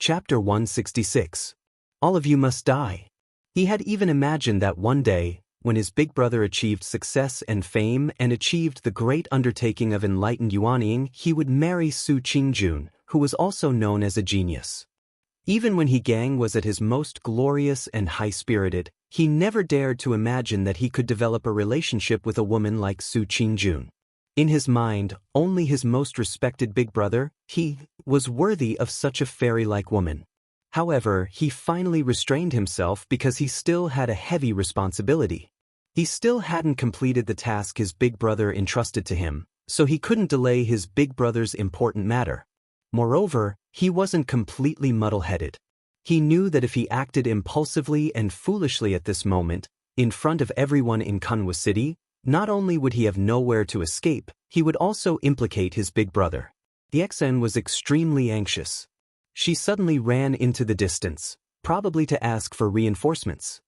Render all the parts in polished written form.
Chapter 166. All of you must die. He had even imagined that one day, when his big brother achieved success and fame and achieved the great undertaking of enlightened yuanying, he would marry Su Qingjun, who was also known as a genius. Even when Gang was at his most glorious and high-spirited, he never dared to imagine that he could develop a relationship with a woman like Su Qingjun. In his mind, only his most respected big brother, was worthy of such a fairy-like woman. However, he finally restrained himself because he still had a heavy responsibility. He still hadn't completed the task his big brother entrusted to him, so he couldn't delay his big brother's important matter. Moreover, he wasn't completely muddle-headed. He knew that if he acted impulsively and foolishly at this moment, in front of everyone in Kunwa City, not only would he have nowhere to escape, he would also implicate his big brother. The Xen was extremely anxious. She suddenly ran into the distance, probably to ask for reinforcements.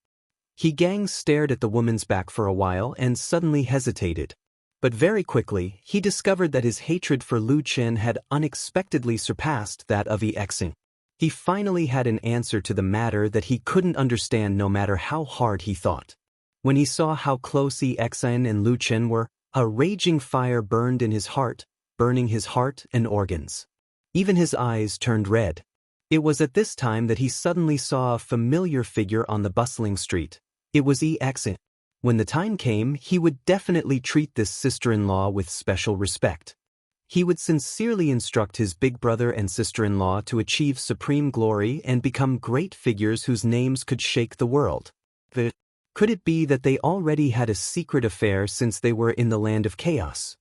Gang stared at the woman's back for a while and suddenly hesitated. But very quickly, he discovered that his hatred for Lu Chen had unexpectedly surpassed that of Xen. He finally had an answer to the matter that he couldn't understand no matter how hard he thought. When he saw how close Xen and Lu Chen were, a raging fire burned in his heart, burning his heart and organs. Even his eyes turned red. It was at this time that he suddenly saw a familiar figure on the bustling street. It was Xen. When the time came, he would definitely treat this sister-in-law with special respect. He would sincerely instruct his big brother and sister-in-law to achieve supreme glory and become great figures whose names could shake the world. Could it be that they already had a secret affair since they were in the land of chaos?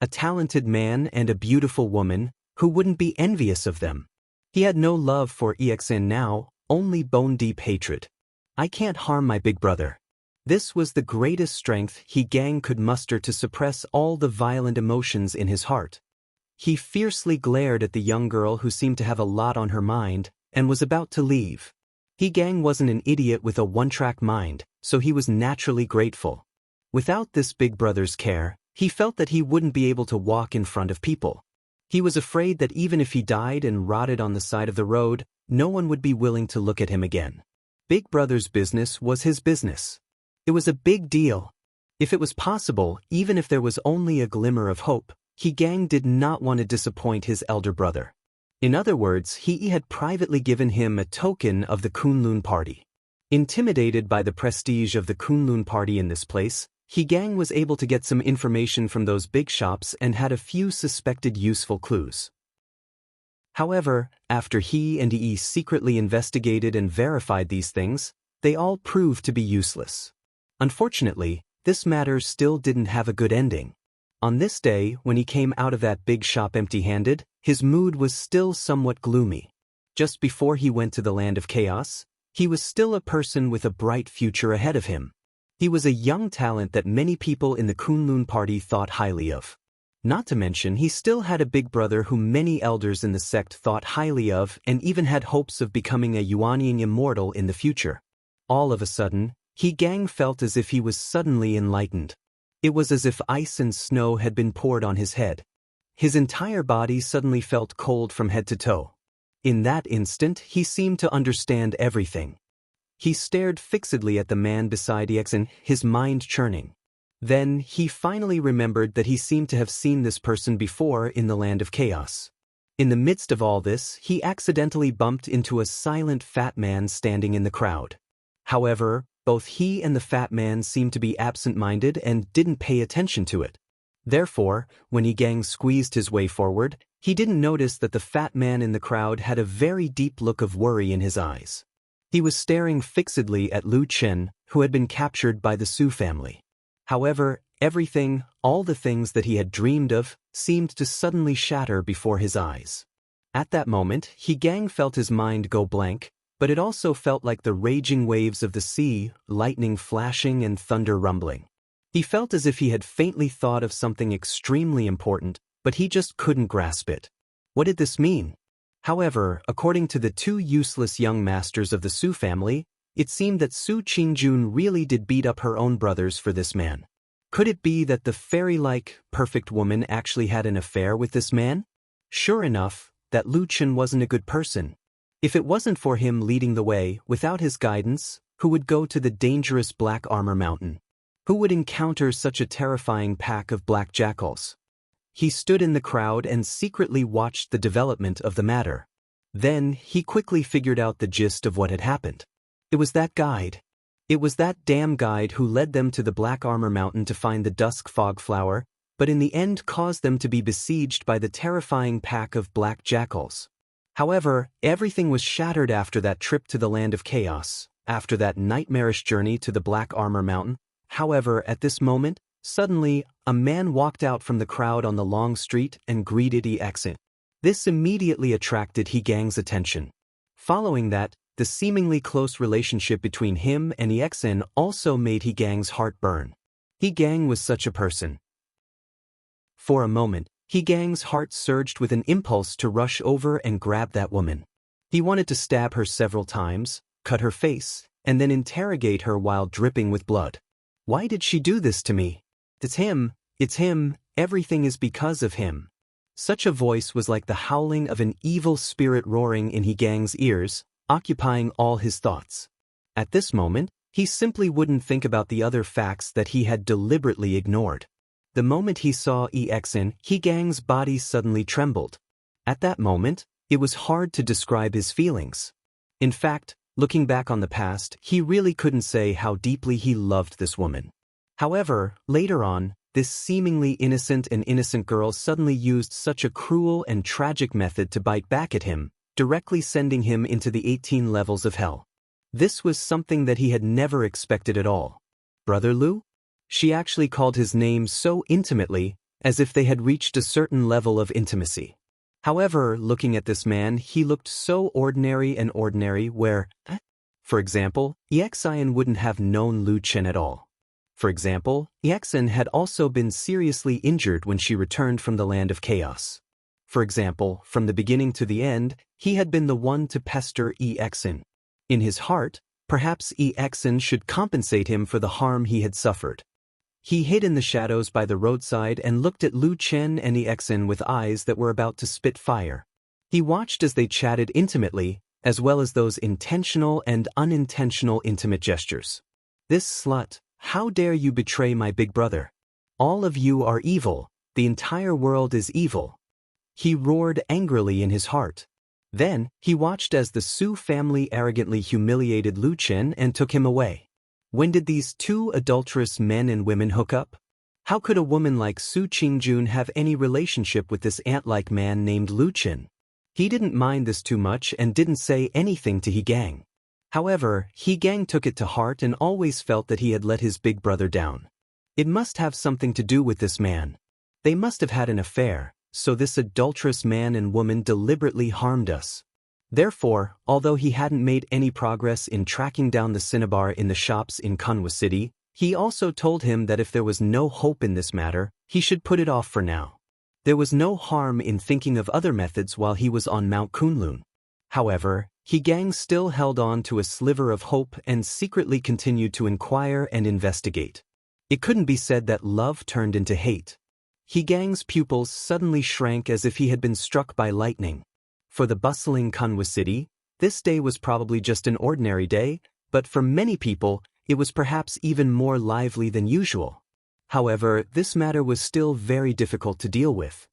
A talented man and a beautiful woman, who wouldn't be envious of them? He had no love for Xen now, only bone-deep hatred. I can't harm my big brother. This was the greatest strength Gang could muster to suppress all the violent emotions in his heart. He fiercely glared at the young girl who seemed to have a lot on her mind, and was about to leave. Gang wasn't an idiot with a one-track mind, so he was naturally grateful. Without this big brother's care, he felt that he wouldn't be able to walk in front of people. He was afraid that even if he died and rotted on the side of the road, no one would be willing to look at him again. Big brother's business was his business. It was a big deal. If it was possible, even if there was only a glimmer of hope, Gang did not want to disappoint his elder brother. In other words, he had privately given him a token of the Kunlun party. Intimidated by the prestige of the Kunlun party in this place, Gang was able to get some information from those big shops and had a few suspected useful clues. However, after he and secretly investigated and verified these things, they all proved to be useless. Unfortunately, this matter still didn't have a good ending. On this day, when he came out of that big shop empty-handed, his mood was still somewhat gloomy. Just before he went to the land of chaos, he was still a person with a bright future ahead of him. He was a young talent that many people in the Kunlun party thought highly of. Not to mention, he still had a big brother whom many elders in the sect thought highly of and even had hopes of becoming a yuanying immortal in the future. All of a sudden, Gang felt as if he was suddenly enlightened. It was as if ice and snow had been poured on his head. His entire body suddenly felt cold from head to toe. In that instant, he seemed to understand everything. He stared fixedly at the man beside Xen, his mind churning. Then, he finally remembered that he seemed to have seen this person before in the land of chaos. In the midst of all this, he accidentally bumped into a silent fat man standing in the crowd. However, both he and the fat man seemed to be absent-minded and didn't pay attention to it. Therefore, when Gang squeezed his way forward, he didn't notice that the fat man in the crowd had a very deep look of worry in his eyes. He was staring fixedly at Lu Chen, who had been captured by the Su family. However, everything, all the things that he had dreamed of, seemed to suddenly shatter before his eyes. At that moment, Gang felt his mind go blank, but it also felt like the raging waves of the sea, lightning flashing and thunder rumbling. He felt as if he had faintly thought of something extremely important, but he just couldn't grasp it. What did this mean? However, according to the two useless young masters of the Su family, it seemed that Su Qingjun really did beat up her own brothers for this man. Could it be that the fairy-like, perfect woman actually had an affair with this man? Sure enough, that Lu Chen wasn't a good person. If it wasn't for him leading the way, without his guidance, who would go to the dangerous Black Armor Mountain? Who would encounter such a terrifying pack of black jackals? He stood in the crowd and secretly watched the development of the matter. Then, he quickly figured out the gist of what had happened. It was that guide. It was that damn guide who led them to the Black Armor Mountain to find the Dusk Fog Flower, but in the end caused them to be besieged by the terrifying pack of black jackals. However, everything was shattered after that trip to the Land of Chaos, after that nightmarish journey to the Black Armor Mountain. However, at this moment, suddenly, a man walked out from the crowd on the long street and greeted EXIN. This immediately attracted He Gang's attention. Following that, the seemingly close relationship between him and EXIN also made He Gang's heart burn. He Gang was such a person. For a moment, He Gang's heart surged with an impulse to rush over and grab that woman. He wanted to stab her several times, cut her face, and then interrogate her while dripping with blood. Why did she do this to me? It's him, everything is because of him. Such a voice was like the howling of an evil spirit roaring in He Gang's ears, occupying all his thoughts. At this moment, he simply wouldn't think about the other facts that he had deliberately ignored. The moment he saw EXIN, He Gang's body suddenly trembled. At that moment, it was hard to describe his feelings. In fact, looking back on the past, he really couldn't say how deeply he loved this woman. However, later on, this seemingly innocent girl suddenly used such a cruel and tragic method to bite back at him, directly sending him into the 18 levels of hell. This was something that he had never expected at all. Brother Lu? She actually called his name so intimately, as if they had reached a certain level of intimacy. However, looking at this man, he looked so ordinary where, for example, EXIN wouldn't have known Lu Chen at all. For example, EXIN had also been seriously injured when she returned from the Land of Chaos. For example, from the beginning to the end, he had been the one to pester EXIN. In his heart, perhaps EXIN should compensate him for the harm he had suffered. He hid in the shadows by the roadside and looked at Lu Chen and EXIN with eyes that were about to spit fire. He watched as they chatted intimately, as well as those intentional and unintentional intimate gestures. This slut, how dare you betray my big brother? All of you are evil, the entire world is evil. He roared angrily in his heart. Then, he watched as the Su family arrogantly humiliated Lu Chen and took him away. When did these two adulterous men and women hook up? How could a woman like Su Qingjun have any relationship with this ant-like man named Lu Chen? He didn't mind this too much and didn't say anything to He Gang. However, He Gang took it to heart and always felt that he had let his big brother down. It must have something to do with this man. They must have had an affair, so this adulterous man and woman deliberately harmed us. Therefore, although he hadn't made any progress in tracking down the cinnabar in the shops in Kunwa City, he also told him that if there was no hope in this matter, he should put it off for now. There was no harm in thinking of other methods while he was on Mount Kunlun. However, He Gang still held on to a sliver of hope and secretly continued to inquire and investigate. It couldn't be said that love turned into hate. He Gang's pupils suddenly shrank as if he had been struck by lightning. For the bustling Kunwa City, this day was probably just an ordinary day, but for many people, it was perhaps even more lively than usual. However, this matter was still very difficult to deal with.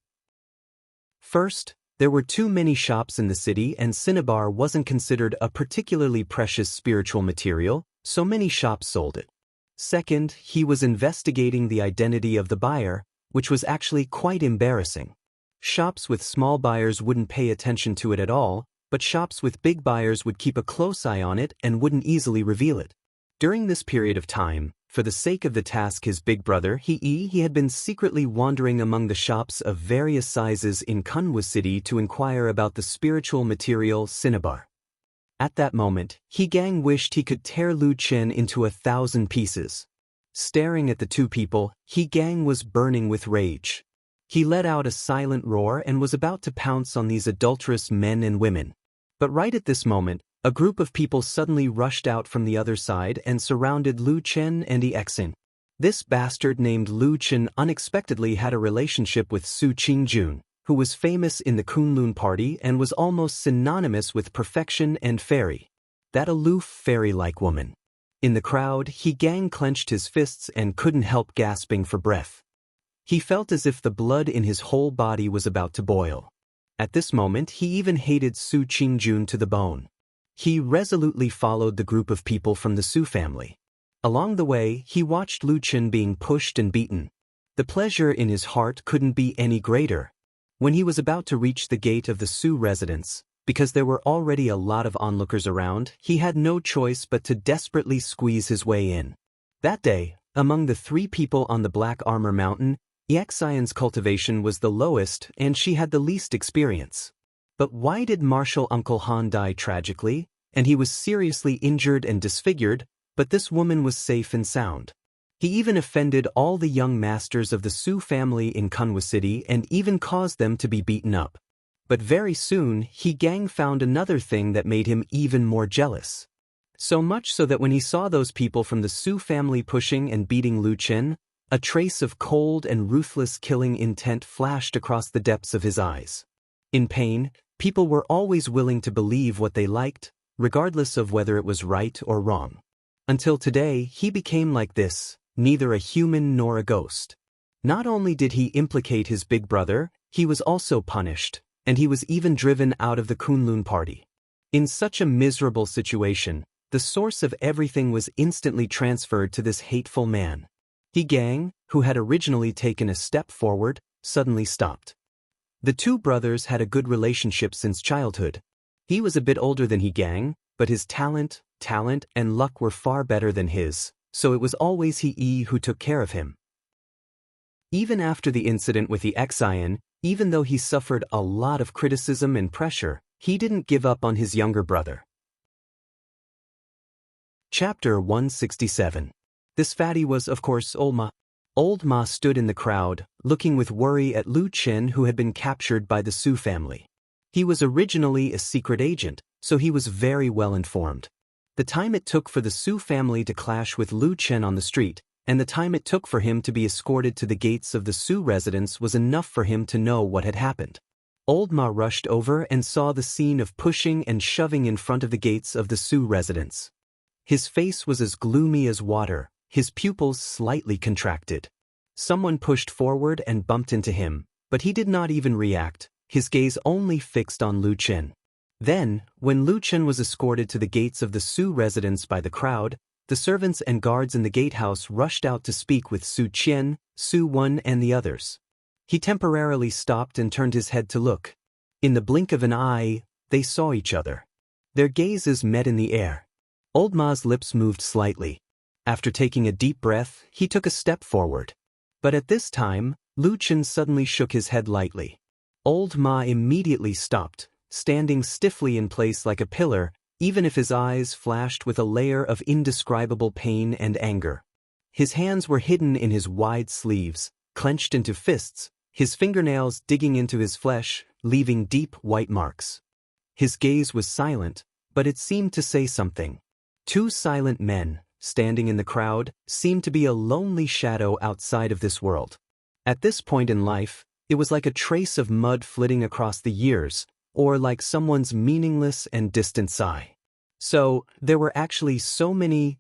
First, there were too many shops in the city and cinnabar wasn't considered a particularly precious spiritual material, so many shops sold it. Second, he was investigating the identity of the buyer, which was actually quite embarrassing. Shops with small buyers wouldn't pay attention to it at all, but shops with big buyers would keep a close eye on it and wouldn't easily reveal it. During this period of time, for the sake of the task his big brother, he had been secretly wandering among the shops of various sizes in Kunwa City to inquire about the spiritual material cinnabar. At that moment, He Gang wished he could tear Lu Chen into 1,000 pieces. Staring at the two people, He Gang was burning with rage. He let out a silent roar and was about to pounce on these adulterous men and women. But right at this moment, a group of people suddenly rushed out from the other side and surrounded Lu Chen and EXIN. This bastard named Lu Chen unexpectedly had a relationship with Su Qingjun. who was famous in the Kunlun party and was almost synonymous with perfection and fairy. That aloof, fairy-like woman. In the crowd, He Gang clenched his fists and couldn't help gasping for breath. He felt as if the blood in his whole body was about to boil. At this moment, he even hated Su Qingjun to the bone. He resolutely followed the group of people from the Su family. Along the way, he watched Lu Qin being pushed and beaten. The pleasure in his heart couldn't be any greater. When he was about to reach the gate of the Su residence, because there were already a lot of onlookers around, he had no choice but to desperately squeeze his way in. That day, among the 3 people on the Black Armor Mountain, Xian's cultivation was the lowest and she had the least experience. But why did Martial Uncle Han die tragically, and he was seriously injured and disfigured, but this woman was safe and sound? He even offended all the young masters of the Su family in Kunwa City and even caused them to be beaten up. But very soon, He Gang found another thing that made him even more jealous. So much so that when he saw those people from the Su family pushing and beating Lu Qin, a trace of cold and ruthless killing intent flashed across the depths of his eyes. In pain, people were always willing to believe what they liked, regardless of whether it was right or wrong. Until today, he became like this, neither a human nor a ghost. Not only did he implicate his big brother, he was also punished, and he was even driven out of the Kunlun party. In such a miserable situation, the source of everything was instantly transferred to this hateful man. He Gang, who had originally taken a step forward, suddenly stopped. The 2 brothers had a good relationship since childhood. He was a bit older than He Gang, but his talent, and luck were far better than his, so it was always He who took care of him. Even after the incident with the Xian, even though he suffered a lot of criticism and pressure, he didn't give up on his younger brother. Chapter 167. This fatty was, of course, Old Ma. Old Ma stood in the crowd, looking with worry at Lu Qin, who had been captured by the Su family. He was originally a secret agent, so he was very well informed. The time it took for the Su family to clash with Lu Qin on the street, and the time it took for him to be escorted to the gates of the Su residence was enough for him to know what had happened. Old Ma rushed over and saw the scene of pushing and shoving in front of the gates of the Su residence. His face was as gloomy as water, his pupils slightly contracted. Someone pushed forward and bumped into him, but he did not even react, his gaze only fixed on Lu Qin. Then, when Lu Qin was escorted to the gates of the Su residence by the crowd, the servants and guards in the gatehouse rushed out to speak with Su Qian, Su Wen and the others. He temporarily stopped and turned his head to look. In the blink of an eye, they saw each other. Their gazes met in the air. Old Ma's lips moved slightly. After taking a deep breath, he took a step forward. But at this time, Lu Qin suddenly shook his head lightly. Old Ma immediately stopped, standing stiffly in place like a pillar, even if his eyes flashed with a layer of indescribable pain and anger. His hands were hidden in his wide sleeves, clenched into fists, his fingernails digging into his flesh, leaving deep white marks. His gaze was silent, but it seemed to say something. 2 silent men, standing in the crowd, seemed to be a lonely shadow outside of this world. At this point in life, it was like a trace of mud flitting across the years, or like someone's meaningless and distant sigh. So, there were actually so many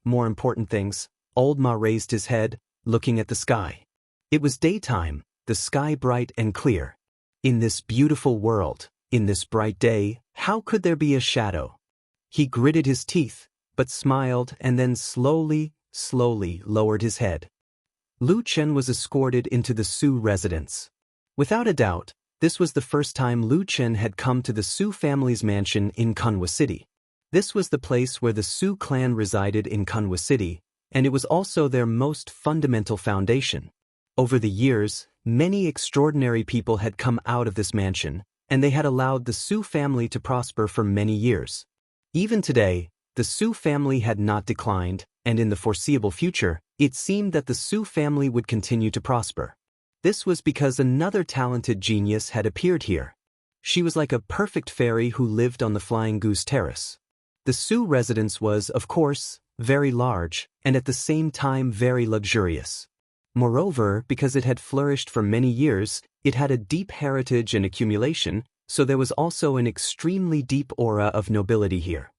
more important things. Old Ma raised his head, looking at the sky. It was daytime, the sky bright and clear. In this beautiful world, in this bright day, how could there be a shadow? He gritted his teeth, but smiled and then slowly lowered his head. Lu Qin was escorted into the Su residence. Without a doubt, this was the first time Lu Qin had come to the Su family's mansion in Kunwa City. This was the place where the Su clan resided in Kunwa City, and it was also their most fundamental foundation. Over the years, many extraordinary people had come out of this mansion, and they had allowed the Su family to prosper for many years. Even today, the Su family had not declined, and in the foreseeable future, it seemed that the Su family would continue to prosper. This was because another talented genius had appeared here. She was like a perfect fairy who lived on the Flying Goose Terrace. The Su residence was, of course, very large, and at the same time very luxurious. Moreover, because it had flourished for many years, it had a deep heritage and accumulation, so there was also an extremely deep aura of nobility here.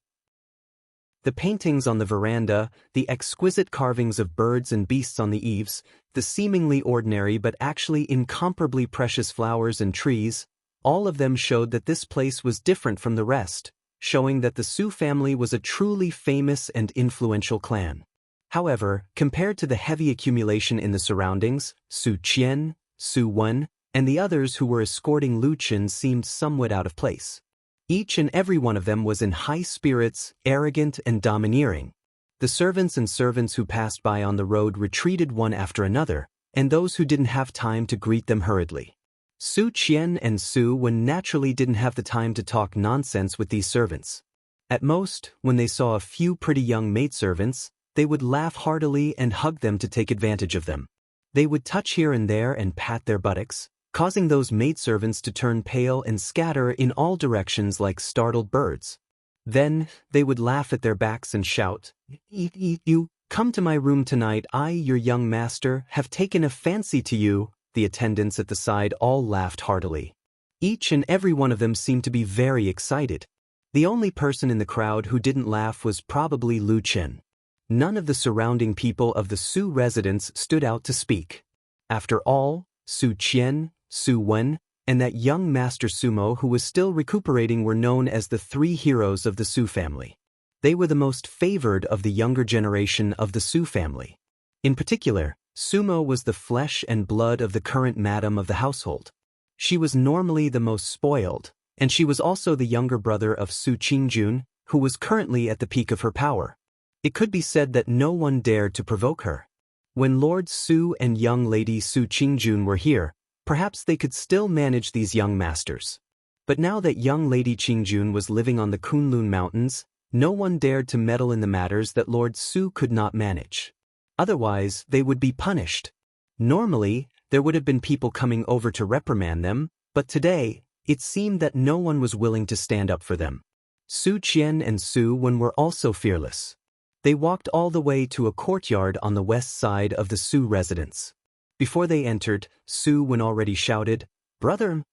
The paintings on the veranda, the exquisite carvings of birds and beasts on the eaves, the seemingly ordinary but actually incomparably precious flowers and trees, all of them showed that this place was different from the rest, showing that the Su family was a truly famous and influential clan. However, compared to the heavy accumulation in the surroundings, Su Qian, Su Wen, and the others who were escorting Lu Chen seemed somewhat out of place. Each and every one of them was in high spirits, arrogant and domineering. The servants who passed by on the road retreated one after another, and those who didn't have time to greet them hurriedly. Su Qian and Su Wen naturally didn't have the time to talk nonsense with these servants. At most, when they saw a few pretty young maidservants, they would laugh heartily and hug them to take advantage of them. They would touch here and there and pat their buttocks, causing those maidservants to turn pale and scatter in all directions like startled birds. Then, they would laugh at their backs and shout, "You, come to my room tonight, I, your young master, have taken a fancy to you." The attendants at the side all laughed heartily. Each and every one of them seemed to be very excited. The only person in the crowd who didn't laugh was probably Lu Chen. None of the surrounding people of the Su residence stood out to speak. After all, Su Qian, Su Wen, and that young master Sumo who was still recuperating were known as the three heroes of the Su family. They were the most favored of the younger generation of the Su family. In particular, Sumo was the flesh and blood of the current madam of the household. She was normally the most spoiled, and she was also the younger brother of Su Qingjun, who was currently at the peak of her power. It could be said that no one dared to provoke her. When Lord Su and young lady Su Qingjun were here, perhaps they could still manage these young masters. But now that young lady Qingjun was living on the Kunlun Mountains, no one dared to meddle in the matters that Lord Su could not manage. Otherwise, they would be punished. Normally, there would have been people coming over to reprimand them, but today, it seemed that no one was willing to stand up for them. Su Qian and Su Wen were also fearless. They walked all the way to a courtyard on the west side of the Su residence. Before they entered, Su Wen already shouted, Brother,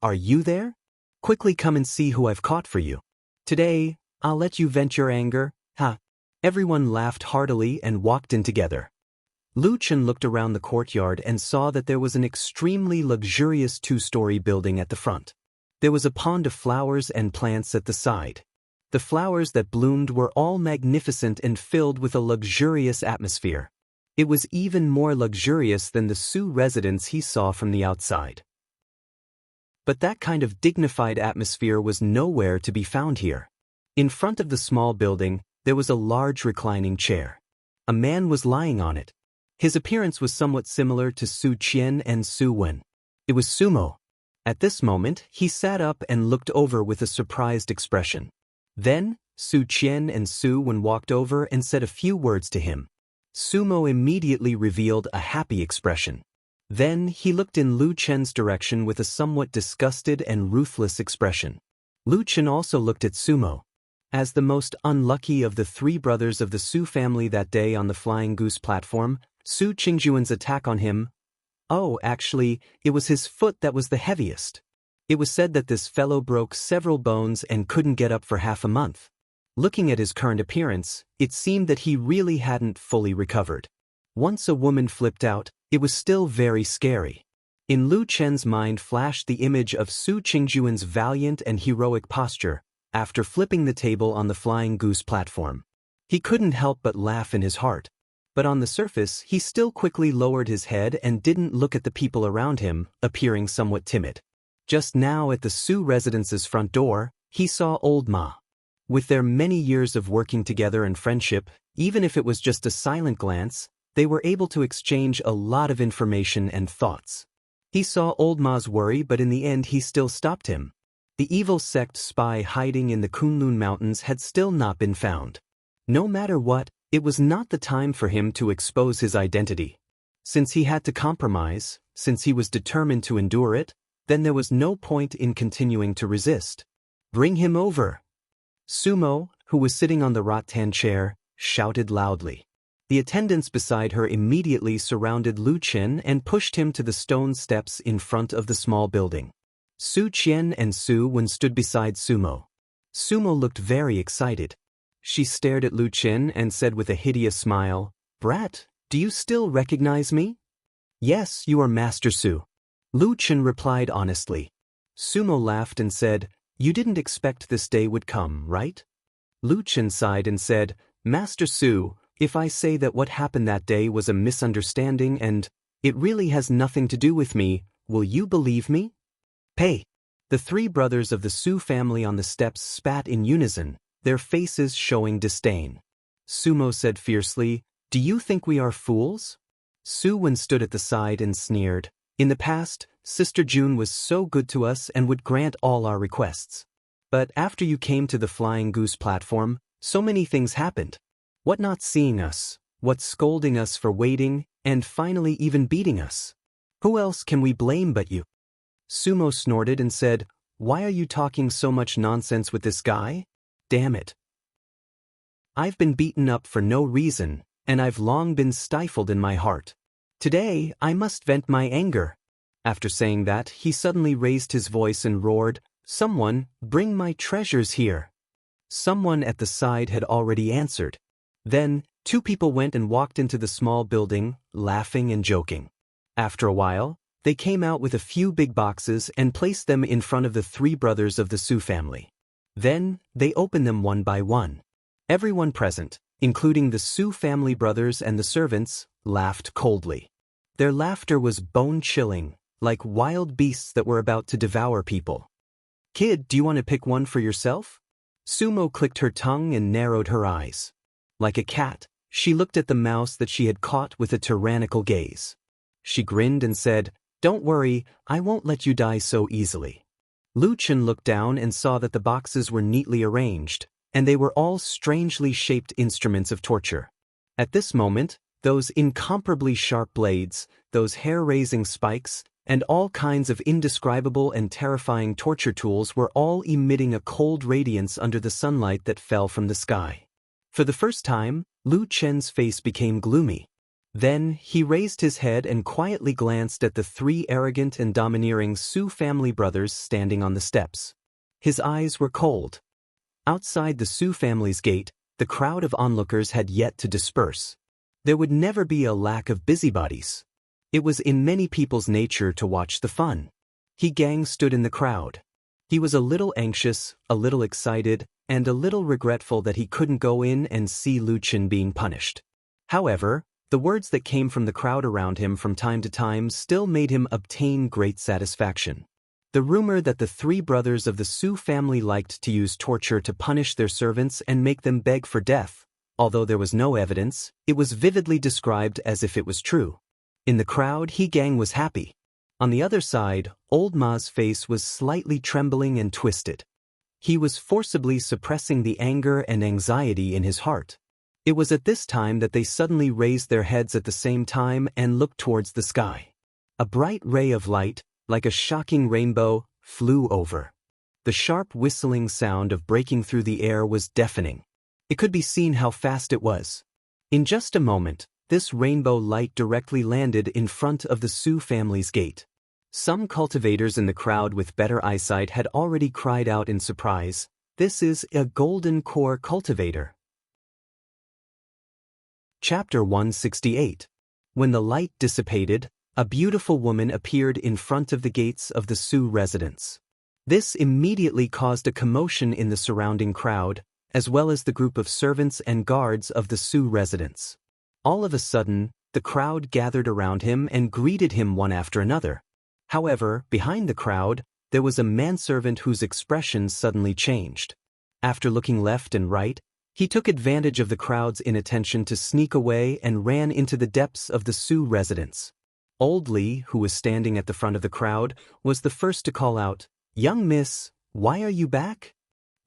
are you there? Quickly come and see who I've caught for you. Today, I'll let you vent your anger, ha." Everyone laughed heartily and walked in together. Lu Chen looked around the courtyard and saw that there was an extremely luxurious two-story building at the front. There was a pond of flowers and plants at the side. The flowers that bloomed were all magnificent and filled with a luxurious atmosphere. It was even more luxurious than the Su residence he saw from the outside. But that kind of dignified atmosphere was nowhere to be found here. In front of the small building, there was a large reclining chair. A man was lying on it. His appearance was somewhat similar to Su Qian and Su Wen. It was Sumo. At this moment, he sat up and looked over with a surprised expression. Then, Su Qian and Su Wen walked over and said a few words to him. Sumo immediately revealed a happy expression. Then he looked in Lu Chen's direction with a somewhat disgusted and ruthless expression. Lu Chen also looked at Sumo. As the most unlucky of the three brothers of the Su family that day on the Flying Goose platform, Su Qingjuan's attack on him, actually, it was his foot that was the heaviest. It was said that this fellow broke several bones and couldn't get up for half a month. Looking at his current appearance, it seemed that he really hadn't fully recovered. Once a woman flipped out, it was still very scary. In Lu Chen's mind flashed the image of Su Qingjuan's valiant and heroic posture after flipping the table on the Flying Goose platform. He couldn't help but laugh in his heart. But on the surface, he still quickly lowered his head and didn't look at the people around him, appearing somewhat timid. Just now at the Su residence's front door, he saw Old Ma. With their many years of working together and friendship, even if it was just a silent glance, they were able to exchange a lot of information and thoughts. He saw Old Ma's worry, but in the end he still stopped him. The evil sect spy hiding in the Kunlun Mountains had still not been found. No matter what, it was not the time for him to expose his identity. Since he had to compromise, since he was determined to endure it, then there was no point in continuing to resist. Bring him over. Sumo, who was sitting on the rattan chair, shouted loudly. The attendants beside her immediately surrounded Lu Chen and pushed him to the stone steps in front of the small building. Su Qian and Su Wen stood beside Sumo. Sumo looked very excited. She stared at Lu Chen and said with a hideous smile, "Brat, do you still recognize me?" "Yes, you are Master Su." Lu Chen replied honestly. Sumo laughed and said, "You didn't expect this day would come, right?" Lu Chen sighed and said, "Master Su, if I say that what happened that day was a misunderstanding and it really has nothing to do with me, will you believe me?" "Pay!" The three brothers of the Su family on the steps spat in unison, their faces showing disdain. Sumo said fiercely, "Do you think we are fools?" Su Wen stood at the side and sneered, "In the past, Sister June was so good to us and would grant all our requests. But after you came to the Flying Goose platform, so many things happened. What not seeing us, what scolding us for waiting, and finally even beating us. Who else can we blame but you?" Sumo snorted and said, "Why are you talking so much nonsense with this guy? Damn it. I've been beaten up for no reason, and I've long been stifled in my heart. Today, I must vent my anger." After saying that, he suddenly raised his voice and roared, "Someone, bring my treasures here." Someone at the side had already answered. Then, two people went and walked into the small building, laughing and joking. After a while, they came out with a few big boxes and placed them in front of the three brothers of the Su family. Then, they opened them one by one. Everyone present, including the Su family brothers and the servants, laughed coldly. Their laughter was bone-chilling, like wild beasts that were about to devour people. "Kid, do you want to pick one for yourself?" Sumo clicked her tongue and narrowed her eyes. Like a cat, she looked at the mouse that she had caught with a tyrannical gaze. She grinned and said, "Don't worry, I won't let you die so easily." Lu Chen looked down and saw that the boxes were neatly arranged, and they were all strangely shaped instruments of torture. At this moment, those incomparably sharp blades, those hair-raising spikes, and all kinds of indescribable and terrifying torture tools were all emitting a cold radiance under the sunlight that fell from the sky. For the first time, Lu Chen's face became gloomy. Then, he raised his head and quietly glanced at the three arrogant and domineering Su family brothers standing on the steps. His eyes were cold. Outside the Su family's gate, the crowd of onlookers had yet to disperse. There would never be a lack of busybodies. It was in many people's nature to watch the fun. Gang stood in the crowd. He was a little anxious, a little excited, and a little regretful that he couldn't go in and see Lu Chen being punished. However, the words that came from the crowd around him from time to time still made him obtain great satisfaction. The rumor that the three brothers of the Su family liked to use torture to punish their servants and make them beg for death, although there was no evidence, it was vividly described as if it was true. In the crowd, Gang was happy. On the other side, Old Ma's face was slightly trembling and twisted. He was forcibly suppressing the anger and anxiety in his heart. It was at this time that they suddenly raised their heads at the same time and looked towards the sky. A bright ray of light, like a shocking rainbow, flew over. The sharp whistling sound of breaking through the air was deafening. It could be seen how fast it was. In just a moment, this rainbow light directly landed in front of the Su family's gate. Some cultivators in the crowd with better eyesight had already cried out in surprise, "This is a golden core cultivator." Chapter 168. When the light dissipated, a beautiful woman appeared in front of the gates of the Su residence. This immediately caused a commotion in the surrounding crowd, as well as the group of servants and guards of the Su residence. All of a sudden, the crowd gathered around him and greeted him one after another. However, behind the crowd, there was a manservant whose expression suddenly changed. After looking left and right, he took advantage of the crowd's inattention to sneak away and ran into the depths of the Su residence. Old Li, who was standing at the front of the crowd, was the first to call out, "Young miss, why are you back?"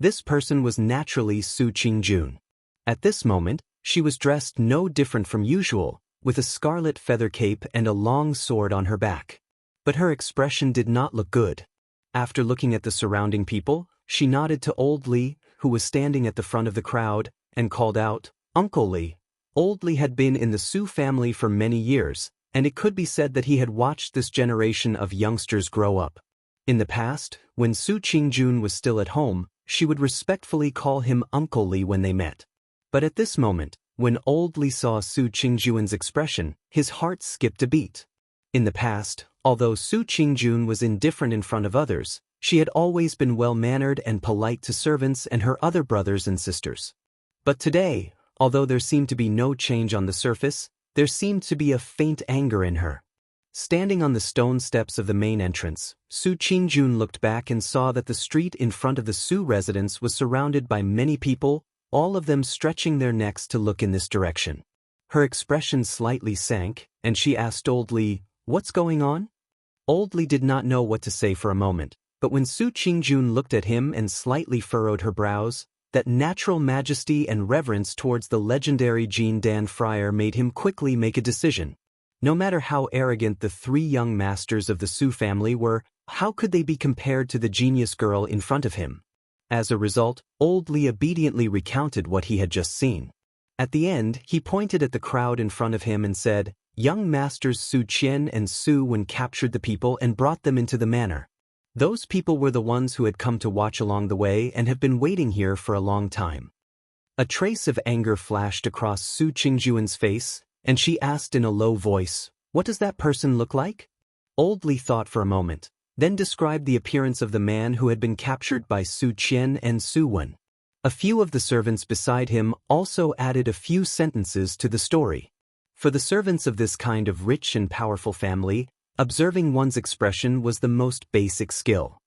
This person was naturally Su Qingjun. At this moment, she was dressed no different from usual, with a scarlet feather cape and a long sword on her back. But her expression did not look good. After looking at the surrounding people, she nodded to Old Li, who was standing at the front of the crowd, and called out, "Uncle Li, Old Li had been in the Su family for many years, and it could be said that he had watched this generation of youngsters grow up. In the past, when Su Qingjun was still at home, she would respectfully call him Uncle Li when they met. But at this moment, when Old Li saw Su Qingjun's expression, his heart skipped a beat. In the past, although Su Qingjun was indifferent in front of others, she had always been well-mannered and polite to servants and her other brothers and sisters. But today, although there seemed to be no change on the surface, there seemed to be a faint anger in her. Standing on the stone steps of the main entrance, Su Qingjun looked back and saw that the street in front of the Su residence was surrounded by many people, all of them stretching their necks to look in this direction. Her expression slightly sank, and she asked Old Li, "What's going on?" Old Li did not know what to say for a moment, but when Su Qingjun looked at him and slightly furrowed her brows, that natural majesty and reverence towards the legendary Jin Dan friar made him quickly make a decision. No matter how arrogant the three young masters of the Su family were, how could they be compared to the genius girl in front of him? As a result, Old Li obediently recounted what he had just seen. At the end, he pointed at the crowd in front of him and said, "Young masters Su Qian and Su Wen captured the people and brought them into the manor. Those people were the ones who had come to watch along the way and have been waiting here for a long time." A trace of anger flashed across Su Qingjun's face, and she asked in a low voice, "What does that person look like?" Old Li thought for a moment, then described the appearance of the man who had been captured by Su Qian and Su Wen. A few of the servants beside him also added a few sentences to the story. For the servants of this kind of rich and powerful family, observing one's expression was the most basic skill.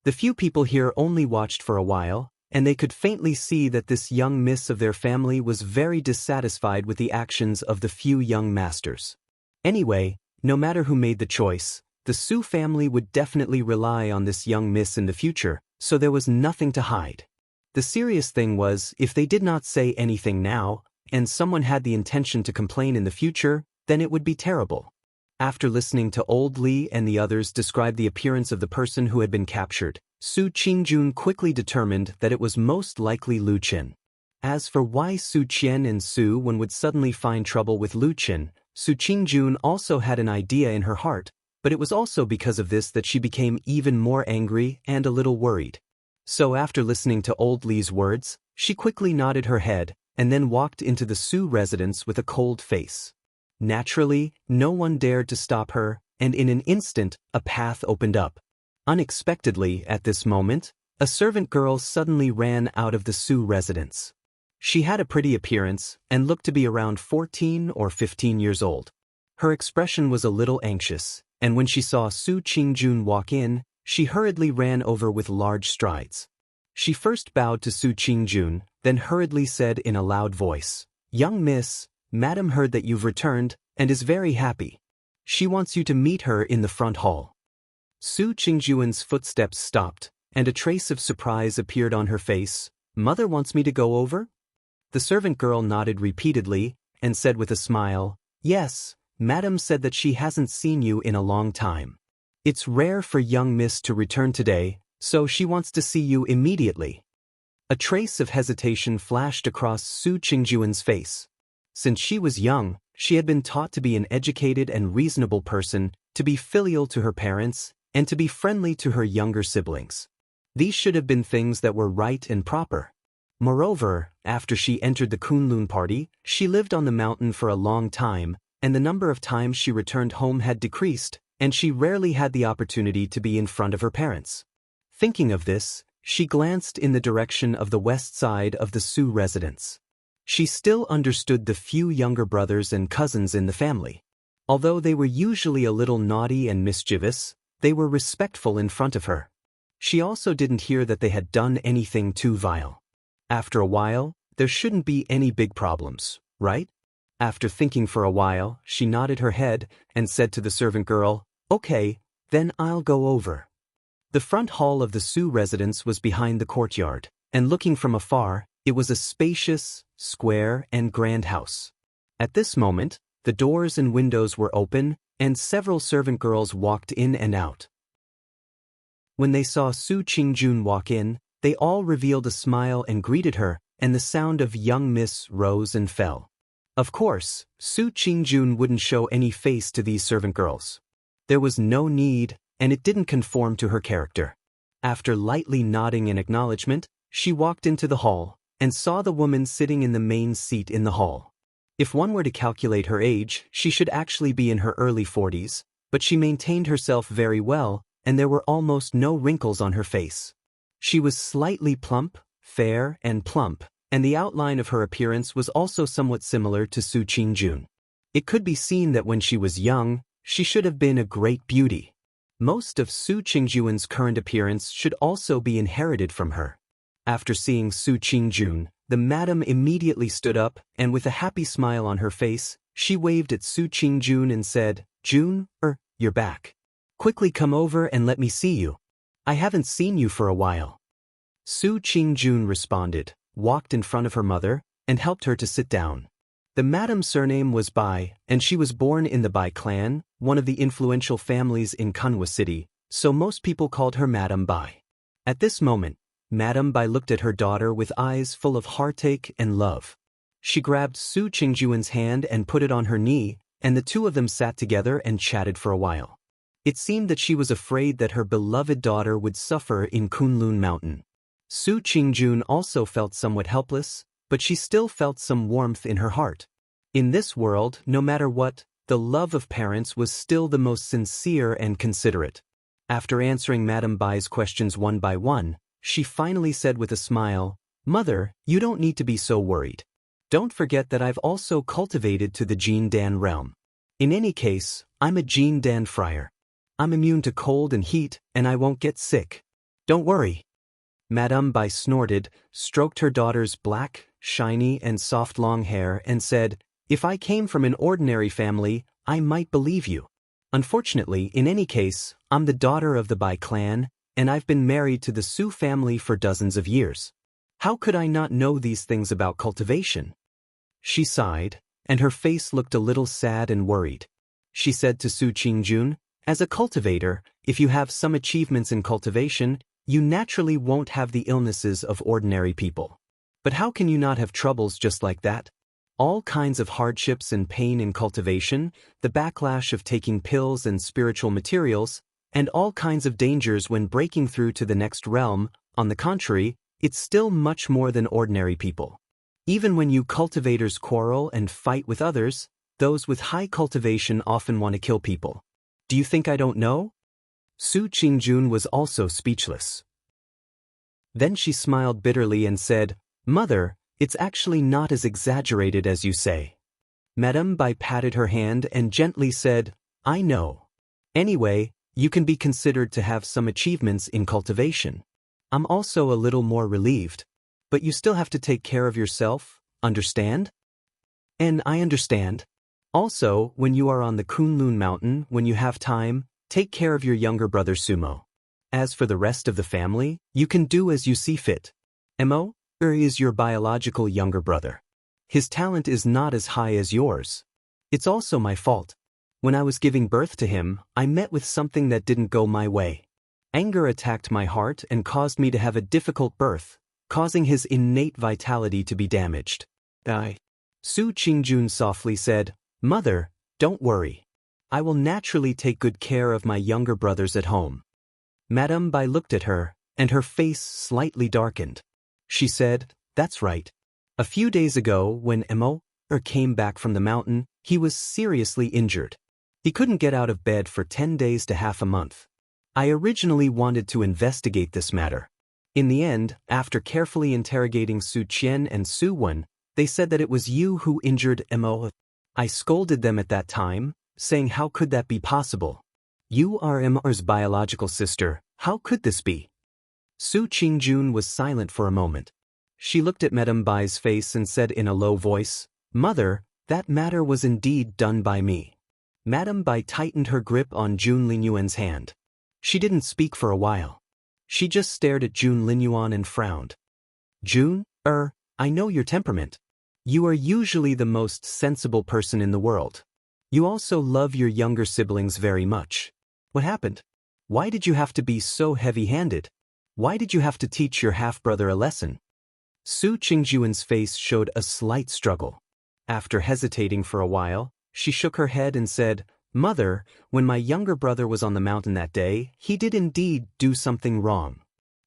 The few people here only watched for a while, and they could faintly see that this young miss of their family was very dissatisfied with the actions of the few young masters. Anyway, no matter who made the choice, the Su family would definitely rely on this young miss in the future, so there was nothing to hide. The serious thing was, if they did not say anything now, and someone had the intention to complain in the future, then it would be terrible. After listening to Old Li and the others describe the appearance of the person who had been captured, Su Qingjun quickly determined that it was most likely Lu Qin. As for why Su Qian and Su Wen would suddenly find trouble with Lu Qin, Su Qingjun also had an idea in her heart, but it was also because of this that she became even more angry and a little worried. So after listening to Old Li's words, she quickly nodded her head, and then walked into the Su residence with a cold face. Naturally, no one dared to stop her, and in an instant, a path opened up. Unexpectedly, at this moment, a servant girl suddenly ran out of the Su residence. She had a pretty appearance, and looked to be around 14 or 15 years old. Her expression was a little anxious, and when she saw Su Qingjun walk in, she hurriedly ran over with large strides. She first bowed to Su Qingjun, then hurriedly said in a loud voice, "Young miss, Madam heard that you've returned, and is very happy. She wants you to meet her in the front hall." Su Qingjun's footsteps stopped, and a trace of surprise appeared on her face. "Mother wants me to go over?" The servant girl nodded repeatedly, and said with a smile, "Yes, Madam said that she hasn't seen you in a long time. It's rare for young miss to return today, so she wants to see you immediately." A trace of hesitation flashed across Su Qingjun's face. Since she was young, she had been taught to be an educated and reasonable person, to be filial to her parents, and to be friendly to her younger siblings. These should have been things that were right and proper. Moreover, after she entered the Kunlun party, she lived on the mountain for a long time, and the number of times she returned home had decreased, and she rarely had the opportunity to be in front of her parents. Thinking of this, she glanced in the direction of the west side of the Su residence. She still understood the few younger brothers and cousins in the family. Although they were usually a little naughty and mischievous, they were respectful in front of her. She also didn't hear that they had done anything too vile. After a while, there shouldn't be any big problems, right? After thinking for a while, she nodded her head and said to the servant girl, "Okay, then I'll go over." The front hall of the Su residence was behind the courtyard, and looking from afar, it was a spacious, square, and grand house. At this moment, the doors and windows were open, and several servant girls walked in and out. When they saw Su Qingjun walk in, they all revealed a smile and greeted her, and the sound of young Miss rose and fell. Of course, Su Qingjun wouldn't show any face to these servant girls. There was no need, and it didn't conform to her character. After lightly nodding in acknowledgement, she walked into the hall, and saw the woman sitting in the main seat in the hall. If one were to calculate her age, she should actually be in her early 40s, but she maintained herself very well, and there were almost no wrinkles on her face. She was slightly plump, fair, and plump, and the outline of her appearance was also somewhat similar to Su Qingjun. It could be seen that when she was young, she should have been a great beauty. Most of Su Qingjun's current appearance should also be inherited from her. After seeing Su Qingjun, the madam immediately stood up, and with a happy smile on her face, she waved at Su Qingjun and said, "Jun, you're back. Quickly come over and let me see you. I haven't seen you for a while." Su Qingjun responded, walked in front of her mother, and helped her to sit down. The madam's surname was Bai, and she was born in the Bai clan, one of the influential families in Kunwa City, so most people called her Madam Bai. At this moment, Madam Bai looked at her daughter with eyes full of heartache and love. She grabbed Su Qingjun's hand and put it on her knee, and the two of them sat together and chatted for a while. It seemed that she was afraid that her beloved daughter would suffer in Kunlun Mountain. Su Qingjun also felt somewhat helpless, but she still felt some warmth in her heart. In this world, no matter what, the love of parents was still the most sincere and considerate. After answering Madam Bai's questions one by one, she finally said with a smile, "Mother, you don't need to be so worried. Don't forget that I've also cultivated to the Jin Dan realm. In any case, I'm a Jin Dan friar. I'm immune to cold and heat, and I won't get sick. Don't worry." Madame Bai snorted, stroked her daughter's black, shiny and soft long hair and said, "If I came from an ordinary family, I might believe you. Unfortunately, in any case, I'm the daughter of the Bai clan, and I've been married to the Su family for dozens of years. How could I not know these things about cultivation?" She sighed, and her face looked a little sad and worried. She said to Su Qingjun, "As a cultivator, if you have some achievements in cultivation, you naturally won't have the illnesses of ordinary people. But how can you not have troubles just like that? All kinds of hardships and pain in cultivation, the backlash of taking pills and spiritual materials, and all kinds of dangers when breaking through to the next realm. On the contrary, it's still much more than ordinary people. Even when you cultivators quarrel and fight with others, those with high cultivation often want to kill people. Do you think I don't know?" Su Qingjun was also speechless. Then she smiled bitterly and said, "Mother, it's actually not as exaggerated as you say." Madame Bai patted her hand and gently said, "I know. Anyway, you can be considered to have some achievements in cultivation. I'm also a little more relieved. But you still have to take care of yourself, understand?" "And I understand. Also, when you are on the Kunlun Mountain, when you have time, take care of your younger brother Sumo. As for the rest of the family, you can do as you see fit. Mo is your biological younger brother. His talent is not as high as yours. It's also my fault. When I was giving birth to him, I met with something that didn't go my way. Anger attacked my heart and caused me to have a difficult birth, causing his innate vitality to be damaged." Su Qingjun softly said, "Mother, don't worry. I will naturally take good care of my younger brothers at home." Madame Bai looked at her, and her face slightly darkened. She said, "That's right. A few days ago, when Mo came back from the mountain, he was seriously injured. He couldn't get out of bed for 10 days to half a month. I originally wanted to investigate this matter. In the end, after carefully interrogating Su Qian and Su Wen, they said that it was you who injured Mo. I scolded them at that time, saying how could that be possible? You are Mo's biological sister, how could this be?" Su Qingjun was silent for a moment. She looked at Madame Bai's face and said in a low voice, "Mother, that matter was indeed done by me." Madame Bai tightened her grip on Jun Linyuan's hand. She didn't speak for a while. She just stared at Jun Linyuan and frowned. "Jun, I know your temperament. You are usually the most sensible person in the world. You also love your younger siblings very much. What happened? Why did you have to be so heavy-handed? Why did you have to teach your half-brother a lesson?" Su Qingjuan's face showed a slight struggle. After hesitating for a while, she shook her head and said, "Mother, when my younger brother was on the mountain that day, he did indeed do something wrong."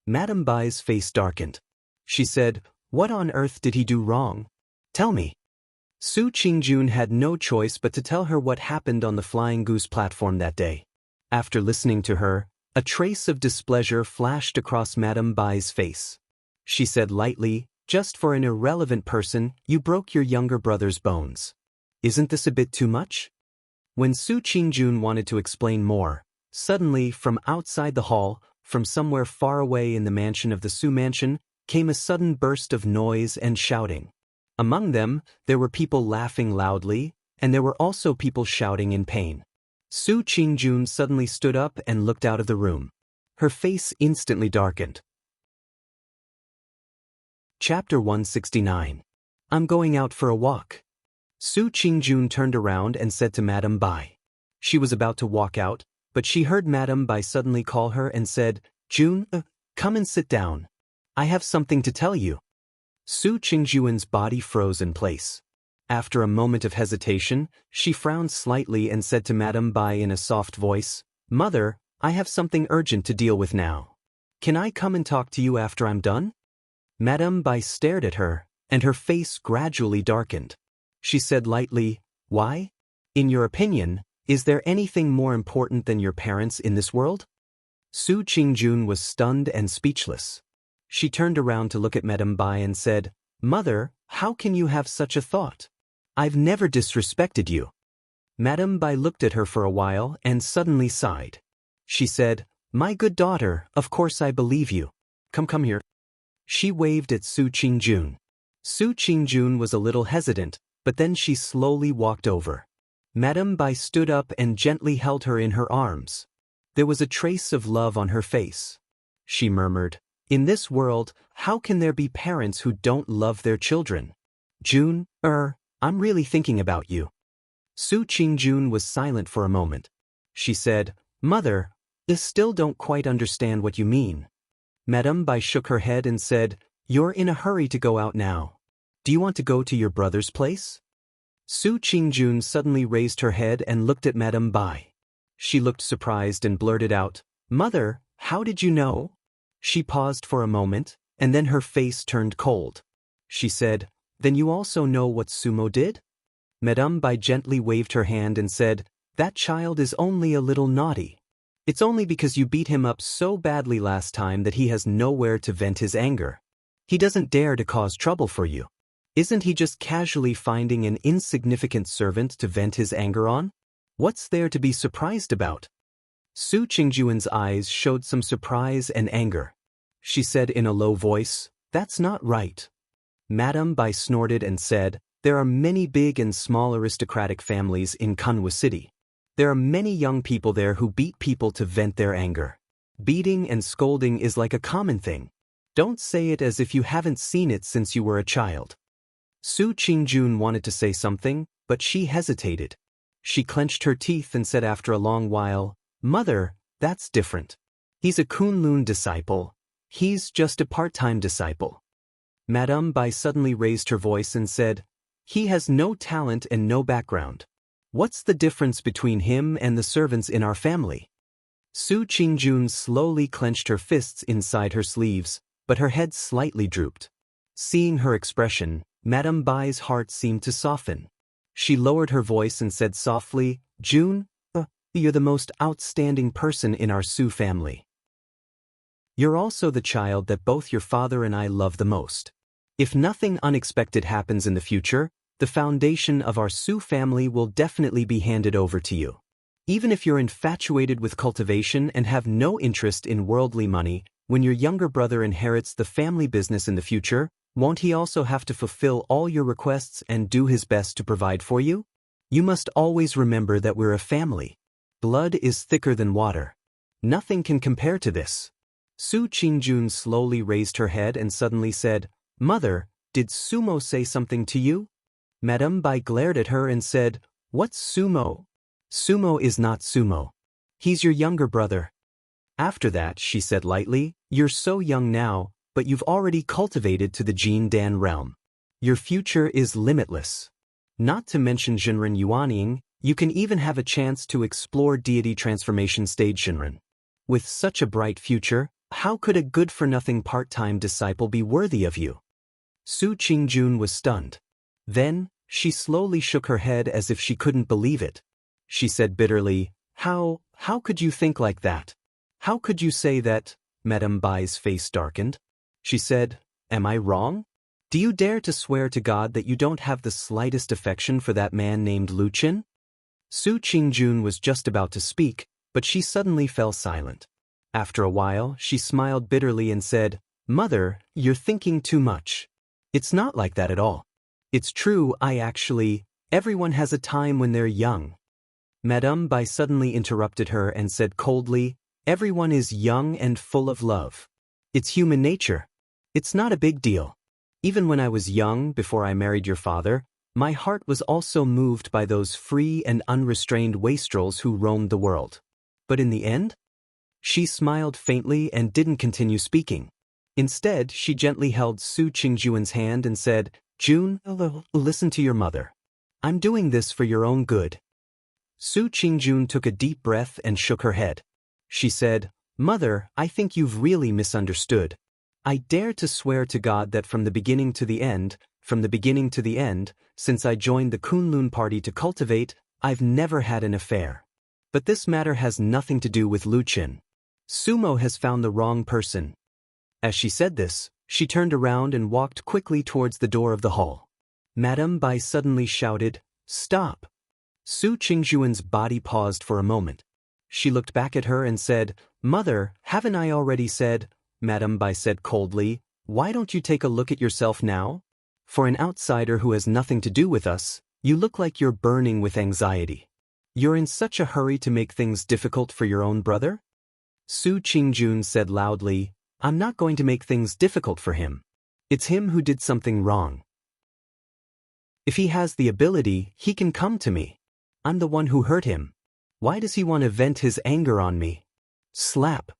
Madame Bai's face darkened. She said, "What on earth did he do wrong? Tell me." Su Qingjun had no choice but to tell her what happened on the Flying Goose platform that day. After listening to her, a trace of displeasure flashed across Madame Bai's face. She said lightly, "Just for an irrelevant person, you broke your younger brother's bones. Isn't this a bit too much?" When Su Qingjun wanted to explain more, suddenly, from outside the hall, from somewhere far away in the mansion of the Su mansion, came a sudden burst of noise and shouting. Among them, there were people laughing loudly, and there were also people shouting in pain. Su Qingjun suddenly stood up and looked out of the room. Her face instantly darkened. Chapter 169. I'm going out for a walk. Su Qingjun turned around and said to Madame Bai. She was about to walk out, but she heard Madame Bai suddenly call her and said, "June, come and sit down. I have something to tell you." Su Qingjuan's body froze in place. After a moment of hesitation, she frowned slightly and said to Madame Bai in a soft voice, "Mother, I have something urgent to deal with now. Can I come and talk to you after I'm done?" Madame Bai stared at her, and her face gradually darkened. She said lightly, "Why? In your opinion, is there anything more important than your parents in this world?" Su Qingjun was stunned and speechless. She turned around to look at Madame Bai and said, "Mother, how can you have such a thought? I've never disrespected you." Madame Bai looked at her for a while and suddenly sighed. She said, "My good daughter, of course I believe you. Come here." She waved at Su Qingjun. Su Qingjun was a little hesitant, but then she slowly walked over. Madame Bai stood up and gently held her in her arms. There was a trace of love on her face. She murmured, "In this world, how can there be parents who don't love their children? June, I'm really thinking about you." Su Qingjun was silent for a moment. She said, "Mother, I still don't quite understand what you mean." Madame Bai shook her head and said, "You're in a hurry to go out now. Do you want to go to your brother's place?" Su Qingjun suddenly raised her head and looked at Madame Bai. She looked surprised and blurted out, "Mother, how did you know?" She paused for a moment, and then her face turned cold. She said, "Then you also know what Sumo did?" Madame Bai gently waved her hand and said, "That child is only a little naughty. It's only because you beat him up so badly last time that he has nowhere to vent his anger. He doesn't dare to cause trouble for you. Isn't he just casually finding an insignificant servant to vent his anger on? What's there to be surprised about?" Su Qingjuan's eyes showed some surprise and anger. She said in a low voice, "That's not right." Madame Bai snorted and said, "There are many big and small aristocratic families in Kanwa City. There are many young people there who beat people to vent their anger. Beating and scolding is like a common thing. Don't say it as if you haven't seen it since you were a child." Su Qingjun wanted to say something, but she hesitated. She clenched her teeth and said after a long while, "Mother, that's different. He's a Kunlun disciple. He's just a part-time disciple." Madame Bai suddenly raised her voice and said, "He has no talent and no background. What's the difference between him and the servants in our family?" Su Qingjun slowly clenched her fists inside her sleeves, but her head slightly drooped. Seeing her expression, Madame Bai's heart seemed to soften. She lowered her voice and said softly, "June, you're the most outstanding person in our Su family. You're also the child that both your father and I love the most. If nothing unexpected happens in the future, the foundation of our Su family will definitely be handed over to you. Even if you're infatuated with cultivation and have no interest in worldly money, when your younger brother inherits the family business in the future, won't he also have to fulfill all your requests and do his best to provide for you? You must always remember that we're a family. Blood is thicker than water. Nothing can compare to this." Su Qingjun slowly raised her head and suddenly said, "Mother, did Sumo say something to you?" Madame Bai glared at her and said, "What's Sumo? Sumo is not Sumo. He's your younger brother." After that, she said lightly, "You're so young now, but you've already cultivated to the Jin Dan realm. Your future is limitless. Not to mention Jinren Yuanying, you can even have a chance to explore deity transformation stage Jinren. With such a bright future, how could a good-for-nothing part-time disciple be worthy of you? Su Qingjun was stunned. Then, she slowly shook her head as if she couldn't believe it. She said bitterly, How could you think like that? How could you say that? Madame Bai's face darkened. She said, Am I wrong? Do you dare to swear to God that you don't have the slightest affection for that man named Lu Qin? Su Qingjun was just about to speak, but she suddenly fell silent. After a while, she smiled bitterly and said, Mother, you're thinking too much. It's not like that at all. It's true, everyone has a time when they're young. Madame Bai suddenly interrupted her and said coldly, Everyone is young and full of love. It's human nature. It's not a big deal. Even when I was young, before I married your father, my heart was also moved by those free and unrestrained wastrels who roamed the world. But in the end? She smiled faintly and didn't continue speaking. Instead, she gently held Su Qingjuan's hand and said, June, listen to your mother. I'm doing this for your own good. Su Qingjun took a deep breath and shook her head. She said, Mother, I think you've really misunderstood. I dare to swear to God that from the beginning to the end, since I joined the Kunlun party to cultivate, I've never had an affair. But this matter has nothing to do with Lu Qin. Sumo has found the wrong person. As she said this, she turned around and walked quickly towards the door of the hall. Madame Bai suddenly shouted, Stop! Su Qingjuan's body paused for a moment. She looked back at her and said, Mother, haven't I already said? Madame Bai said coldly, Why don't you take a look at yourself now? For an outsider who has nothing to do with us, you look like you're burning with anxiety. You're in such a hurry to make things difficult for your own brother? Su Qingjun said loudly, I'm not going to make things difficult for him. It's him who did something wrong. If he has the ability, he can come to me. I'm the one who hurt him. Why does he want to vent his anger on me? Slap.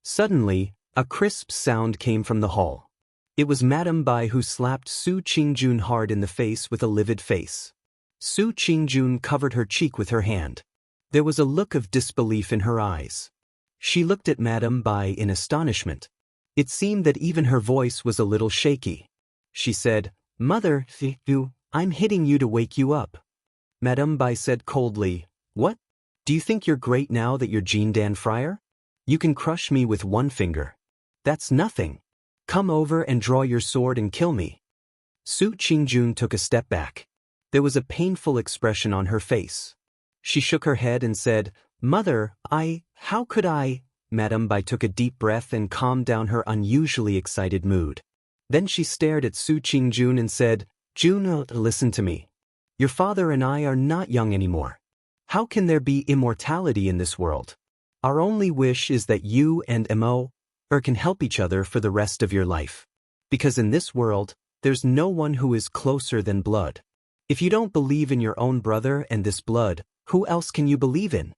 Suddenly, a crisp sound came from the hall. It was Madame Bai who slapped Su Qingjun hard in the face with a livid face. Su Qingjun covered her cheek with her hand. There was a look of disbelief in her eyes. She looked at Madame Bai in astonishment. It seemed that even her voice was a little shaky. She said, Mother, I'm hitting you to wake you up. Madame Bai said coldly, What? Do you think you're great now that you're Jin Dan Friar? You can crush me with one finger. That's nothing. Come over and draw your sword and kill me. Su Qingjun took a step back. There was a painful expression on her face. She shook her head and said, Mother, how could I? Madame Bai took a deep breath and calmed down her unusually excited mood. Then she stared at Su Qingjun and said, June, listen to me. Your father and I are not young anymore. How can there be immortality in this world? Our only wish is that you and Mo can help each other for the rest of your life. Because in this world, there's no one who is closer than blood. If you don't believe in your own brother and this blood, who else can you believe in?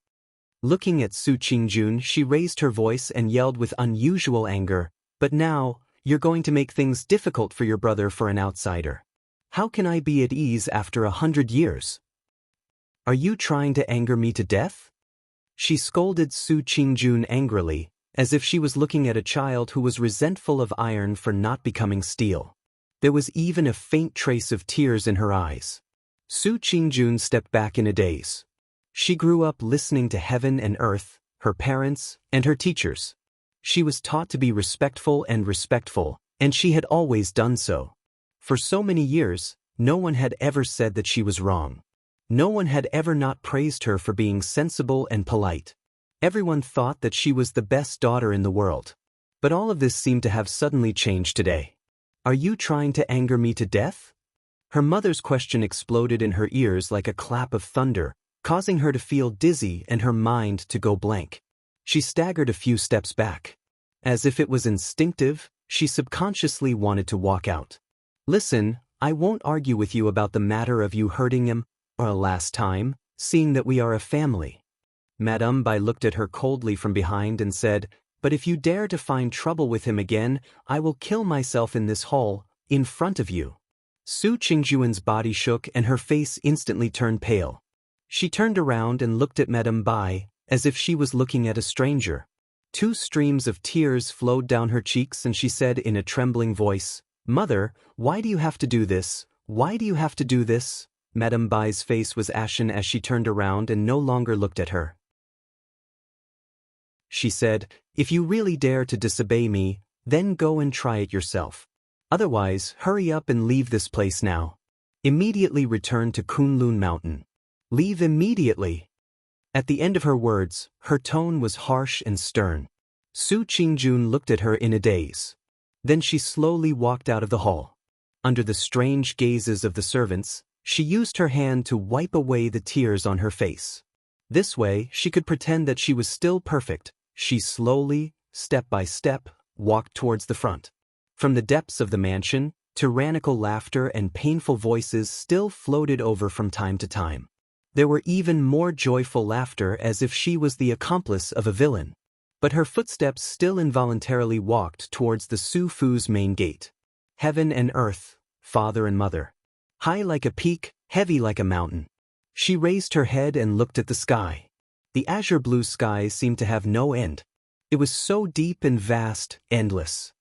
Looking at Su Qingjun, she raised her voice and yelled with unusual anger, But now, you're going to make things difficult for your brother for an outsider. How can I be at ease after 100 years? Are you trying to anger me to death? She scolded Su Qingjun angrily, as if she was looking at a child who was resentful of iron for not becoming steel. There was even a faint trace of tears in her eyes. Su Qingjun stepped back in a daze. She grew up listening to heaven and earth, her parents, and her teachers. She was taught to be respectful, and she had always done so. For so many years, no one had ever said that she was wrong. No one had ever not praised her for being sensible and polite. Everyone thought that she was the best daughter in the world. But all of this seemed to have suddenly changed today. Are you trying to anger me to death? Her mother's question exploded in her ears like a clap of thunder, causing her to feel dizzy and her mind to go blank. She staggered a few steps back. As if it was instinctive, she subconsciously wanted to walk out. Listen, I won't argue with you about the matter of you hurting him a last time, seeing that we are a family. Madame Bai looked at her coldly from behind and said, but if you dare to find trouble with him again, I will kill myself in this hall, in front of you." Su Qingjuan's body shook and her face instantly turned pale. She turned around and looked at Madame Bai, as if she was looking at a stranger. 2 streams of tears flowed down her cheeks and she said in a trembling voice, "Mother, why do you have to do this? Why do you have to do this?" Madame Bai's face was ashen as she turned around and no longer looked at her. She said, "If you really dare to disobey me, then go and try it yourself. Otherwise, hurry up and leave this place now. Immediately return to Kunlun Mountain. Leave immediately." At the end of her words, her tone was harsh and stern. Su Qingjun looked at her in a daze. Then she slowly walked out of the hall. Under the strange gazes of the servants, she used her hand to wipe away the tears on her face. This way, she could pretend that she was still perfect. She slowly, step by step, walked towards the front. From the depths of the mansion, tyrannical laughter and painful voices still floated over from time to time. There were even more joyful laughter as if she was the accomplice of a villain. But her footsteps still involuntarily walked towards the Su Fu's main gate. Heaven and earth, father and mother. High like a peak, heavy like a mountain. She raised her head and looked at the sky. The azure blue sky seemed to have no end. It was so deep and vast, endless.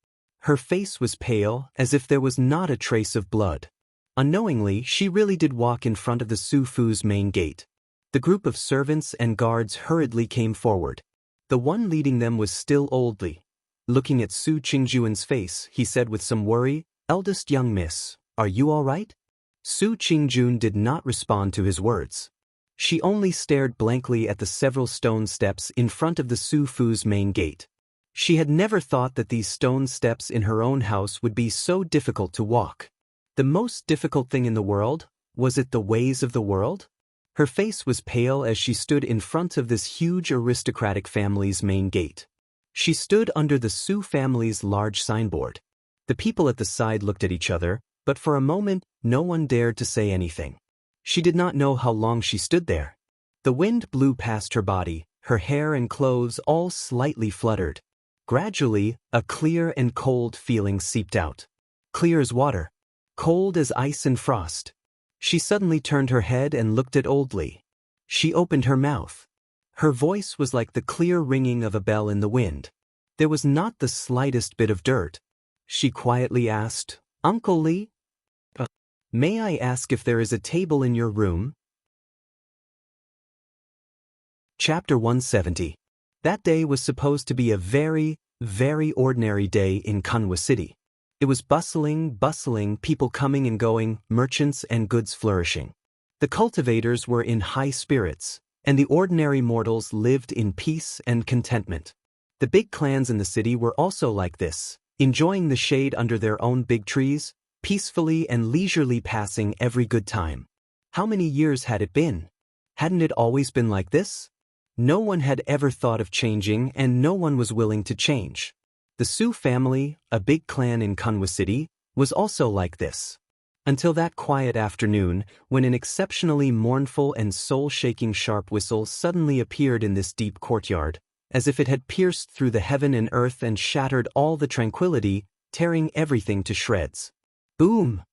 Her face was pale, as if there was not a trace of blood. Unknowingly, she really did walk in front of the Su Fu's main gate. The group of servants and guards hurriedly came forward. The one leading them was still oldly. Looking at Su Qingjuan's face, he said with some worry, "Eldest young miss, are you all right?" Su Qingjun did not respond to his words. She only stared blankly at the several stone steps in front of the Su Fu's main gate. She had never thought that these stone steps in her own house would be so difficult to walk. The most difficult thing in the world? Was it the ways of the world? Her face was pale as she stood in front of this huge aristocratic family's main gate. She stood under the Su family's large signboard. The people at the side looked at each other, but for a moment, no one dared to say anything. She did not know how long she stood there. The wind blew past her body, her hair and clothes all slightly fluttered. Gradually, a clear and cold feeling seeped out. Clear as water. Cold as ice and frost. She suddenly turned her head and looked at Oldly. She opened her mouth. Her voice was like the clear ringing of a bell in the wind. There was not the slightest bit of dirt. She quietly asked, "Uncle Li? May I ask if there is a table in your room?" Chapter 170. That day was supposed to be a very, very ordinary day in Kunwa City. It was bustling, people coming and going, merchants and goods flourishing. The cultivators were in high spirits, and the ordinary mortals lived in peace and contentment. The big clans in the city were also like this, enjoying the shade under their own big trees, peacefully and leisurely passing every good time. How many years had it been? Hadn't it always been like this? No one had ever thought of changing and no one was willing to change. The Su family, a big clan in Kunwa City, was also like this. Until that quiet afternoon, when an exceptionally mournful and soul-shaking sharp whistle suddenly appeared in this deep courtyard, as if it had pierced through the heaven and earth and shattered all the tranquility, tearing everything to shreds. Boom!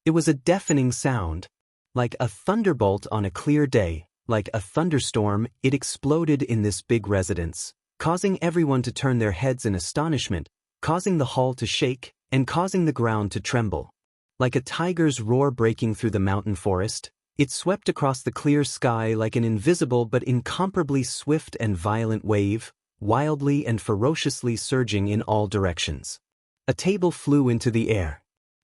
It was a deafening sound. Like a thunderbolt on a clear day, like a thunderstorm, it exploded in this big residence, causing everyone to turn their heads in astonishment, causing the hall to shake, and causing the ground to tremble. Like a tiger's roar breaking through the mountain forest, it swept across the clear sky like an invisible but incomparably swift and violent wave, wildly and ferociously surging in all directions. A table flew into the air.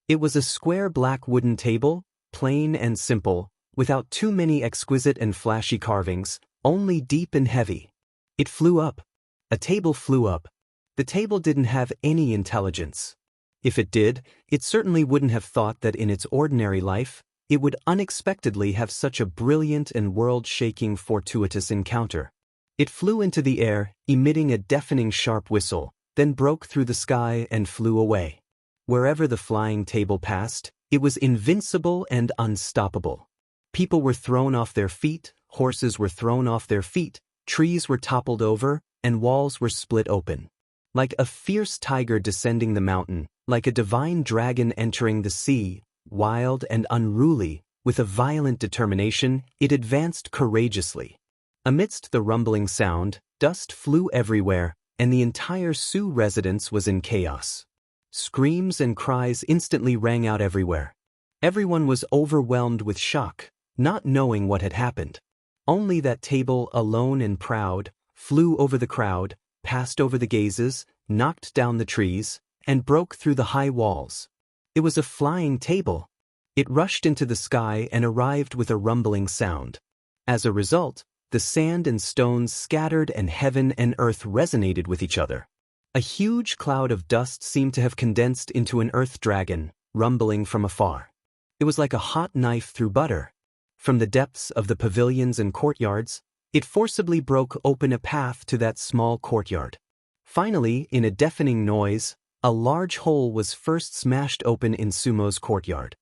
It was a square black wooden table, plain and simple, without too many exquisite and flashy carvings, only deep and heavy. It flew up. A table flew up. The table didn't have any intelligence. If it did, it certainly wouldn't have thought that in its ordinary life, it would unexpectedly have such a brilliant and world-shaking fortuitous encounter. It flew into the air, emitting a deafening sharp whistle, then broke through the sky and flew away. Wherever the flying table passed, it was invincible and unstoppable. People were thrown off their feet, horses were thrown off their feet, trees were toppled over, and walls were split open. Like a fierce tiger descending the mountain, like a divine dragon entering the sea, wild and unruly, with a violent determination, it advanced courageously. Amidst the rumbling sound, dust flew everywhere, and the entire Su residence was in chaos. Screams and cries instantly rang out everywhere. Everyone was overwhelmed with shock, not knowing what had happened. Only that table, alone and proud, flew over the crowd, passed over the gazes, knocked down the trees, and broke through the high walls. It was a flying table. It rushed into the sky and arrived with a rumbling sound. As a result, the sand and stones scattered and heaven and earth resonated with each other. A huge cloud of dust seemed to have condensed into an earth dragon, rumbling from afar. It was like a hot knife through butter. From the depths of the pavilions and courtyards, it forcibly broke open a path to that small courtyard. Finally, in a deafening noise, a large hole was first smashed open in Sumo's courtyard.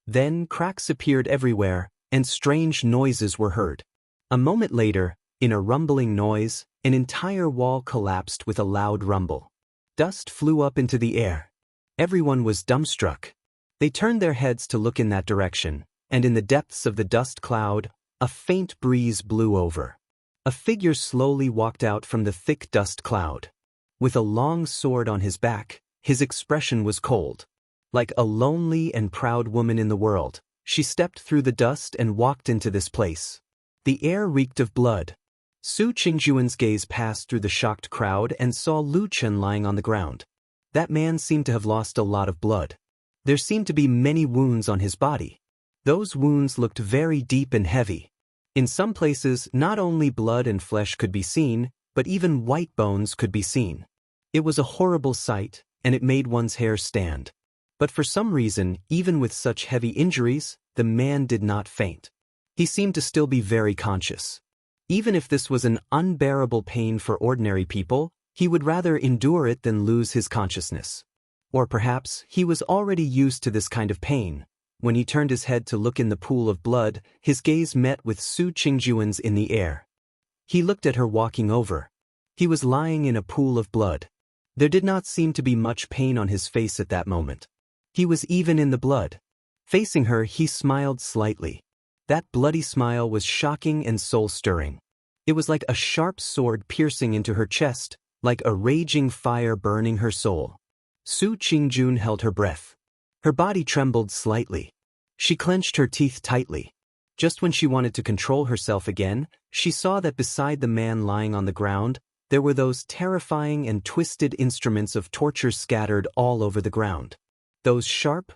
Then cracks appeared everywhere, and strange noises were heard. A moment later, in a rumbling noise, an entire wall collapsed with a loud rumble. Dust flew up into the air. Everyone was dumbstruck. They turned their heads to look in that direction, and in the depths of the dust cloud, a faint breeze blew over. A figure slowly walked out from the thick dust cloud. With a long sword on his back, his expression was cold. Like a lonely and proud woman in the world, she stepped through the dust and walked into this place. The air reeked of blood. Su Qingjuan's gaze passed through the shocked crowd and saw Lu Chen lying on the ground. That man seemed to have lost a lot of blood. There seemed to be many wounds on his body. Those wounds looked very deep and heavy. In some places, not only blood and flesh could be seen, but even white bones could be seen. It was a horrible sight, and it made one's hair stand. But for some reason, even with such heavy injuries, the man did not faint. He seemed to still be very conscious. Even if this was an unbearable pain for ordinary people, he would rather endure it than lose his consciousness. Or perhaps he was already used to this kind of pain. When he turned his head to look in the pool of blood, his gaze met with Su Qingjuan's in the air. He looked at her walking over. He was lying in a pool of blood. There did not seem to be much pain on his face at that moment. He was even in the blood. Facing her, he smiled slightly. That bloody smile was shocking and soul-stirring. It was like a sharp sword piercing into her chest, like a raging fire burning her soul. Su Qingjun held her breath. Her body trembled slightly. She clenched her teeth tightly. Just when she wanted to control herself again, she saw that beside the man lying on the ground, there were those terrifying and twisted instruments of torture scattered all over the ground. Those sharp,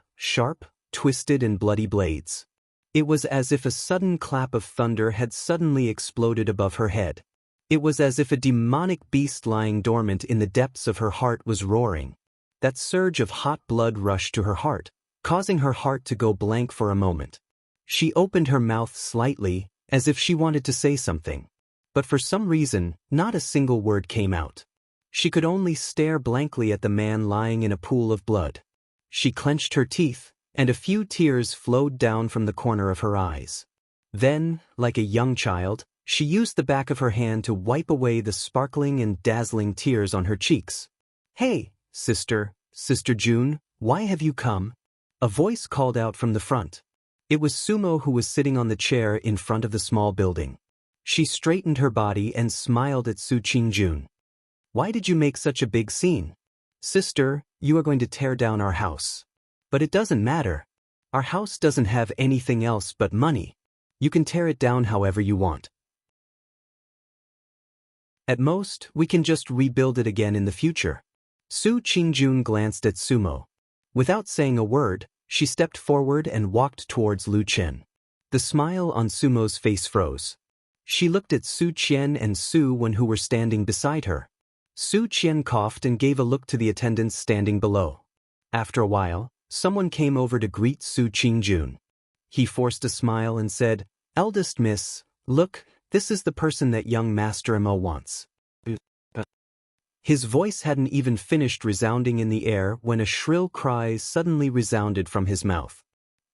twisted and bloody blades. It was as if a sudden clap of thunder had suddenly exploded above her head. It was as if a demonic beast lying dormant in the depths of her heart was roaring. That surge of hot blood rushed to her heart, causing her heart to go blank for a moment. She opened her mouth slightly, as if she wanted to say something. But for some reason, not a single word came out. She could only stare blankly at the man lying in a pool of blood. She clenched her teeth, and a few tears flowed down from the corner of her eyes. Then, like a young child, she used the back of her hand to wipe away the sparkling and dazzling tears on her cheeks. "Hey, Sister June, why have you come?" A voice called out from the front. It was Sumo, who was sitting on the chair in front of the small building. She straightened her body and smiled at Su Qingjun. "Why did you make such a big scene?" "Sister, you are going to tear down our house." "But it doesn't matter. Our house doesn't have anything else but money. You can tear it down however you want. At most, we can just rebuild it again in the future." Su Qingjun glanced at Sumo. Without saying a word, she stepped forward and walked towards Lu Chen. The smile on Sumo's face froze. She looked at Su Qian and Su Wen, who were standing beside her. Su Qian coughed and gave a look to the attendants standing below. After a while, someone came over to greet Su Qingjun. He forced a smile and said, "Eldest miss, look, this is the person that young Master Mo wants." His voice hadn't even finished resounding in the air when a shrill cry suddenly resounded from his mouth.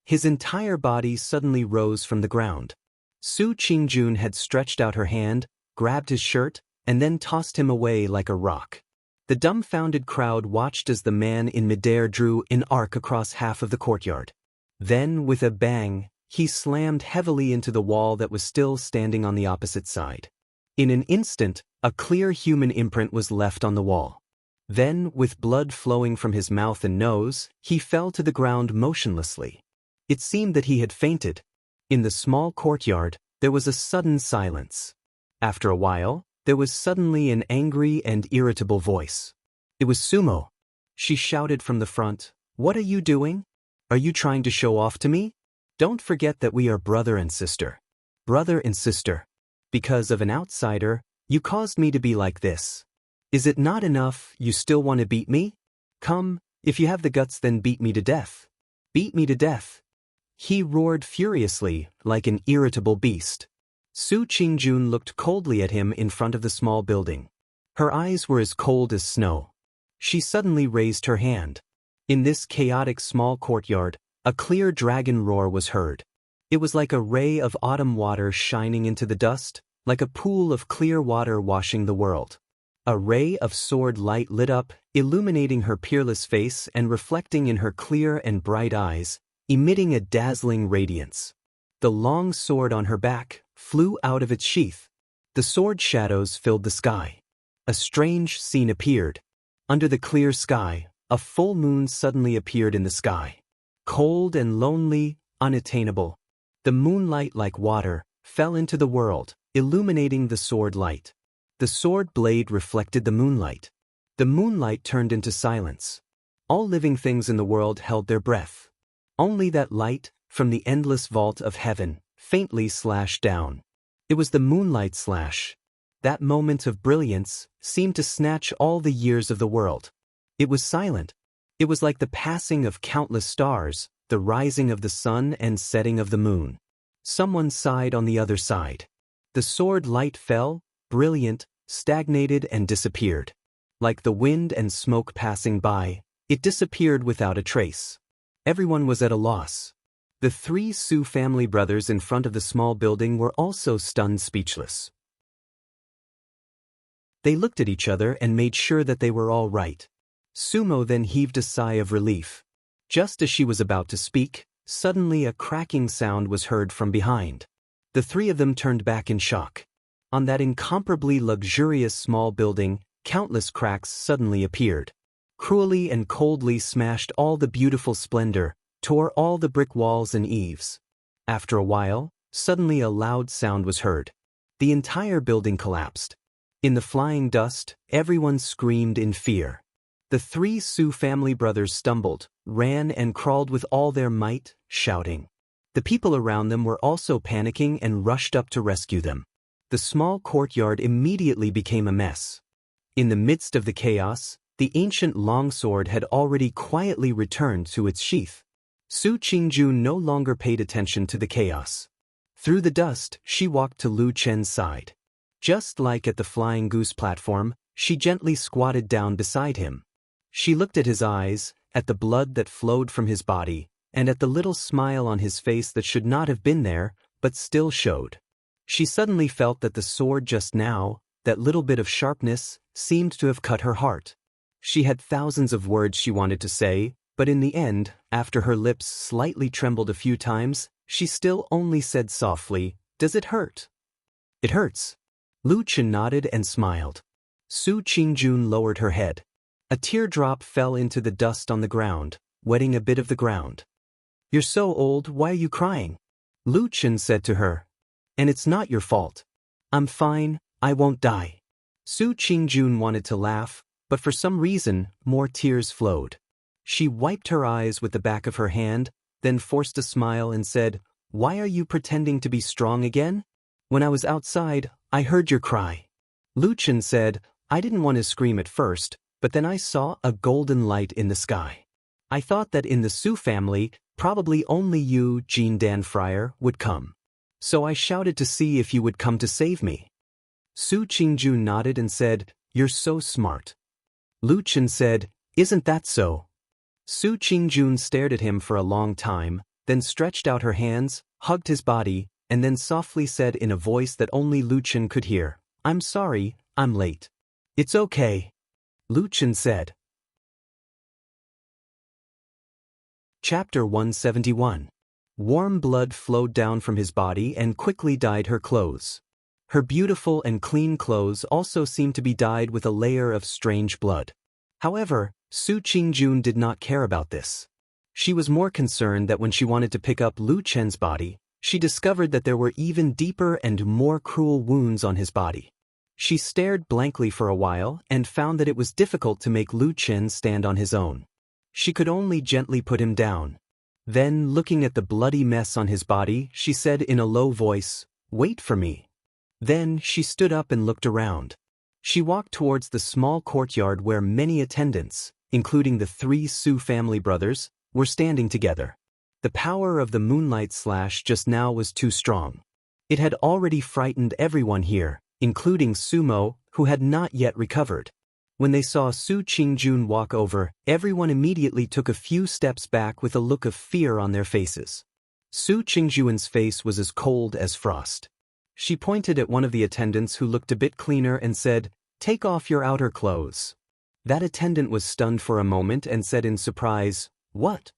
His entire body suddenly rose from the ground. Su Qingjun had stretched out her hand, grabbed his shirt, and then tossed him away like a rock. The dumbfounded crowd watched as the man in midair drew an arc across half of the courtyard. Then, with a bang, he slammed heavily into the wall that was still standing on the opposite side. In an instant, a clear human imprint was left on the wall. Then, with blood flowing from his mouth and nose, he fell to the ground motionlessly. It seemed that he had fainted. In the small courtyard, there was a sudden silence. After a while, there was suddenly an angry and irritable voice. It was Sumo. She shouted from the front, "What are you doing? Are you trying to show off to me? Don't forget that we are brother and sister. Brother and sister. Because of an outsider, you caused me to be like this. Is it not enough you still want to beat me? Come, if you have the guts, then beat me to death. Beat me to death." He roared furiously, like an irritable beast. Su Qingjun looked coldly at him in front of the small building. Her eyes were as cold as snow. She suddenly raised her hand. In this chaotic small courtyard, a clear dragon roar was heard. It was like a ray of autumn water shining into the dust, like a pool of clear water washing the world. A ray of sword light lit up, illuminating her peerless face and reflecting in her clear and bright eyes, emitting a dazzling radiance. The long sword on her back flew out of its sheath. The sword shadows filled the sky. A strange scene appeared. Under the clear sky, a full moon suddenly appeared in the sky. Cold and lonely, unattainable. The moonlight, like water, fell into the world, illuminating the sword light. The sword blade reflected the moonlight. The moonlight turned into silence. All living things in the world held their breath. Only that light, from the endless vault of heaven, faintly slashed down. It was the moonlight slash. That moment of brilliance seemed to snatch all the years of the world. It was silent. It was like the passing of countless stars, the rising of the sun and setting of the moon. Someone sighed on the other side. The sword light fell, brilliant, stagnated and disappeared. Like the wind and smoke passing by, it disappeared without a trace. Everyone was at a loss. The three Su family brothers in front of the small building were also stunned speechless. They looked at each other and made sure that they were all right. Sumo then heaved a sigh of relief. Just as she was about to speak, suddenly a cracking sound was heard from behind. The three of them turned back in shock. On that incomparably luxurious small building, countless cracks suddenly appeared. Cruelly and coldly smashed all the beautiful splendor, tore all the brick walls and eaves. After a while, suddenly a loud sound was heard. The entire building collapsed. In the flying dust, everyone screamed in fear. The three Su family brothers stumbled, ran and crawled with all their might, shouting. The people around them were also panicking and rushed up to rescue them. The small courtyard immediately became a mess. In the midst of the chaos, the ancient longsword had already quietly returned to its sheath. Su Qingjun no longer paid attention to the chaos. Through the dust, she walked to Lu Chen's side. Just like at the Flying Goose platform, she gently squatted down beside him. She looked at his eyes, at the blood that flowed from his body, and at the little smile on his face that should not have been there, but still showed. She suddenly felt that the sword just now, that little bit of sharpness, seemed to have cut her heart. She had thousands of words she wanted to say, but in the end, after her lips slightly trembled a few times, she still only said softly, "Does it hurt?" "It hurts." Lu Chen nodded and smiled. Su Qingjun lowered her head. A teardrop fell into the dust on the ground, wetting a bit of the ground. "You're so old, why are you crying?" Lu Chen said to her. "And it's not your fault. I'm fine, I won't die." Su Qingjun wanted to laugh, but for some reason, more tears flowed. She wiped her eyes with the back of her hand, then forced a smile and said, "Why are you pretending to be strong again? When I was outside, I heard your cry." Lu Chen said, "I didn't want to scream at first, but then I saw a golden light in the sky. I thought that in the Su family, probably only you, Jean Dan Friar, would come. So I shouted to see if you would come to save me." Su Qingjun nodded and said, "You're so smart." Lu Chen said, "Isn't that so?" Su Qingjun stared at him for a long time, then stretched out her hands, hugged his body, and then softly said in a voice that only Lu Chen could hear, "I'm sorry, I'm late. It's okay, Lu Chen said. Chapter 171. Warm blood flowed down from his body and quickly dyed her clothes. Her beautiful and clean clothes also seemed to be dyed with a layer of strange blood. However, Su Qingjun did not care about this. She was more concerned that when she wanted to pick up Lu Chen's body, she discovered that there were even deeper and more cruel wounds on his body. She stared blankly for a while and found that it was difficult to make Lu Chen stand on his own. She could only gently put him down. Then, looking at the bloody mess on his body, she said in a low voice, "Wait for me." Then she stood up and looked around. She walked towards the small courtyard where many attendants, including the 3 Su family brothers, were standing together. The power of the moonlight slash just now was too strong. It had already frightened everyone here, including Sumo, who had not yet recovered. When they saw Su Qingjun walk over, everyone immediately took a few steps back with a look of fear on their faces. Su Qingjun's face was as cold as frost. She pointed at one of the attendants who looked a bit cleaner and said, "Take off your outer clothes." That attendant was stunned for a moment and said in surprise, "What?"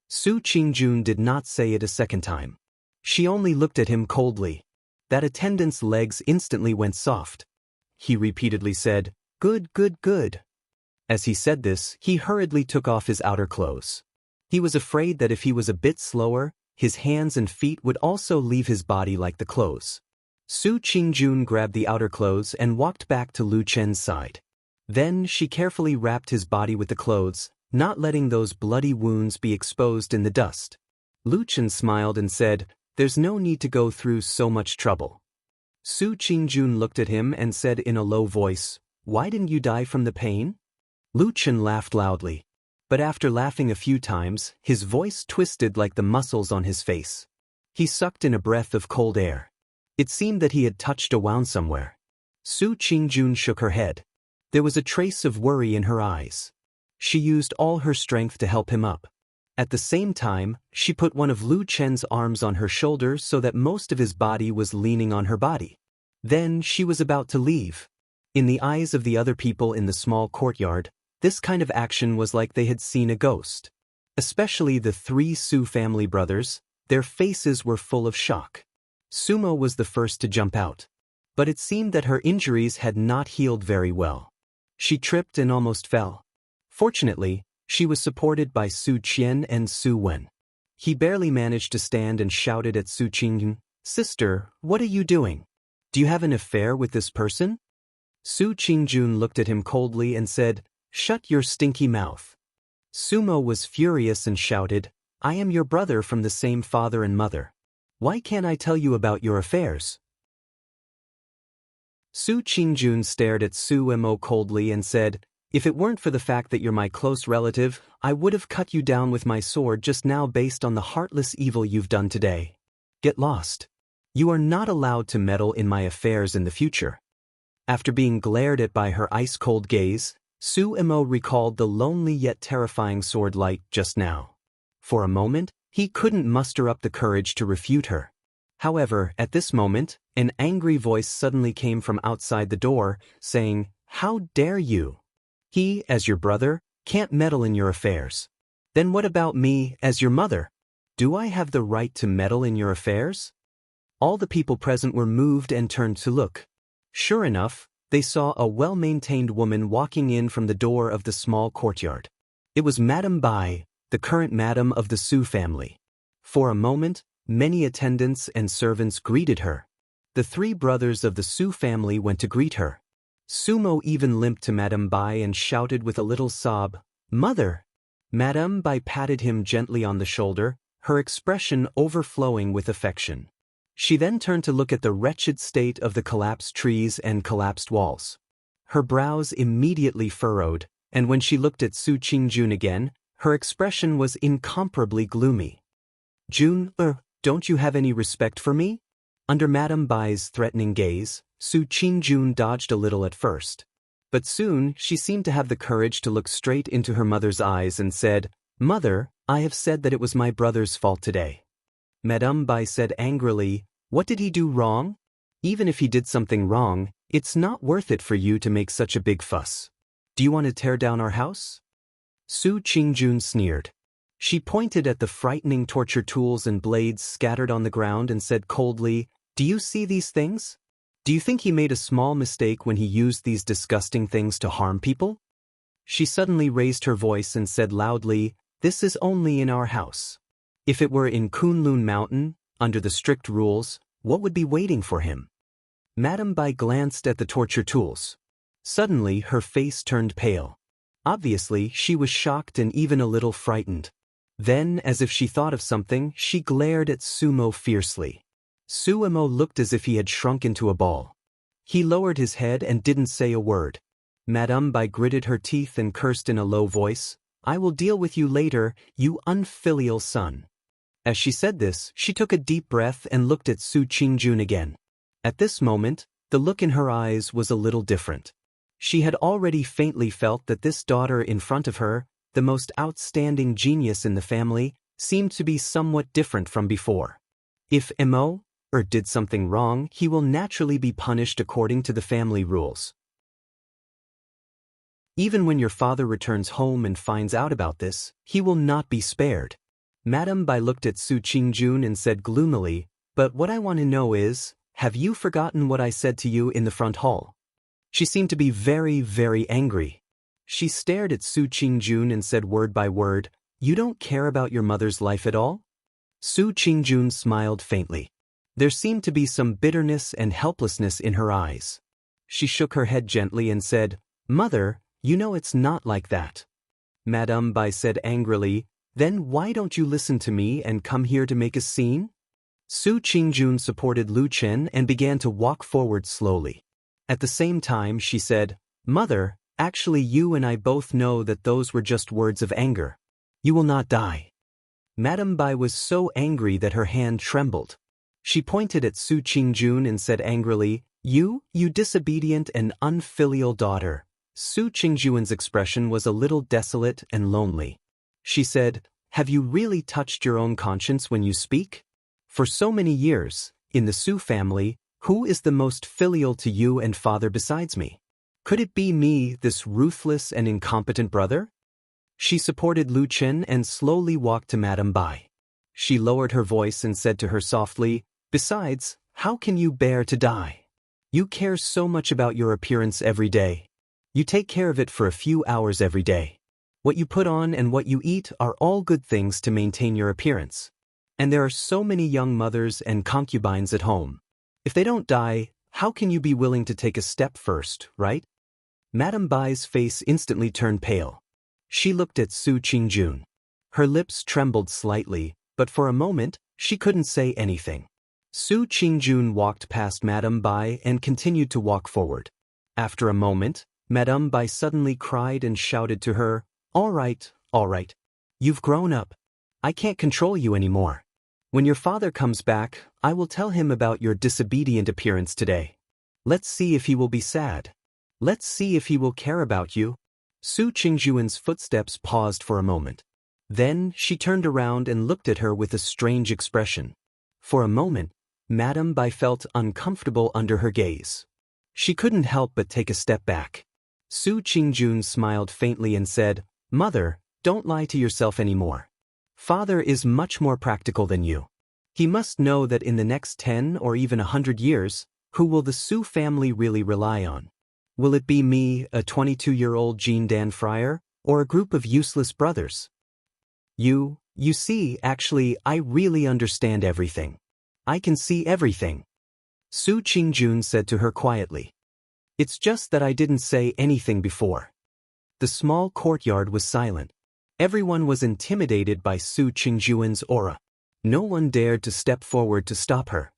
Su Qingjun did not say it a second time. She only looked at him coldly. That attendant's legs instantly went soft. He repeatedly said, "Good, good, good." As he said this, he hurriedly took off his outer clothes. He was afraid that if he was a bit slower, his hands and feet would also leave his body like the clothes. Su Qingjun grabbed the outer clothes and walked back to Lu Chen's side. Then she carefully wrapped his body with the clothes, not letting those bloody wounds be exposed in the dust. Lu Chen smiled and said, "There's no need to go through so much trouble." Su Qingjun looked at him and said in a low voice, "Why didn't you die from the pain?" Lu Chen laughed loudly. But after laughing a few times, his voice twisted like the muscles on his face. He sucked in a breath of cold air. It seemed that he had touched a wound somewhere. Su Qingjun shook her head. There was a trace of worry in her eyes. She used all her strength to help him up. At the same time, she put one of Lu Chen's arms on her shoulder so that most of his body was leaning on her body. Then she was about to leave. In the eyes of the other people in the small courtyard, this kind of action was like they had seen a ghost. Especially the 3 Su family brothers, their faces were full of shock. Sumo was the first to jump out. But it seemed that her injuries had not healed very well. She tripped and almost fell. Fortunately, she was supported by Su Qian and Su Wen. He barely managed to stand and shouted at Su Qingjun, "Sister, what are you doing? Do you have an affair with this person?" Su Qingjun looked at him coldly and said, "Shut your stinky mouth." Sumo was furious and shouted, "I am your brother from the same father and mother. Why can't I tell you about your affairs?" Su Qingjun stared at Su Mo coldly and said, "If it weren't for the fact that you're my close relative, I would have cut you down with my sword just now based on the heartless evil you've done today. Get lost. You are not allowed to meddle in my affairs in the future." After being glared at by her ice-cold gaze, Su Mo recalled the lonely yet terrifying sword light just now. For a moment, he couldn't muster up the courage to refute her. However, at this moment, an angry voice suddenly came from outside the door, saying, "How dare you? He, as your brother, can't meddle in your affairs. Then what about me, as your mother? Do I have the right to meddle in your affairs?" All the people present were moved and turned to look. Sure enough, they saw a well-maintained woman walking in from the door of the small courtyard. It was Madame Bai, the current madam of the Su family. For a moment, many attendants and servants greeted her. The 3 brothers of the Su family went to greet her. Sumo even limped to Madame Bai and shouted with a little sob, "Mother!" Madame Bai patted him gently on the shoulder, her expression overflowing with affection. She then turned to look at the wretched state of the collapsed trees and collapsed walls. Her brows immediately furrowed, and when she looked at Su Qingjun again, her expression was incomparably gloomy. "Jun, don't you have any respect for me?" Under Madame Bai's threatening gaze, Su Qingjun dodged a little at first. But soon she seemed to have the courage to look straight into her mother's eyes and said, "Mother, I have said that it was my brother's fault today." Madame Bai said angrily, "What did he do wrong?" Even if he did something wrong, it's not worth it for you to make such a big fuss. Do you want to tear down our house? Su Qingjun sneered. She pointed at the frightening torture tools and blades scattered on the ground and said coldly, "Do you see these things? Do you think he made a small mistake when he used these disgusting things to harm people?" She suddenly raised her voice and said loudly, "This is only in our house. If it were in Kunlun Mountain, under the strict rules, what would be waiting for him?" Madame Bai glanced at the torture tools. Suddenly her face turned pale. Obviously, she was shocked and even a little frightened. Then, as if she thought of something, she glared at Sumo fiercely. Sumo looked as if he had shrunk into a ball. He lowered his head and didn't say a word. Madame Bai gritted her teeth and cursed in a low voice, "I will deal with you later, you unfilial son." As she said this, she took a deep breath and looked at Su Qingjun again. At this moment, the look in her eyes was a little different. She had already faintly felt that this daughter in front of her, the most outstanding genius in the family, seemed to be somewhat different from before. If did something wrong, he will naturally be punished according to the family rules. Even when your father returns home and finds out about this, he will not be spared. Madame Bai looked at Su Qingjun and said gloomily, "But what I want to know is, have you forgotten what I said to you in the front hall?" She seemed to be very, very angry. She stared at Su Qingjun and said word by word, "You don't care about your mother's life at all?" Su Qingjun smiled faintly. There seemed to be some bitterness and helplessness in her eyes. She shook her head gently and said, "Mother, you know it's not like that." Madame Bai said angrily, "Then why don't you listen to me and come here to make a scene?" Su Qingjun supported Lu Chen and began to walk forward slowly. At the same time she said, "Mother, actually you and I both know that those were just words of anger. You will not die." Madame Bai was so angry that her hand trembled. She pointed at Su Qingjun and said angrily, You disobedient and unfilial daughter." Su Qingjun's expression was a little desolate and lonely. She said, "Have you really touched your own conscience when you speak? For so many years, in the Su family, who is the most filial to you and father besides me? Could it be me, this ruthless and incompetent brother?" She supported Lu Chen and slowly walked to Madame Bai. She lowered her voice and said to her softly, "Besides, how can you bear to die? You care so much about your appearance every day. You take care of it for a few hours every day. What you put on and what you eat are all good things to maintain your appearance. And there are so many young mothers and concubines at home. If they don't die, how can you be willing to take a step first, right?" Madame Bai's face instantly turned pale. She looked at Su Qingjun. Her lips trembled slightly, but for a moment, she couldn't say anything. Su Qingjun walked past Madame Bai and continued to walk forward. After a moment, Madame Bai suddenly cried and shouted to her, all right. You've grown up. I can't control you anymore. When your father comes back, I will tell him about your disobedient appearance today. Let's see if he will be sad. Let's see if he will care about you." Su Qingjun's footsteps paused for a moment. Then she turned around and looked at her with a strange expression. For a moment, Madame Bai felt uncomfortable under her gaze. She couldn't help but take a step back. Su Qingjun smiled faintly and said, "Mother, don't lie to yourself anymore. Father is much more practical than you. He must know that in the next 10 or even 100 years, who will the Su family really rely on? Will it be me, a 22-year-old Jindan friar, or a group of useless brothers? You see, actually, I really understand everything. I can see everything." Su Qingjun said to her quietly. "It's just that I didn't say anything before." The small courtyard was silent. Everyone was intimidated by Su Qingjun's aura. No one dared to step forward to stop her.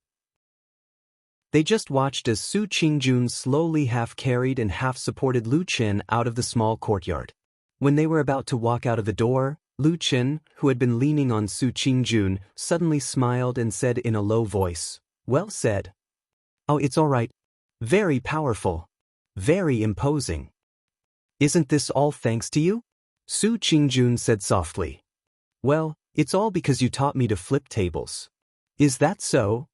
They just watched as Su Qingjun slowly half-carried and half-supported Lu Chen out of the small courtyard. When they were about to walk out of the door, Lu Chen, who had been leaning on Su Qingjun, suddenly smiled and said in a low voice, "Well said. Oh, it's all right. Very powerful. Very imposing. Isn't this all thanks to you?" Su Qingjun said softly. "Well, it's all because you taught me to flip tables. Is that so?"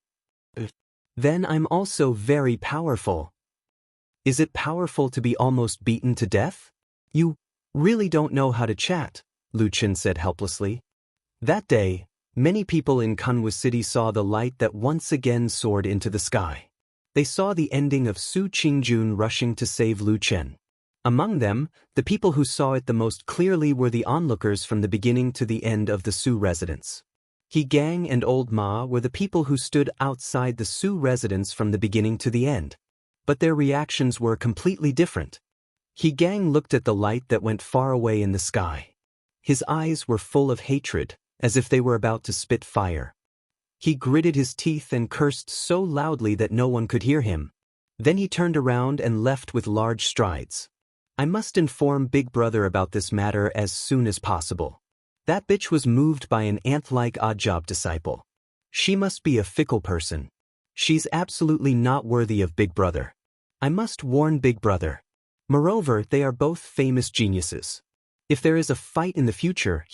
Then I'm also very powerful. Is it powerful to be almost beaten to death? You really don't know how to chat, Lu Qin said helplessly. That day, many people in Kunwu City saw the light that once again soared into the sky. They saw the ending of Su Qingjun rushing to save Lu Qin. Among them, the people who saw it the most clearly were the onlookers from the beginning to the end of the Su residence. He Gang and Old Ma were the people who stood outside the Su residence from the beginning to the end. But their reactions were completely different. He Gang looked at the light that went far away in the sky. His eyes were full of hatred, as if they were about to spit fire. He gritted his teeth and cursed so loudly that no one could hear him. Then he turned around and left with large strides. I must inform Big Brother about this matter as soon as possible. That bitch was moved by an ant-like oddjob disciple. She must be a fickle person. She's absolutely not worthy of Big Brother. I must warn Big Brother. Moreover, they are both famous geniuses. If there is a fight in the future,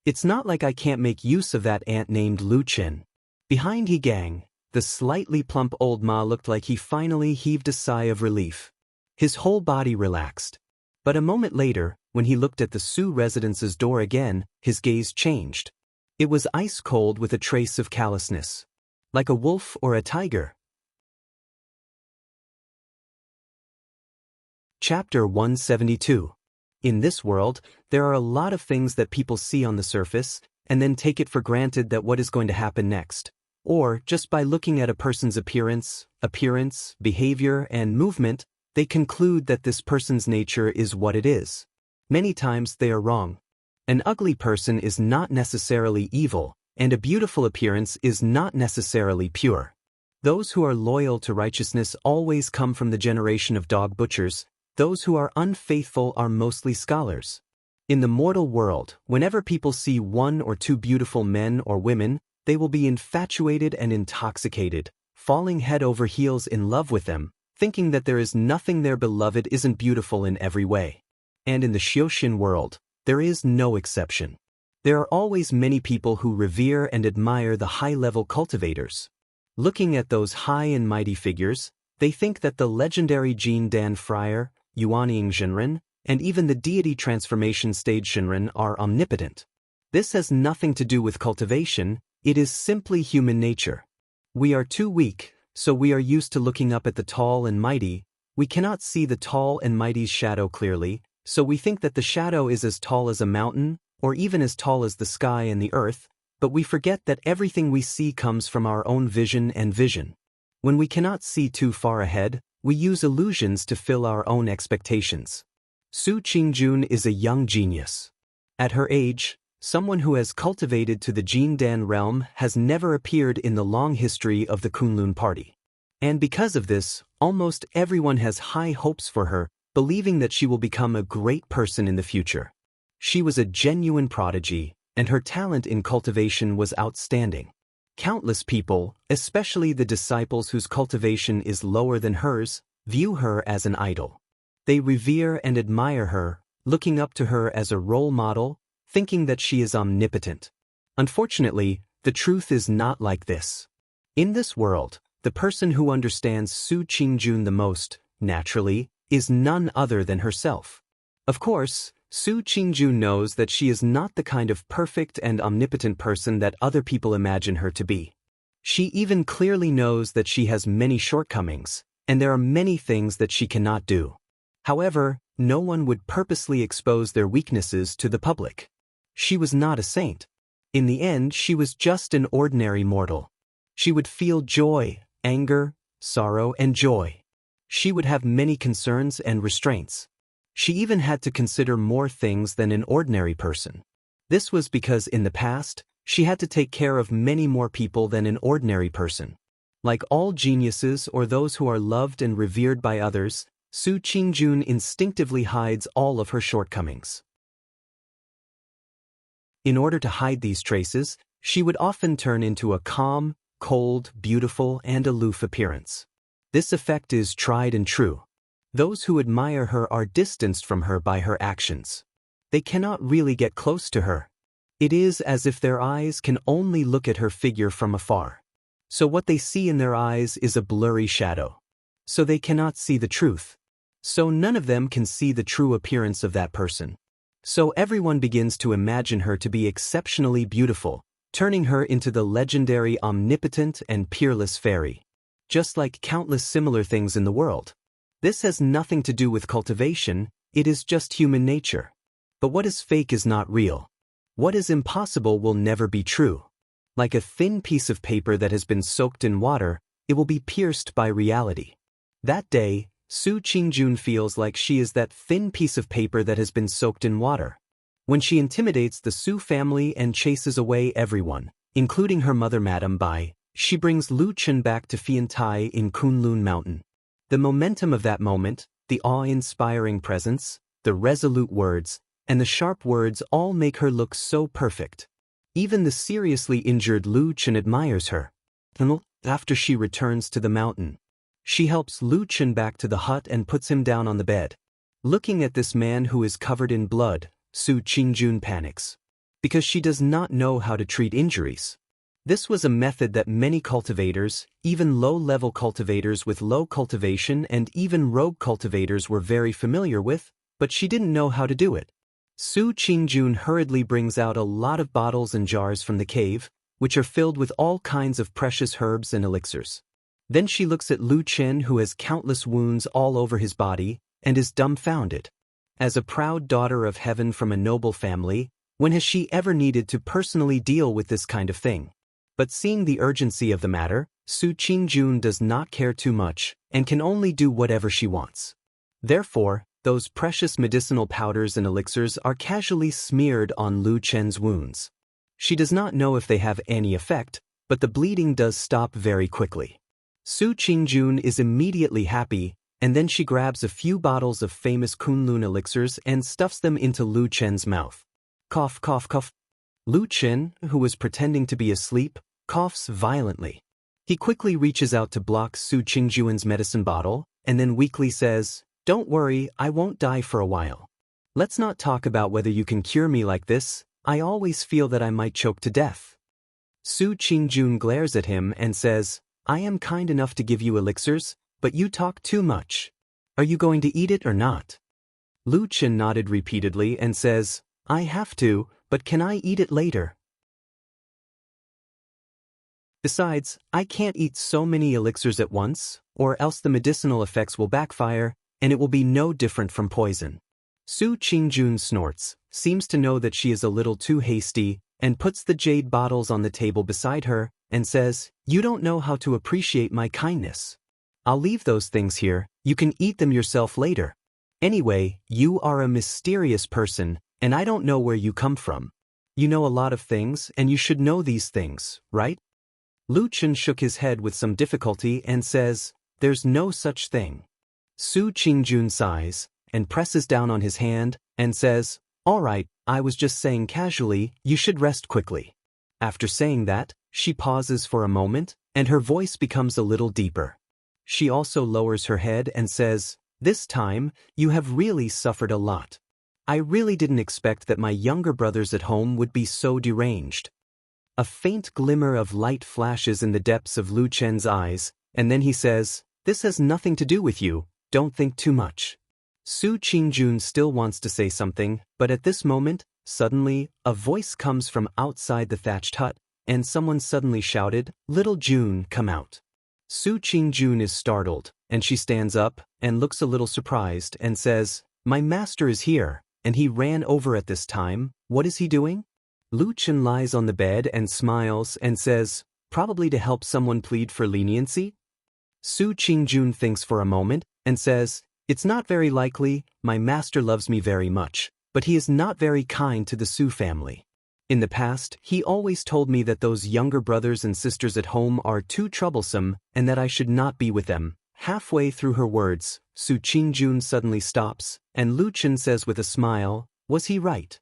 it's not like I can't make use of that ant named Lu Qin. Behind He Gang, the slightly plump old Ma looked like he finally heaved a sigh of relief. His whole body relaxed. But a moment later, when he looked at the Su residence's door again, his gaze changed. It was ice cold with a trace of callousness. Like a wolf or a tiger. Chapter 172. In this world, there are a lot of things that people see on the surface, and then take it for granted that what is going to happen next. Or, just by looking at a person's appearance, behavior, and movement, they conclude that this person's nature is what it is. Many times they are wrong. An ugly person is not necessarily evil, and a beautiful appearance is not necessarily pure. Those who are loyal to righteousness always come from the generation of dog butchers. Those who are unfaithful are mostly scholars. In the mortal world, whenever people see one or two beautiful men or women, they will be infatuated and intoxicated, falling head over heels in love with them, thinking that there is nothing their beloved isn't beautiful in every way. And in the Xiuxin world, there is no exception. There are always many people who revere and admire the high-level cultivators. Looking at those high and mighty figures, they think that the legendary Jin Dan Friar, Yuanying Zhenren, and even the deity transformation stage Shinren are omnipotent. This has nothing to do with cultivation, it is simply human nature. We are too weak, so we are used to looking up at the tall and mighty. We cannot see the tall and mighty's shadow clearly, so we think that the shadow is as tall as a mountain, or even as tall as the sky and the earth, but we forget that everything we see comes from our own vision and vision. When we cannot see too far ahead, we use illusions to fill our own expectations. Su Qingjun is a young genius. At her age, someone who has cultivated to the Jin Dan realm has never appeared in the long history of the Kunlun party. And because of this, almost everyone has high hopes for her, believing that she will become a great person in the future. She was a genuine prodigy, and her talent in cultivation was outstanding. Countless people, especially the disciples whose cultivation is lower than hers, view her as an idol. They revere and admire her, looking up to her as a role model, thinking that she is omnipotent. Unfortunately, the truth is not like this. In this world, the person who understands Su Qingjun the most, naturally, is none other than herself. Of course, Su Qingjun knows that she is not the kind of perfect and omnipotent person that other people imagine her to be. She even clearly knows that she has many shortcomings, and there are many things that she cannot do. However, no one would purposely expose their weaknesses to the public. She was not a saint. In the end, she was just an ordinary mortal. She would feel joy, anger, sorrow, and joy. She would have many concerns and restraints. She even had to consider more things than an ordinary person. This was because in the past, she had to take care of many more people than an ordinary person. Like all geniuses or those who are loved and revered by others, Su Qingjun instinctively hides all of her shortcomings. In order to hide these traces, she would often turn into a calm, cold, beautiful, and aloof appearance. This effect is tried and true. Those who admire her are distanced from her by her actions. They cannot really get close to her. It is as if their eyes can only look at her figure from afar. So what they see in their eyes is a blurry shadow. So they cannot see the truth. So none of them can see the true appearance of that person. So everyone begins to imagine her to be exceptionally beautiful, turning her into the legendary omnipotent and peerless fairy. Just like countless similar things in the world. This has nothing to do with cultivation, it is just human nature. But what is fake is not real. What is impossible will never be true. Like a thin piece of paper that has been soaked in water, it will be pierced by reality. That day, Su Qingjun feels like she is that thin piece of paper that has been soaked in water. When she intimidates the Su family and chases away everyone, including her mother Madame Bai, she brings Lu Chen back to Fiantai in Kunlun Mountain. The momentum of that moment, the awe-inspiring presence, the resolute words, and the sharp words all make her look so perfect. Even the seriously injured Lu Chen admires her. After she returns to the mountain, she helps Lu Chen back to the hut and puts him down on the bed. Looking at this man who is covered in blood, Su Qingjun panics. Because she does not know how to treat injuries. This was a method that many cultivators, even low-level cultivators with low cultivation and even rogue cultivators were very familiar with, but she didn't know how to do it. Su Qingjun hurriedly brings out a lot of bottles and jars from the cave, which are filled with all kinds of precious herbs and elixirs. Then she looks at Lu Chen, who has countless wounds all over his body, and is dumbfounded. As a proud daughter of heaven from a noble family, when has she ever needed to personally deal with this kind of thing? But seeing the urgency of the matter, Su Qingjun does not care too much, and can only do whatever she wants. Therefore, those precious medicinal powders and elixirs are casually smeared on Lu Chen's wounds. She does not know if they have any effect, but the bleeding does stop very quickly. Su Qingjun is immediately happy, and then she grabs a few bottles of famous Kunlun elixirs and stuffs them into Lu Chen's mouth. Cough, cough, cough. Lu Chen, who was pretending to be asleep, coughs violently. He quickly reaches out to block Su Qingjun's medicine bottle, and then weakly says, "Don't worry, I won't die for a while. Let's not talk about whether you can cure me like this, I always feel that I might choke to death." Su Qingjun glares at him and says, "I am kind enough to give you elixirs, but you talk too much. Are you going to eat it or not?" Lu Chen nodded repeatedly and says, "I have to, but can I eat it later? Besides, I can't eat so many elixirs at once, or else the medicinal effects will backfire, and it will be no different from poison." Su Qingjun snorts, seems to know that she is a little too hasty, and puts the jade bottles on the table beside her, and says, "You don't know how to appreciate my kindness. I'll leave those things here, you can eat them yourself later. Anyway, you are a mysterious person, and I don't know where you come from. You know a lot of things, and you should know these things, right?" Lu Chen shook his head with some difficulty and says, "There's no such thing." Su Qingjun sighs, and presses down on his hand, and says, "All right, I was just saying casually, you should rest quickly." After saying that, she pauses for a moment, and her voice becomes a little deeper. She also lowers her head and says, "This time, you have really suffered a lot. I really didn't expect that my younger brothers at home would be so deranged." A faint glimmer of light flashes in the depths of Lu Chen's eyes, and then he says, "This has nothing to do with you, don't think too much." Su Qingjun still wants to say something, but at this moment, suddenly, a voice comes from outside the thatched hut, and someone suddenly shouted, "Little June, come out." Su Qingjun is startled, and she stands up, and looks a little surprised, and says, "My master is here, and he ran over at this time, what is he doing?" Lu Chen lies on the bed and smiles and says, "Probably to help someone plead for leniency?" Su Qingjun thinks for a moment, and says, "It's not very likely, my master loves me very much, but he is not very kind to the Su family. In the past, he always told me that those younger brothers and sisters at home are too troublesome, and that I should not be with them." Halfway through her words, Su Qingjun suddenly stops, and Lu Chen says with a smile, "Was he right?"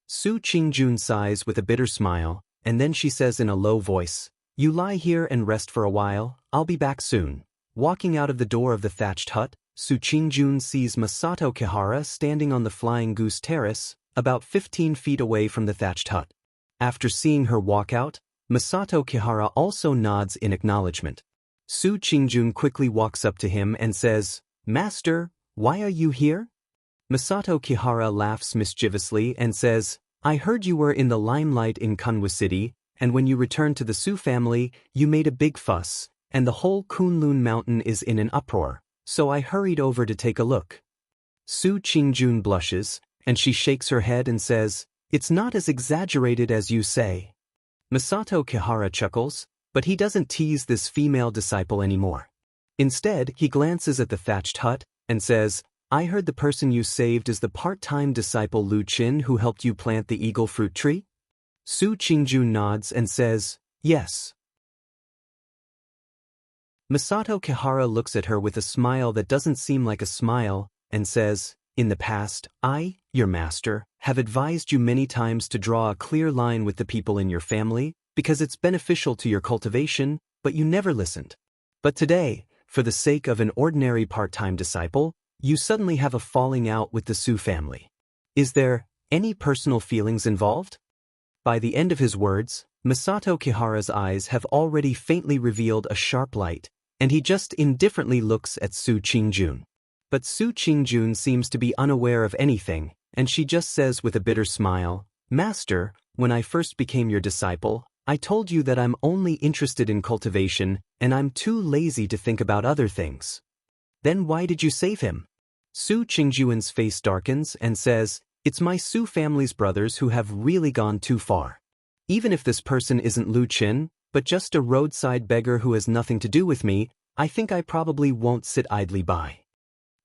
Su Qingjun sighs with a bitter smile, and then she says in a low voice, "You lie here and rest for a while, I'll be back soon." Walking out of the door of the thatched hut, Su Qingjun sees Masato Kihara standing on the Flying Goose Terrace, about 15 feet away from the thatched hut. After seeing her walk out, Masato Kihara also nods in acknowledgement. Su Qingjun quickly walks up to him and says, "Master, why are you here?" Masato Kihara laughs mischievously and says, "I heard you were in the limelight in Kunwa City, and when you returned to the Su family, you made a big fuss, and the whole Kunlun mountain is in an uproar, so I hurried over to take a look." Su Qingjun blushes, and she shakes her head and says, "It's not as exaggerated as you say." Masato Kihara chuckles, but he doesn't tease this female disciple anymore. Instead, he glances at the thatched hut and says, "I heard the person you saved is the part-time disciple Lu Qin who helped you plant the eagle fruit tree?" Su Qingjun nods and says, "Yes." Masato Kihara looks at her with a smile that doesn't seem like a smile, and says, "In the past, I, your master, have advised you many times to draw a clear line with the people in your family, because it's beneficial to your cultivation, but you never listened. But today, for the sake of an ordinary part-time disciple, you suddenly have a falling out with the Su family. Is there any personal feelings involved?" By the end of his words, Masato Kihara's eyes have already faintly revealed a sharp light, and he just indifferently looks at Su Qingjun. But Su Qingjun seems to be unaware of anything, and she just says with a bitter smile, "Master, when I first became your disciple, I told you that I'm only interested in cultivation, and I'm too lazy to think about other things. Then why did you save him?" Su Qingjun's face darkens and says, "It's my Su family's brothers who have really gone too far. Even if this person isn't Lu Qin, but just a roadside beggar who has nothing to do with me, I think I probably won't sit idly by."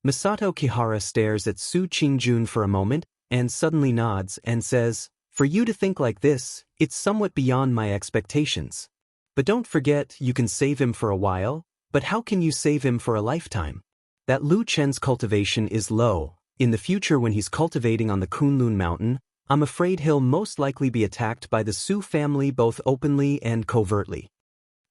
Masato Kihara stares at Su Qingjun for a moment, and suddenly nods and says, "For you to think like this, it's somewhat beyond my expectations. But don't forget you can save him for a while, but how can you save him for a lifetime? That Lu Chen's cultivation is low. In the future when he's cultivating on the Kunlun mountain, I'm afraid he'll most likely be attacked by the Su family both openly and covertly."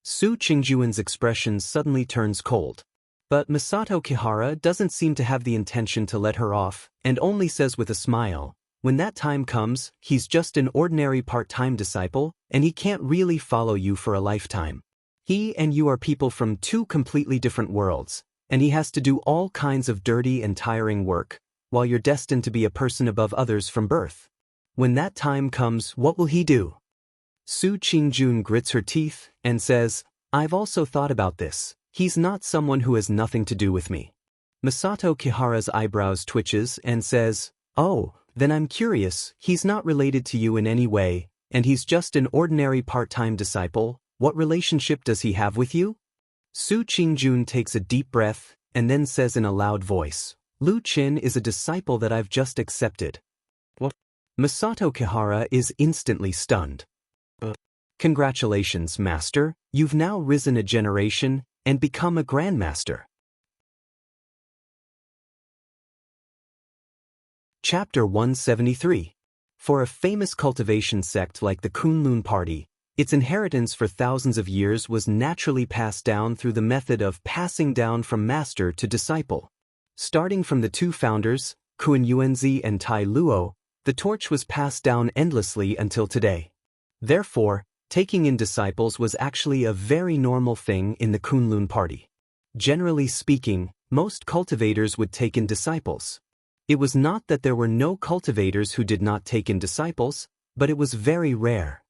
Su Qingjun's expression suddenly turns cold. But Masato Kihara doesn't seem to have the intention to let her off, and only says with a smile, "When that time comes, he's just an ordinary part-time disciple, and he can't really follow you for a lifetime. He and you are people from two completely different worlds, and he has to do all kinds of dirty and tiring work, while you're destined to be a person above others from birth. When that time comes, what will he do?" Su Qingjun grits her teeth and says, "I've also thought about this. He's not someone who has nothing to do with me." Masato Kihara's eyebrows twitches and says, "Oh, then I'm curious, he's not related to you in any way, and he's just an ordinary part-time disciple. What relationship does he have with you?" Su Qingjun takes a deep breath and then says in a loud voice, "Lu Qin is a disciple that I've just accepted." What? Masato Kihara is instantly stunned. "Congratulations, Master, you've now risen a generation and become a Grandmaster." Chapter 173. For a famous cultivation sect like the Kunlun Party, its inheritance for thousands of years was naturally passed down through the method of passing down from master to disciple. Starting from the two founders, Kun Yuanzi and Tai Luo, the torch was passed down endlessly until today. Therefore, taking in disciples was actually a very normal thing in the Kunlun Party. Generally speaking, most cultivators would take in disciples. It was not that there were no cultivators who did not take in disciples, but it was very rare.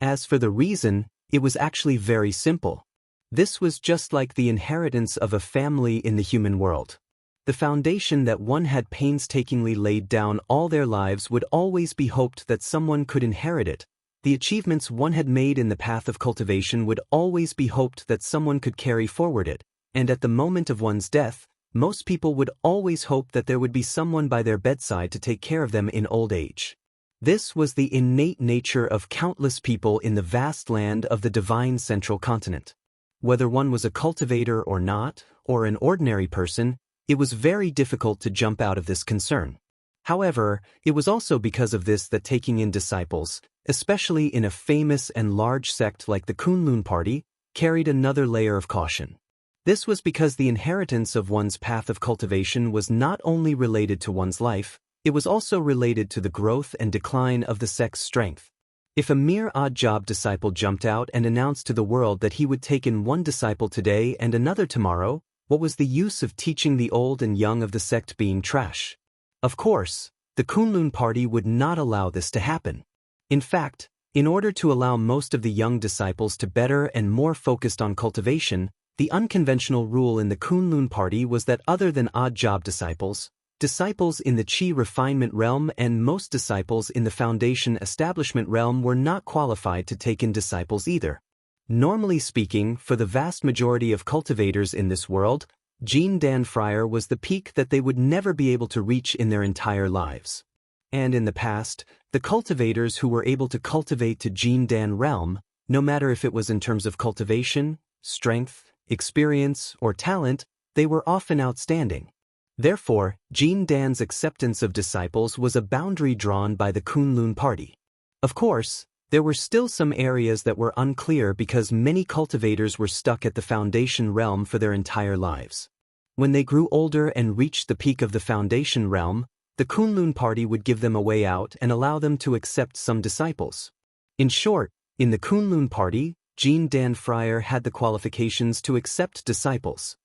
As for the reason, it was actually very simple. This was just like the inheritance of a family in the human world. The foundation that one had painstakingly laid down all their lives would always be hoped that someone could inherit it. The achievements one had made in the path of cultivation would always be hoped that someone could carry forward it, and at the moment of one's death, most people would always hope that there would be someone by their bedside to take care of them in old age. This was the innate nature of countless people in the vast land of the divine central continent. Whether one was a cultivator or not, or an ordinary person, it was very difficult to jump out of this concern. However, it was also because of this that taking in disciples, especially in a famous and large sect like the Kunlun Party, carried another layer of caution. This was because the inheritance of one's path of cultivation was not only related to one's life, it was also related to the growth and decline of the sect's strength. If a mere odd-job disciple jumped out and announced to the world that he would take in one disciple today and another tomorrow, what was the use of teaching the old and young of the sect being trash? Of course, the Kunlun party would not allow this to happen. In fact, in order to allow most of the young disciples to better and more focused on cultivation, the unconventional rule in the Kunlun party was that other than odd-job disciples, disciples in the Qi refinement realm and most disciples in the foundation establishment realm were not qualified to take in disciples either. Normally speaking, for the vast majority of cultivators in this world, Jin Dan Friar was the peak that they would never be able to reach in their entire lives. And in the past, the cultivators who were able to cultivate to Jin Dan realm, no matter if it was in terms of cultivation, strength, experience, or talent, they were often outstanding. Therefore, Jin Dan's acceptance of disciples was a boundary drawn by the Kunlun party. Of course, there were still some areas that were unclear because many cultivators were stuck at the foundation realm for their entire lives. When they grew older and reached the peak of the foundation realm, the Kunlun party would give them a way out and allow them to accept some disciples. In short, in the Kunlun party, Jin Dan Friar had the qualifications to accept disciples.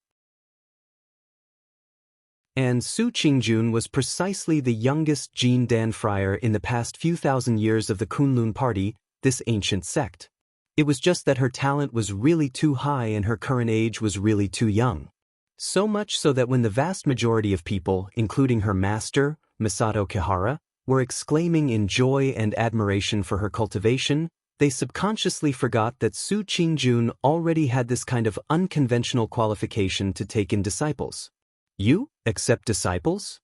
And Su Qingjun was precisely the youngest Jin Dan Friar in the past few thousand years of the Kunlun party, this ancient sect. It was just that her talent was really too high and her current age was really too young. So much so that when the vast majority of people, including her master, Masato Kihara, were exclaiming in joy and admiration for her cultivation, they subconsciously forgot that Su Qingjun already had this kind of unconventional qualification to take in disciples. You accept disciples?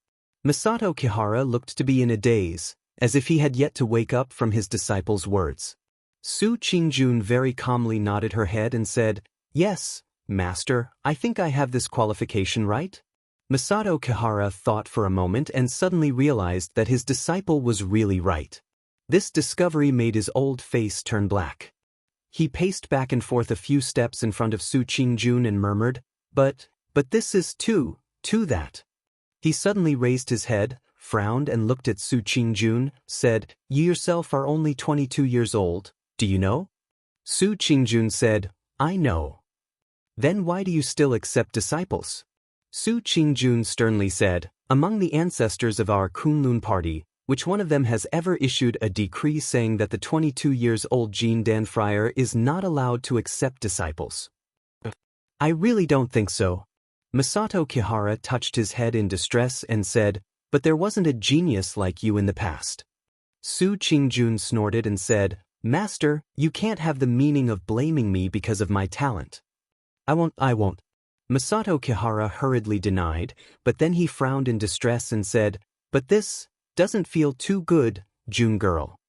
Masato Kihara looked to be in a daze, as if he had yet to wake up from his disciple's words. Su Qingjun very calmly nodded her head and said, "Yes, Master, I think I have this qualification right." Masato Kihara thought for a moment and suddenly realized that his disciple was really right. This discovery made his old face turn black. He paced back and forth a few steps in front of Su Qingjun and murmured, But this is too that. He suddenly raised his head, frowned and looked at Su Qingjun, said, "You yourself are only 22 years old, do you know?" Su Qingjun said, "I know." "Then why do you still accept disciples?" Su Qingjun sternly said, "Among the ancestors of our Kunlun party, which one of them has ever issued a decree saying that the 22 years old Jin Dan Friar is not allowed to accept disciples?" "I really don't think so." Masato Kihara touched his head in distress and said, "But there wasn't a genius like you in the past." Su Qingjun snorted and said, "Master, you can't have the meaning of blaming me because of my talent." I won't. Masato Kihara hurriedly denied, but then he frowned in distress and said, "But this doesn't feel too good, June girl."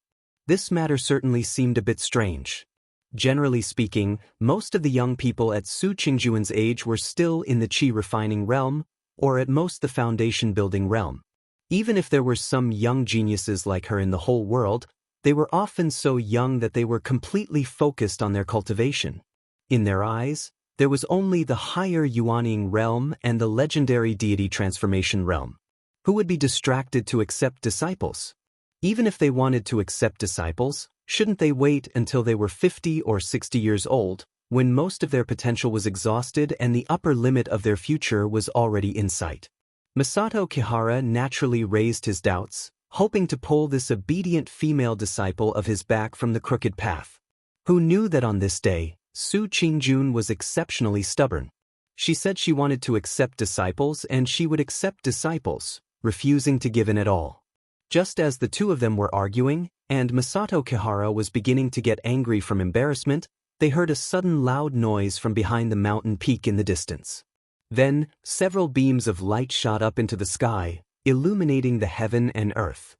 This matter certainly seemed a bit strange. Generally speaking, most of the young people at Su Qingjun's age were still in the Qi refining realm, or at most the foundation building realm. Even if there were some young geniuses like her in the whole world, they were often so young that they were completely focused on their cultivation. In their eyes, there was only the higher Yuanying realm and the legendary deity transformation realm. Who would be distracted to accept disciples? Even if they wanted to accept disciples, shouldn't they wait until they were 50 or 60 years old, when most of their potential was exhausted and the upper limit of their future was already in sight? Masato Kihara naturally raised his doubts, hoping to pull this obedient female disciple of his back from the crooked path. Who knew that on this day, Su Qingjun was exceptionally stubborn. She said she wanted to accept disciples and she would accept disciples, refusing to give in at all. Just as the two of them were arguing, and Masato Kihara was beginning to get angry from embarrassment, they heard a sudden loud noise from behind the mountain peak in the distance. Then, several beams of light shot up into the sky, illuminating the heaven and earth.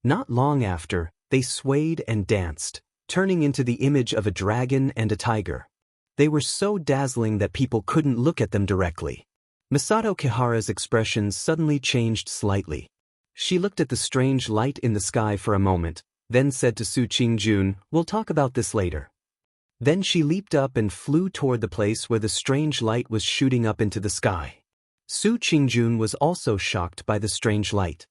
Not long after, they swayed and danced, turning into the image of a dragon and a tiger. They were so dazzling that people couldn't look at them directly. Masato Kihara's expression suddenly changed slightly. She looked at the strange light in the sky for a moment, then said to Su Qingjun, "We'll talk about this later." Then she leaped up and flew toward the place where the strange light was shooting up into the sky. Su Qingjun was also shocked by the strange light.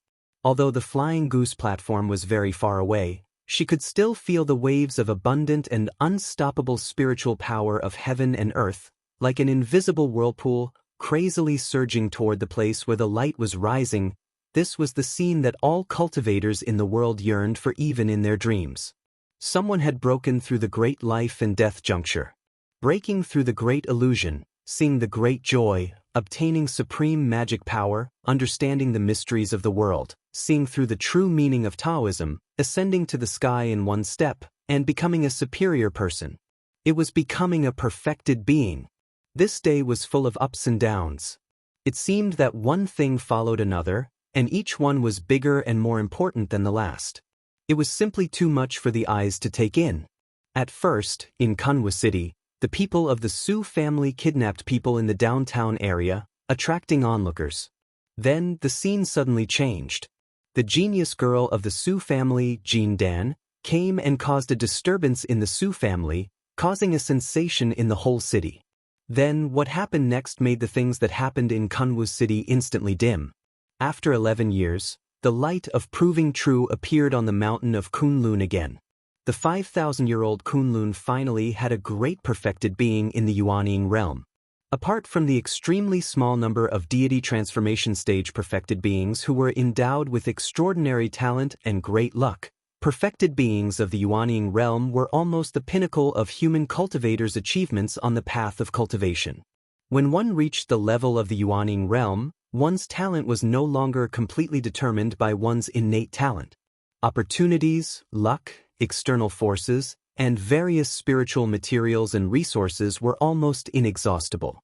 Although the flying goose platform was very far away, she could still feel the waves of abundant and unstoppable spiritual power of heaven and earth, like an invisible whirlpool, crazily surging toward the place where the light was rising. This was the scene that all cultivators in the world yearned for even in their dreams. Someone had broken through the great life and death juncture. Breaking through the great illusion, seeing the great joy, obtaining supreme magic power, understanding the mysteries of the world, seeing through the true meaning of Taoism, ascending to the sky in one step, and becoming a superior person. It was becoming a perfected being. This day was full of ups and downs. It seemed that one thing followed another, and each one was bigger and more important than the last. It was simply too much for the eyes to take in. At first, in Jianghu City, the people of the Su family kidnapped people in the downtown area, attracting onlookers. Then, the scene suddenly changed. The genius girl of the Su family, Jean Dan, came and caused a disturbance in the Su family, causing a sensation in the whole city. Then, what happened next made the things that happened in Jianghu City instantly dim. After 11 years, the light of proving true appeared on the mountain of Kunlun again. The 5,000-year-old Kunlun finally had a great perfected being in the Yuanying realm. Apart from the extremely small number of deity transformation stage perfected beings who were endowed with extraordinary talent and great luck, perfected beings of the Yuanying realm were almost the pinnacle of human cultivators' achievements on the path of cultivation. When one reached the level of the Yuanying realm, one's talent was no longer completely determined by one's innate talent. Opportunities, luck, external forces, and various spiritual materials and resources were almost inexhaustible.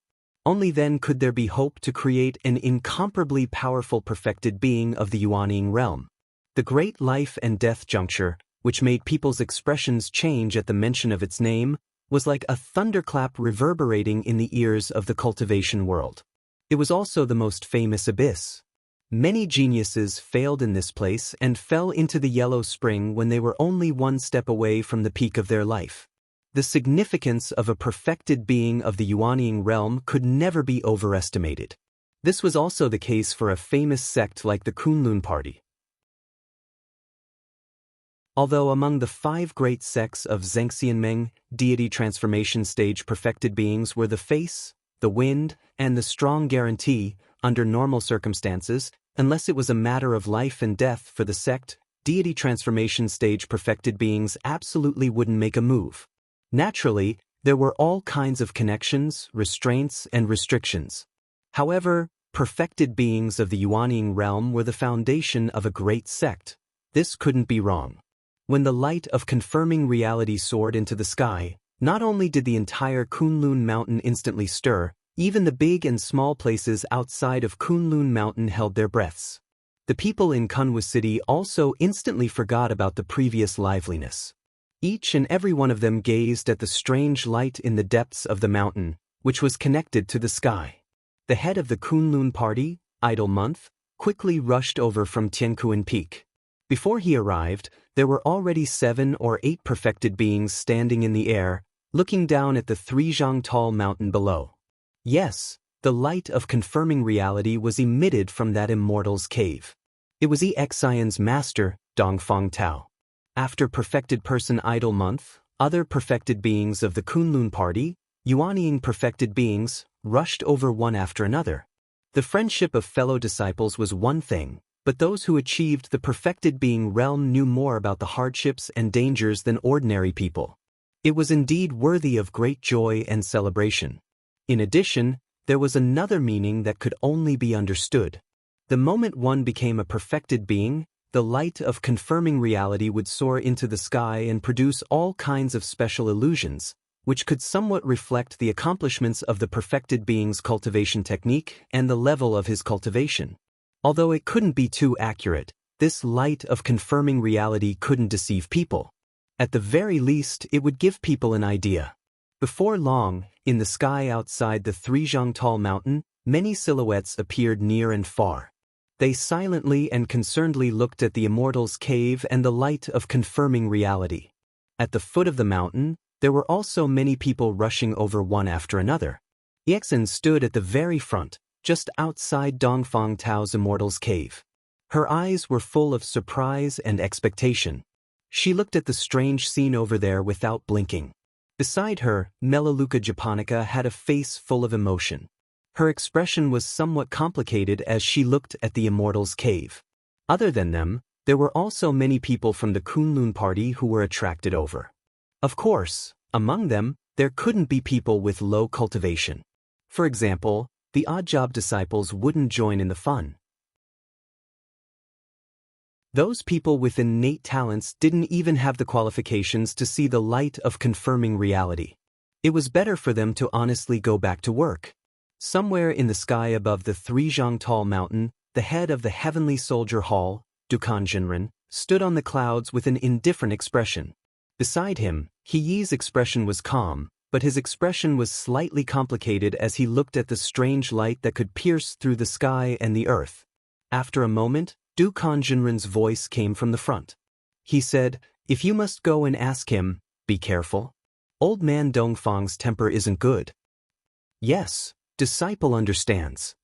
Only then could there be hope to create an incomparably powerful perfected being of the Yuanying realm. The great life and death juncture, which made people's expressions change at the mention of its name, was like a thunderclap reverberating in the ears of the cultivation world. It was also the most famous abyss. Many geniuses failed in this place and fell into the yellow spring when they were only one step away from the peak of their life. The significance of a perfected being of the Yuanying realm could never be overestimated. This was also the case for a famous sect like the Kunlun party. Although among the 5 great sects of Zhengxianmeng, deity transformation stage perfected beings were the face, the wind, and the strong guarantee, under normal circumstances, unless it was a matter of life and death for the sect, deity transformation stage perfected beings absolutely wouldn't make a move. Naturally, there were all kinds of connections, restraints, and restrictions. However, perfected beings of the Yuanying realm were the foundation of a great sect. This couldn't be wrong. When the light of confirming reality soared into the sky, not only did the entire Kunlun mountain instantly stir, even the big and small places outside of Kunlun mountain held their breaths. The people in Jianghu City also instantly forgot about the previous liveliness. Each and every one of them gazed at the strange light in the depths of the mountain, which was connected to the sky. The head of the Kunlun party, Idle Month, quickly rushed over from Tiankuan Peak. Before he arrived, there were already 7 or 8 perfected beings standing in the air, looking down at the Threezhang tall mountain below. Yes, the light of confirming reality was emitted from that immortal's cave. It was Xian's master, Dongfang Tao. After perfected person Idle Month, other perfected beings of the Kunlun party, Yuanying perfected beings, rushed over one after another. The friendship of fellow disciples was one thing, but those who achieved the perfected being realm knew more about the hardships and dangers than ordinary people. It was indeed worthy of great joy and celebration. In addition, there was another meaning that could only be understood. The moment one became a perfected being, the light of confirming reality would soar into the sky and produce all kinds of special illusions, which could somewhat reflect the accomplishments of the perfected being's cultivation technique and the level of his cultivation. Although it couldn't be too accurate, this light of confirming reality couldn't deceive people. At the very least, it would give people an idea. Before long, in the sky outside the Threezhang tall mountain, many silhouettes appeared near and far. They silently and concernedly looked at the immortal's cave and the light of confirming reality. At the foot of the mountain, there were also many people rushing over one after another. Xian stood at the very front, just outside Dongfang Tao's immortal's cave. Her eyes were full of surprise and expectation. She looked at the strange scene over there without blinking. Beside her, Melaleuca japonica had a face full of emotion. Her expression was somewhat complicated as she looked at the Immortal's cave. Other than them, there were also many people from the Kunlun party who were attracted over. Of course, among them, there couldn't be people with low cultivation. For example, the odd job disciples wouldn't join in the fun. Those people with innate talents didn't even have the qualifications to see the light of confirming reality. It was better for them to honestly go back to work. Somewhere in the sky above the Jianghu mountain, the head of the heavenly soldier hall, Dukanjinren, stood on the clouds with an indifferent expression. Beside him, Heyi's expression was calm, but his expression was slightly complicated as he looked at the strange light that could pierce through the sky and the earth. After a moment, Dukanjinren's voice came from the front. He said, "If you must go and ask him, be careful. Old man Dongfang's temper isn't good." "Yes, disciple understands."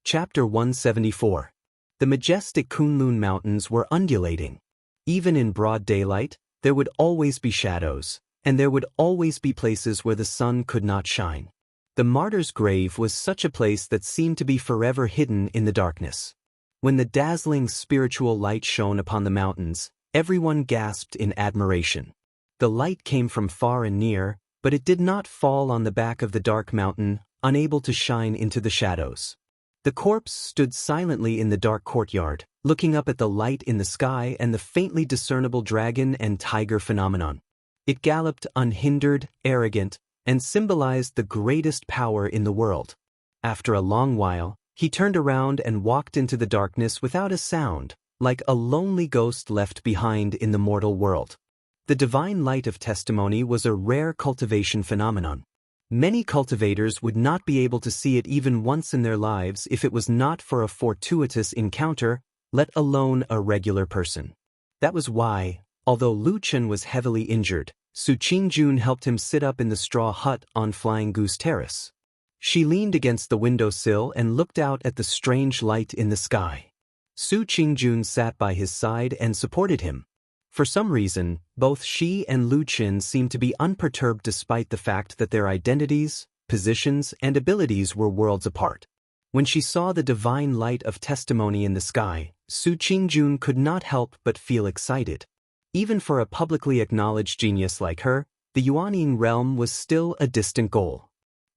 Chapter 174. The majestic Kunlun Mountains were undulating. Even in broad daylight, there would always be shadows, and there would always be places where the sun could not shine. The martyr's grave was such a place that seemed to be forever hidden in the darkness. When the dazzling spiritual light shone upon the mountains, everyone gasped in admiration. The light came from far and near, but it did not fall on the back of the dark mountain, unable to shine into the shadows. The corpse stood silently in the dark courtyard, looking up at the light in the sky and the faintly discernible dragon and tiger phenomenon. It galloped unhindered, arrogant, and symbolized the greatest power in the world. After a long while, he turned around and walked into the darkness without a sound, like a lonely ghost left behind in the mortal world. The divine light of testimony was a rare cultivation phenomenon. Many cultivators would not be able to see it even once in their lives if it was not for a fortuitous encounter, let alone a regular person. That was why, although Lu Chen was heavily injured, Su Qingjun helped him sit up in the straw hut on Flying Goose Terrace. She leaned against the windowsill and looked out at the strange light in the sky. Su Qingjun sat by his side and supported him. For some reason, both she and Lu Chen seemed to be unperturbed despite the fact that their identities, positions, and abilities were worlds apart. When she saw the divine light of testimony in the sky, Su Qingjun could not help but feel excited. Even for a publicly acknowledged genius like her, the Yuanying realm was still a distant goal.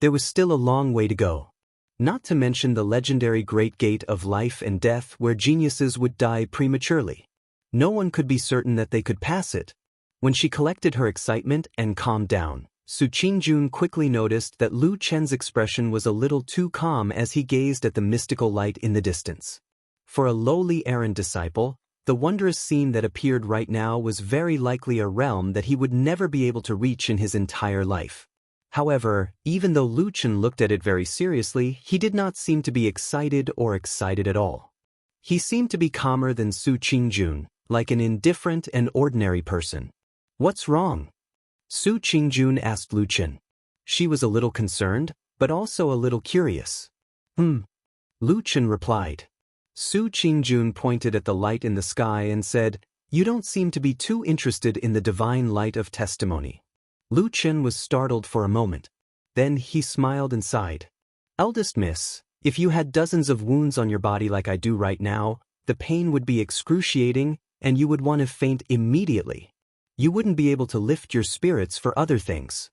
There was still a long way to go. Not to mention the legendary Great Gate of Life and Death where geniuses would die prematurely. No one could be certain that they could pass it. When she collected her excitement and calmed down, Su Qingjun quickly noticed that Lu Chen's expression was a little too calm as he gazed at the mystical light in the distance. For a lowly errand disciple, the wondrous scene that appeared right now was very likely a realm that he would never be able to reach in his entire life. However, even though Lu Chen looked at it very seriously, he did not seem to be excited at all. He seemed to be calmer than Su Qingjun, like an indifferent and ordinary person. "What's wrong?" Su Qingjun asked Lu Chen. She was a little concerned, but also a little curious. Lu Chen replied. Su Qingjun pointed at the light in the sky and said, "You don't seem to be too interested in the divine light of testimony." Lu Chen was startled for a moment. Then he smiled and sighed. "Eldest miss, if you had dozens of wounds on your body like I do right now, the pain would be excruciating, and you would want to faint immediately. You wouldn't be able to lift your spirits for other things."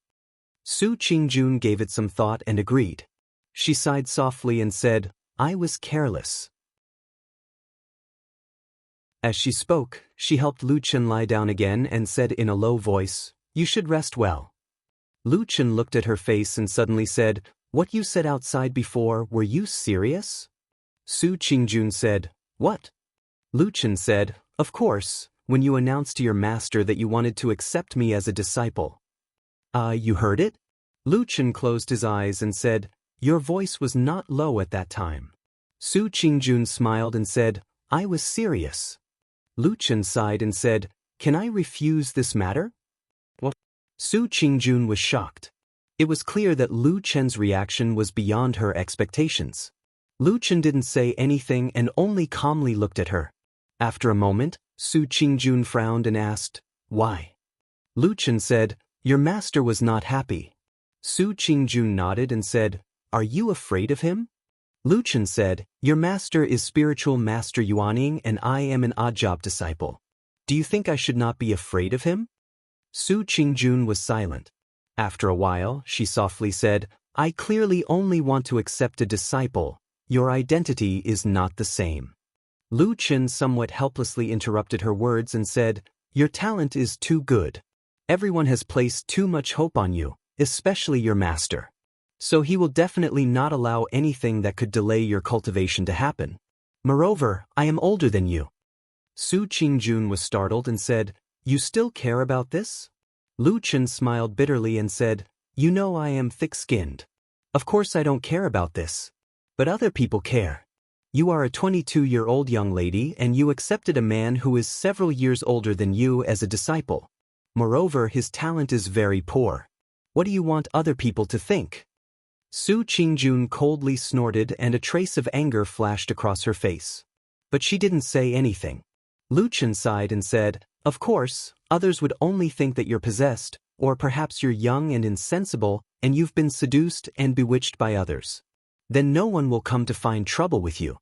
Su Qingjun gave it some thought and agreed. She sighed softly and said, "I was careless." As she spoke, she helped Lu Chen lie down again and said in a low voice, "You should rest well." Lu Chen looked at her face and suddenly said, "What you said outside before, were you serious?" Su Qingjun said, "What?" Lu Chen said, "Of course, when you announced to your master that you wanted to accept me as a disciple." You heard it?" Lu Chen closed his eyes and said, "Your voice was not low at that time." Su Qingjun smiled and said, "I was serious." Lu Chen sighed and said, "Can I refuse this matter?" What? Su Qingjun was shocked. It was clear that Lu Chen's reaction was beyond her expectations. Lu Chen didn't say anything and only calmly looked at her. After a moment, Su Qingjun frowned and asked, "Why?" Lu Chen said, "Your master was not happy." Su Qingjun nodded and said, "Are you afraid of him?" Lu Chen said, "Your master is spiritual master Yuanying and I am an odd-job disciple. Do you think I should not be afraid of him?" Su Qingjun was silent. After a while, she softly said, "I clearly only want to accept a disciple. Your identity is not the same." Lu Chen somewhat helplessly interrupted her words and said, "Your talent is too good. Everyone has placed too much hope on you, especially your master. So he will definitely not allow anything that could delay your cultivation to happen. Moreover, I am older than you." Su Qingjun was startled and said, "You still care about this?" Lu Chen smiled bitterly and said, "You know I am thick-skinned. Of course I don't care about this. But other people care. You are a 22-year-old young lady and you accepted a man who is several years older than you as a disciple. Moreover, his talent is very poor. What do you want other people to think?" Su Qingjun coldly snorted and a trace of anger flashed across her face. But she didn't say anything. Lu Chen sighed and said, "Of course, others would only think that you're possessed, or perhaps you're young and insensible, and you've been seduced and bewitched by others. Then no one will come to find trouble with you.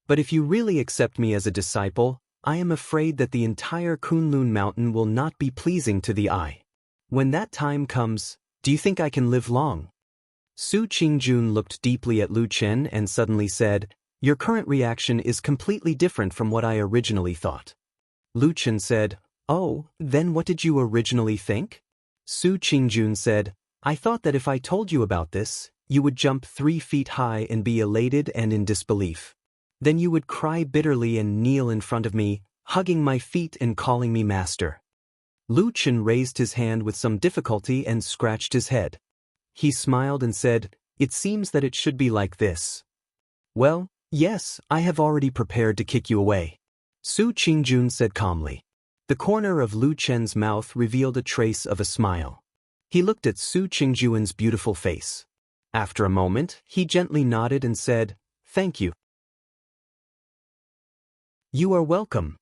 But if you really accept me as a disciple, I am afraid that the entire Kunlun mountain will not be pleasing to the eye. When that time comes, do you think I can live long?" Su Qingjun looked deeply at Lu Chen and suddenly said, "Your current reaction is completely different from what I originally thought." Lu Chen said, "Oh, then what did you originally think?" Su Qingjun said, "I thought that if I told you about this, you would jump 3 feet high and be elated and in disbelief. Then you would cry bitterly and kneel in front of me, hugging my feet and calling me master." Lu Chen raised his hand with some difficulty and scratched his head. He smiled and said, "It seems that it should be like this." "Well, yes, I have already prepared to kick you away," Su Qingjun said calmly. The corner of Lu Chen's mouth revealed a trace of a smile. He looked at Su Qingjun's beautiful face. After a moment, he gently nodded and said, "Thank you." "You are welcome."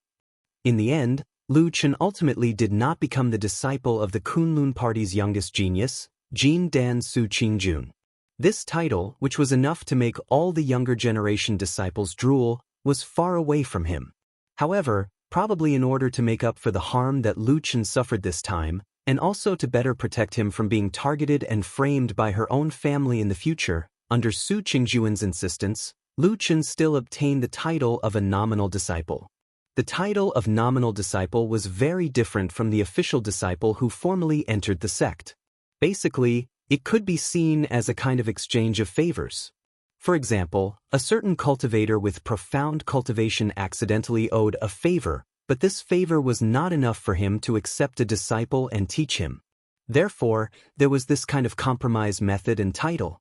In the end, Lu Chen ultimately did not become the disciple of the Kunlun party's youngest genius, Jin Dan Su Qingjun. This title, which was enough to make all the younger generation disciples drool, was far away from him. However, probably in order to make up for the harm that Lu Chen suffered this time, and also to better protect him from being targeted and framed by her own family in the future, under Su Qingjun's insistence, Lu Chen still obtained the title of a nominal disciple. The title of nominal disciple was very different from the official disciple who formally entered the sect. Basically, it could be seen as a kind of exchange of favors. For example, a certain cultivator with profound cultivation accidentally owed a favor, but this favor was not enough for him to accept a disciple and teach him. Therefore, there was this kind of compromise method and title.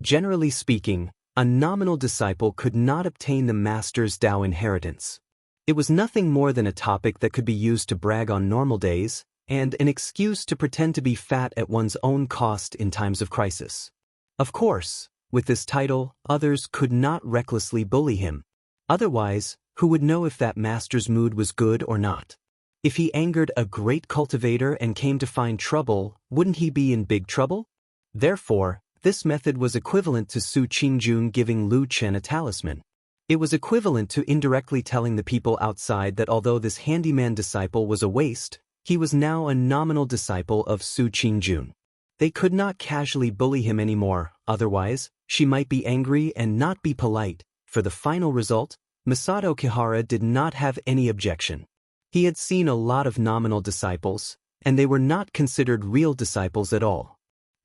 Generally speaking, a nominal disciple could not obtain the master's Tao inheritance. It was nothing more than a topic that could be used to brag on normal days, and an excuse to pretend to be fat at one's own cost in times of crisis. Of course, with this title, others could not recklessly bully him. Otherwise, who would know if that master's mood was good or not? If he angered a great cultivator and came to find trouble, wouldn't he be in big trouble? Therefore, this method was equivalent to Su Qingjun giving Lu Chen a talisman. It was equivalent to indirectly telling the people outside that although this handyman disciple was a waste, he was now a nominal disciple of Su Qingjun. They could not casually bully him anymore, otherwise, she might be angry and not be polite. For the final result, Masato Kihara did not have any objection. He had seen a lot of nominal disciples, and they were not considered real disciples at all.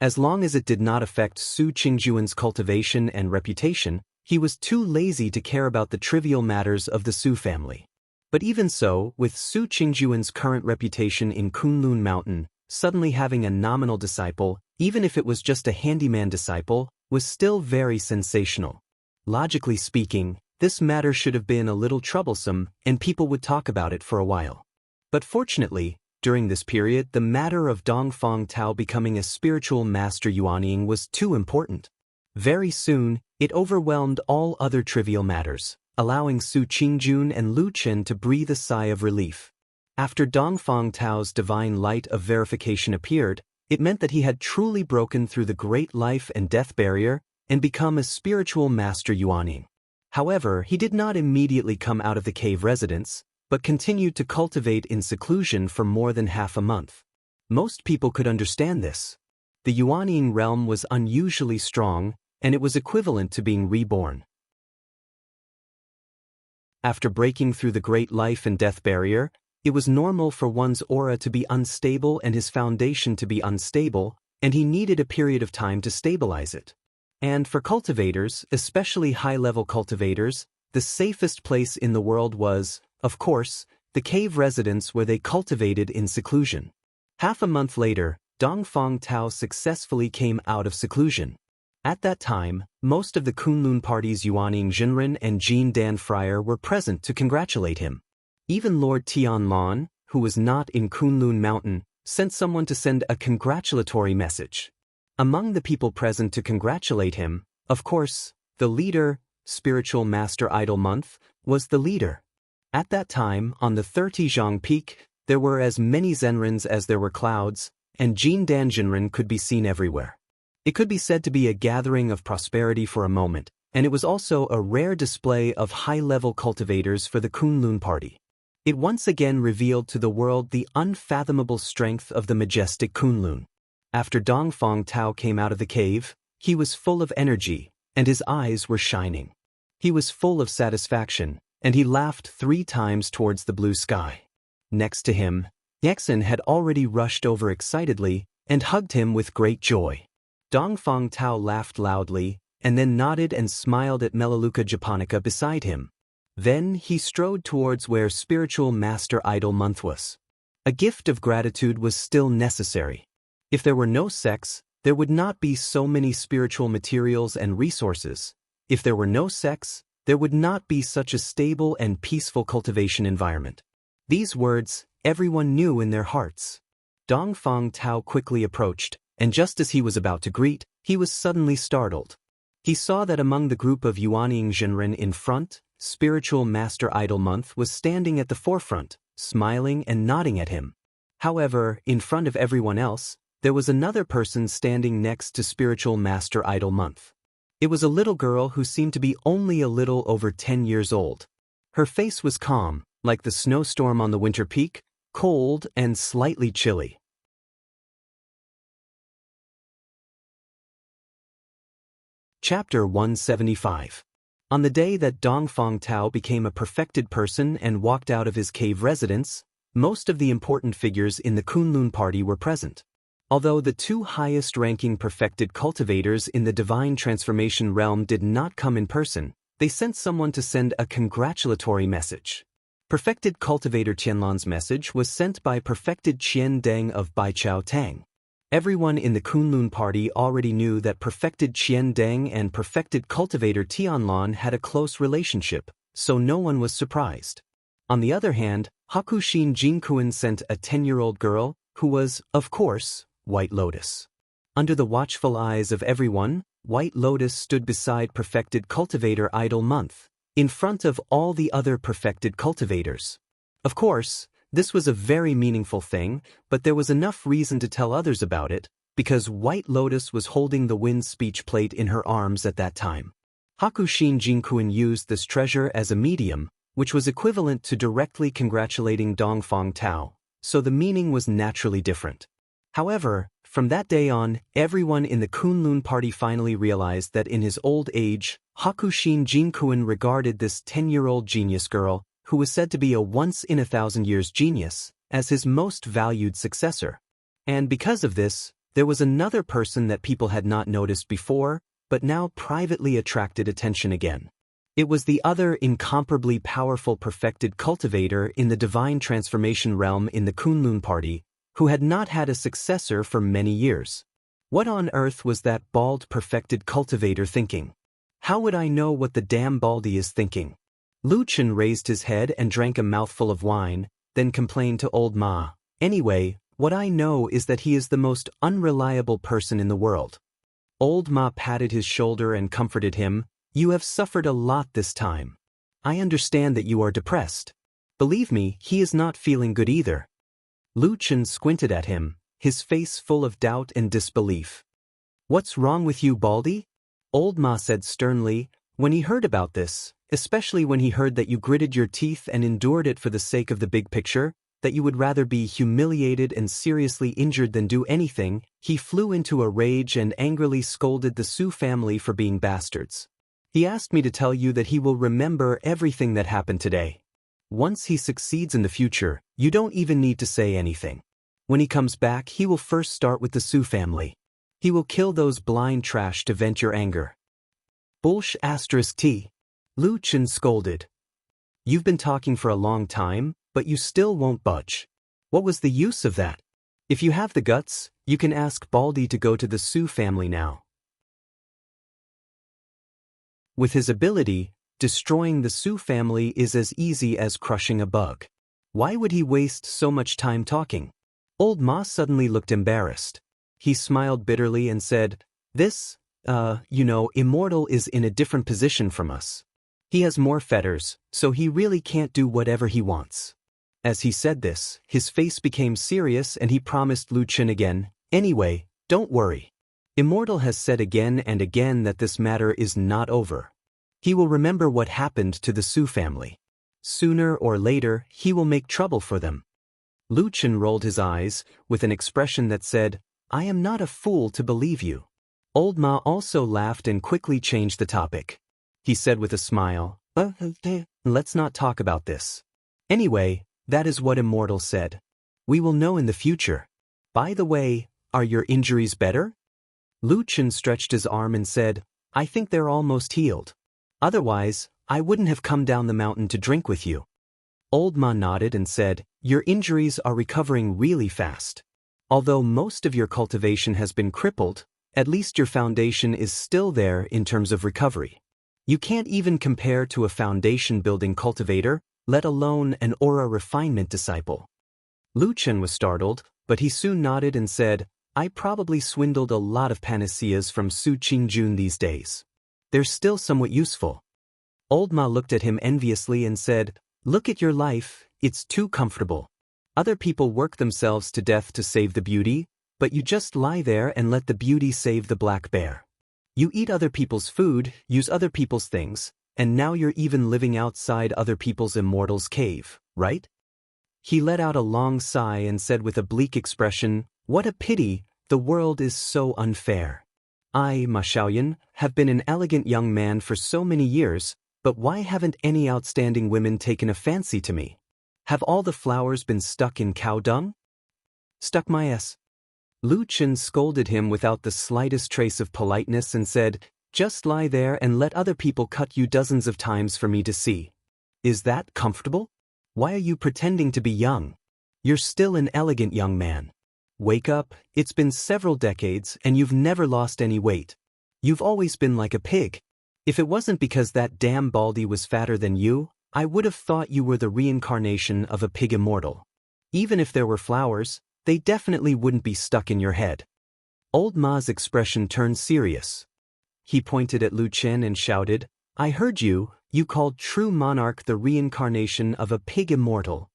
As long as it did not affect Su Qingjun's cultivation and reputation, he was too lazy to care about the trivial matters of the Su family. But even so, with Su Qingjun's current reputation in Kunlun Mountain, suddenly having a nominal disciple, even if it was just a handyman disciple, was still very sensational. Logically speaking, this matter should have been a little troublesome, and people would talk about it for a while. But fortunately, During this period, the matter of Dongfang Tao becoming a spiritual master Yuanying was too important. Very soon, it overwhelmed all other trivial matters, allowing Su Qingjun and Lu Chen to breathe a sigh of relief. After Dongfang Tao's divine light of verification appeared, it meant that he had truly broken through the great life and death barrier and become a spiritual master Yuanying. However, he did not immediately come out of the cave residence, but continued to cultivate in seclusion for more than half a month. Most people could understand this. The Yuanying realm was unusually strong, and it was equivalent to being reborn. After breaking through the great life and death barrier, it was normal for one's aura to be unstable and his foundation to be unstable, and he needed a period of time to stabilize it. And for cultivators, especially high-level cultivators, the safest place in the world was, of course, the cave residence where they cultivated in seclusion. Half a month later, Dongfang Tao successfully came out of seclusion. At that time, most of the Kunlun party's Yuanying Jinren and Jin Dan Friar were present to congratulate him. Even Lord Tianlan, who was not in Kunlun Mountain, sent someone to send a congratulatory message. Among the people present to congratulate him, of course, the leader, Spiritual Master Idol Month, was the leader. At that time, on the 30 Peak, there were as many Zenrins as there were clouds, and Jin Dan Jinren could be seen everywhere. It could be said to be a gathering of prosperity for a moment, and it was also a rare display of high-level cultivators for the Kunlun party. It once again revealed to the world the unfathomable strength of the majestic Kunlun. After Dongfang Tao came out of the cave, he was full of energy, and his eyes were shining. He was full of satisfaction, and he laughed 3 times towards the blue sky. Next to him, Yexin had already rushed over excitedly and hugged him with great joy. Dongfang Tao laughed loudly, and then nodded and smiled at Melaleuca japonica beside him. Then he strode towards where Spiritual Master Idol Month was. A gift of gratitude was still necessary. If there were no sex, there would not be so many spiritual materials and resources. If there were no sex, there would not be such a stable and peaceful cultivation environment. These words, everyone knew in their hearts. Dongfang Tao quickly approached, and just as he was about to greet, he was suddenly startled. He saw that among the group of Yuanying Jinren in front, Spiritual Master Idol Month was standing at the forefront, smiling and nodding at him. However, in front of everyone else, there was another person standing next to Spiritual Master Idol Month. It was a little girl who seemed to be only a little over 10 years old. Her face was calm, like the snowstorm on the winter peak, cold and slightly chilly. Chapter 175. On the day that Dongfang Tao became a perfected person and walked out of his cave residence, most of the important figures in the Kunlun party were present. Although the 2 highest-ranking perfected cultivators in the divine transformation realm did not come in person, they sent someone to send a congratulatory message. Perfected cultivator Tianlan's message was sent by perfected Qian Deng of Baichao Tang. Everyone in the Kunlun party already knew that perfected Qian Deng and perfected cultivator Tianlan had a close relationship, so no one was surprised. On the other hand, Hakushin Jinkuan sent a 10-year-old girl, who was, of course, White Lotus. Under the watchful eyes of everyone, White Lotus stood beside perfected cultivator Idol Month, in front of all the other perfected cultivators. Of course, this was a very meaningful thing, but there was enough reason to tell others about it, because White Lotus was holding the wind speech plate in her arms at that time. Hakushin Jinkuan used this treasure as a medium, which was equivalent to directly congratulating Dongfang Tao, so the meaning was naturally different. However, from that day on, everyone in the Kunlun party finally realized that in his old age, Hakushin Jinkuan regarded this 10-year-old genius girl, who was said to be a once-in-a-thousand-years genius, as his most valued successor. And because of this, there was another person that people had not noticed before, but now privately attracted attention again. It was the other incomparably powerful perfected cultivator in the divine transformation realm in the Kunlun party, who had not had a successor for many years. What on earth was that bald perfected cultivator thinking? How would I know what the damn baldy is thinking? Lu Chen raised his head and drank a mouthful of wine, then complained to old Ma, Anyway, what I know is that he is the most unreliable person in the world. Old Ma patted his shoulder and comforted him. You have suffered a lot this time. I understand that you are depressed. Believe me, he is not feeling good either. Lu Chen squinted at him, his face full of doubt and disbelief. What's wrong with you, Baldy? Old Ma said sternly, when he heard about this, especially when he heard that you gritted your teeth and endured it for the sake of the big picture, that you would rather be humiliated and seriously injured than do anything, he flew into a rage and angrily scolded the Su family for being bastards. He asked me to tell you that he will remember everything that happened today. Once he succeeds in the future, you don't even need to say anything. When he comes back, he will first start with the Su family. He will kill those blind trash to vent your anger. Bullsh *T. Lu Chen scolded. You've been talking for a long time, but you still won't budge. What was the use of that? If you have the guts, you can ask Baldy to go to the Su family now. With his ability, destroying the Su family is as easy as crushing a bug. Why would he waste so much time talking? Old Ma suddenly looked embarrassed. He smiled bitterly and said, Immortal is in a different position from us. He has more fetters, so he really can't do whatever he wants. As he said this, his face became serious and he promised Lu Chen again, anyway, don't worry. Immortal has said again and again that this matter is not over. He will remember what happened to the Su family. Sooner or later, he will make trouble for them. Lu Chen rolled his eyes, with an expression that said, I am not a fool to believe you. Old Ma also laughed and quickly changed the topic. He said with a smile, let's not talk about this. Anyway, that is what Immortal said. We will know in the future. By the way, are your injuries better? Lu Chen stretched his arm and said, I think they're almost healed. Otherwise, I wouldn't have come down the mountain to drink with you. Old Ma nodded and said, your injuries are recovering really fast. Although most of your cultivation has been crippled, at least your foundation is still there in terms of recovery. You can't even compare to a foundation-building cultivator, let alone an aura refinement disciple. Lu Chen was startled, but he soon nodded and said, I probably swindled a lot of panaceas from Su Qingjun these days. They're still somewhat useful. Old Ma looked at him enviously and said, look at your life, it's too comfortable. Other people work themselves to death to save the beauty, but you just lie there and let the beauty save the black bear. You eat other people's food, use other people's things, and now you're even living outside other people's immortal's cave, right? He let out a long sigh and said with a bleak expression, what a pity, the world is so unfair. I, Ma Xiaoyan, have been an elegant young man for so many years, but why haven't any outstanding women taken a fancy to me? Have all the flowers been stuck in cow dung? Stuck my ass. Lu Chen scolded him without the slightest trace of politeness and said, just lie there and let other people cut you dozens of times for me to see. Is that comfortable? Why are you pretending to be young? You're still an elegant young man. Wake up, it's been several decades and you've never lost any weight. You've always been like a pig. If it wasn't because that damn Baldy was fatter than you, I would have thought you were the reincarnation of a pig immortal. Even if there were flowers, they definitely wouldn't be stuck in your head. Old Ma's expression turned serious. He pointed at Lu Chen and shouted, I heard you, you called True Monarch the reincarnation of a pig immortal.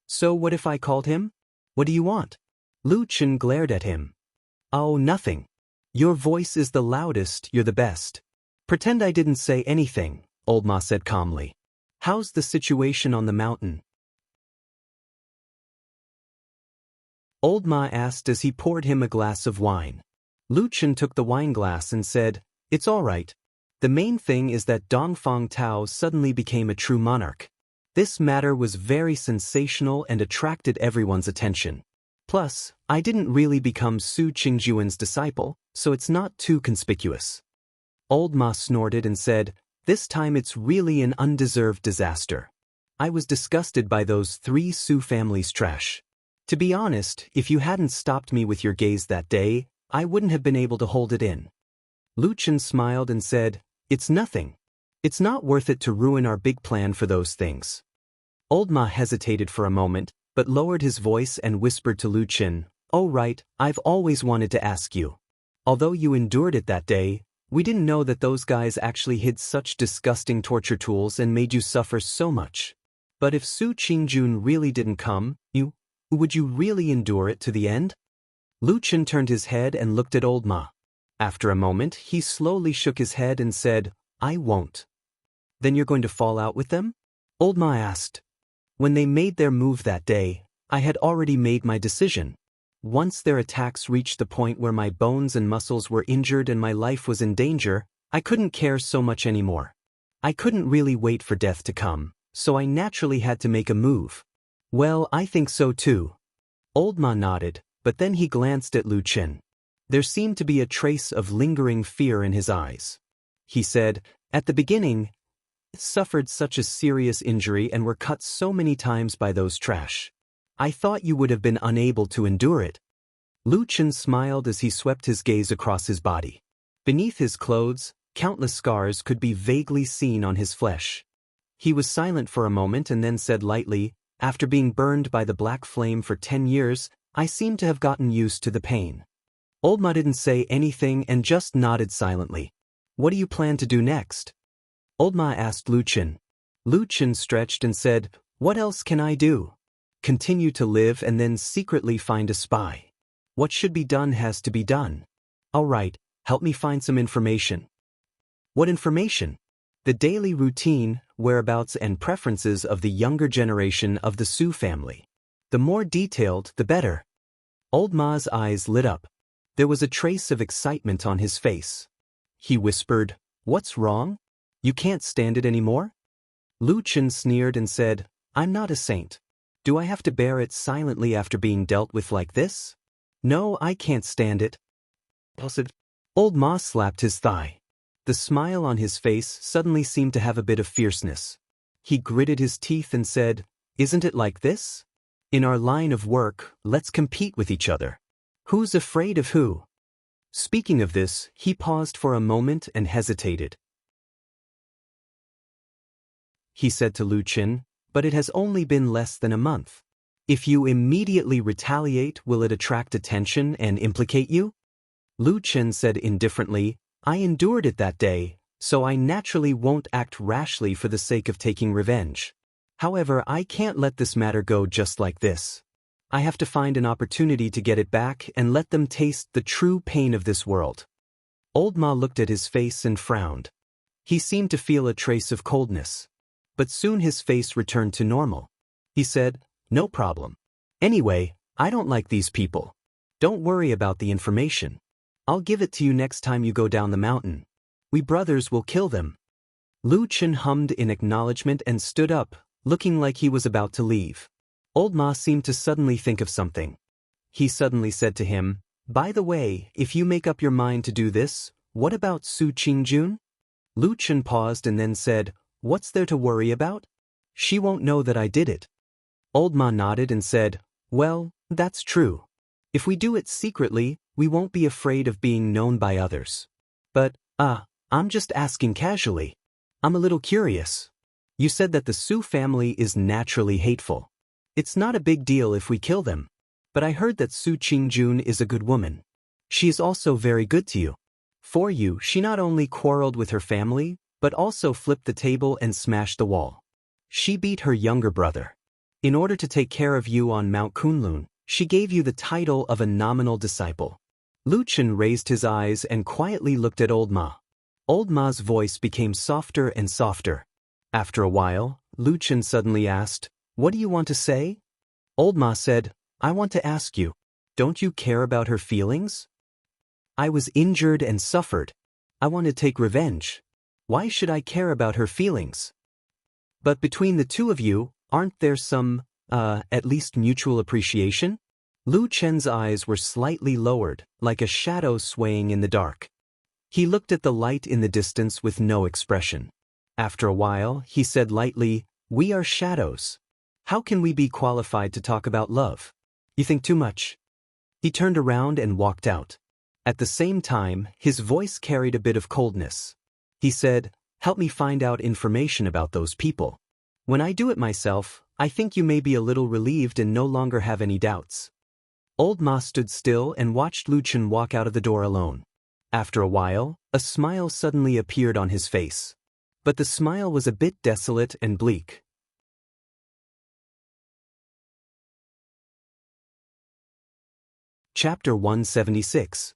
So what if I called him? What do you want? Lu Chen glared at him. Oh, nothing. Your voice is the loudest, you're the best. Pretend I didn't say anything, Old Ma said calmly. How's the situation on the mountain? Old Ma asked as he poured him a glass of wine. Lu Chen took the wine glass and said, it's all right. The main thing is that Dongfang Tao suddenly became a true monarch. This matter was very sensational and attracted everyone's attention. Plus, I didn't really become Su Qingjuan's disciple, so it's not too conspicuous. Old Ma snorted and said, this time it's really an undeserved disaster. I was disgusted by those 3 Su families' trash. To be honest, if you hadn't stopped me with your gaze that day, I wouldn't have been able to hold it in. Lu Chen smiled and said, it's nothing. It's not worth it to ruin our big plan for those things. Old Ma hesitated for a moment, but lowered his voice and whispered to Lu Qin, "Oh right, I've always wanted to ask you. Although you endured it that day, we didn't know that those guys actually hid such disgusting torture tools and made you suffer so much. But if Su Qingjun really didn't come, would you really endure it to the end?" Lu Qin turned his head and looked at old Ma. After a moment, he slowly shook his head and said, "I won't." "Then you're going to fall out with them?" Old Ma asked. "When they made their move that day, I had already made my decision. Once their attacks reached the point where my bones and muscles were injured and my life was in danger, I couldn't care so much anymore. I couldn't really wait for death to come, so I naturally had to make a move." "Well, I think so too." Old Ma nodded, but then he glanced at Lu Qin. There seemed to be a trace of lingering fear in his eyes. He said, "At the beginning, suffered such a serious injury and were cut so many times by those trash. I thought you would have been unable to endure it." Lu Qin smiled as he swept his gaze across his body. Beneath his clothes, countless scars could be vaguely seen on his flesh. He was silent for a moment and then said lightly, "After being burned by the black flame for 10 years, I seem to have gotten used to the pain." Old Ma didn't say anything and just nodded silently. "What do you plan to do next?" Old Ma asked Lu Qin. Lu Qin stretched and said, "What else can I do? Continue to live and then secretly find a spy. What should be done has to be done. All right, help me find some information." "What information?" "The daily routine, whereabouts and preferences of the younger generation of the Su family. The more detailed, the better." Old Ma's eyes lit up. There was a trace of excitement on his face. He whispered, "What's wrong? You can't stand it anymore?" Lu Qin sneered and said, "I'm not a saint. Do I have to bear it silently after being dealt with like this? No, I can't stand it." Old Ma slapped his thigh. The smile on his face suddenly seemed to have a bit of fierceness. He gritted his teeth and said, "Isn't it like this? In our line of work, let's compete with each other. Who's afraid of who?" Speaking of this, he paused for a moment and hesitated. He said to Lu Qin, "But it has only been less than a month. If you immediately retaliate, will it attract attention and implicate you?" Lu Qin said indifferently, "I endured it that day, so I naturally won't act rashly for the sake of taking revenge. However, I can't let this matter go just like this. I have to find an opportunity to get it back and let them taste the true pain of this world." Old Ma looked at his face and frowned. He seemed to feel a trace of coldness. But soon his face returned to normal. He said, "No problem. Anyway, I don't like these people. Don't worry about the information. I'll give it to you next time you go down the mountain. We brothers will kill them." Lu Qin hummed in acknowledgement and stood up, looking like he was about to leave. Old Ma seemed to suddenly think of something. He suddenly said to him, "By the way, if you make up your mind to do this, what about Su Qingjun?" Lu Qin paused and then said, "What's there to worry about? She won't know that I did it." Old Ma nodded and said, "Well, that's true. If we do it secretly, we won't be afraid of being known by others. But, I'm just asking casually. I'm a little curious. You said that the Su family is naturally hateful. It's not a big deal if we kill them. But I heard that Su Qingjun is a good woman. She is also very good to you. For you, she not only quarreled with her family, but also flipped the table and smashed the wall. She beat her younger brother. In order to take care of you on Mount Kunlun, she gave you the title of a nominal disciple." Lu Qin raised his eyes and quietly looked at Old Ma. Old Ma's voice became softer and softer. After a while, Lu Qin suddenly asked, "What do you want to say?" Old Ma said, "I want to ask you, don't you care about her feelings? I was injured and suffered. I want to take revenge. Why should I care about her feelings? But between the two of you, aren't there some, at least mutual appreciation?" Lu Chen's eyes were slightly lowered, like a shadow swaying in the dark. He looked at the light in the distance with no expression. After a while, he said lightly, "We are shadows. How can we be qualified to talk about love? You think too much." He turned around and walked out. At the same time, his voice carried a bit of coldness. He said, "Help me find out information about those people. When I do it myself, I think you may be a little relieved and no longer have any doubts. Old Ma stood still and watched Lu Chen walk out of the door alone. After a while, a smile suddenly appeared on his face. But the smile was a bit desolate and bleak. Chapter 176.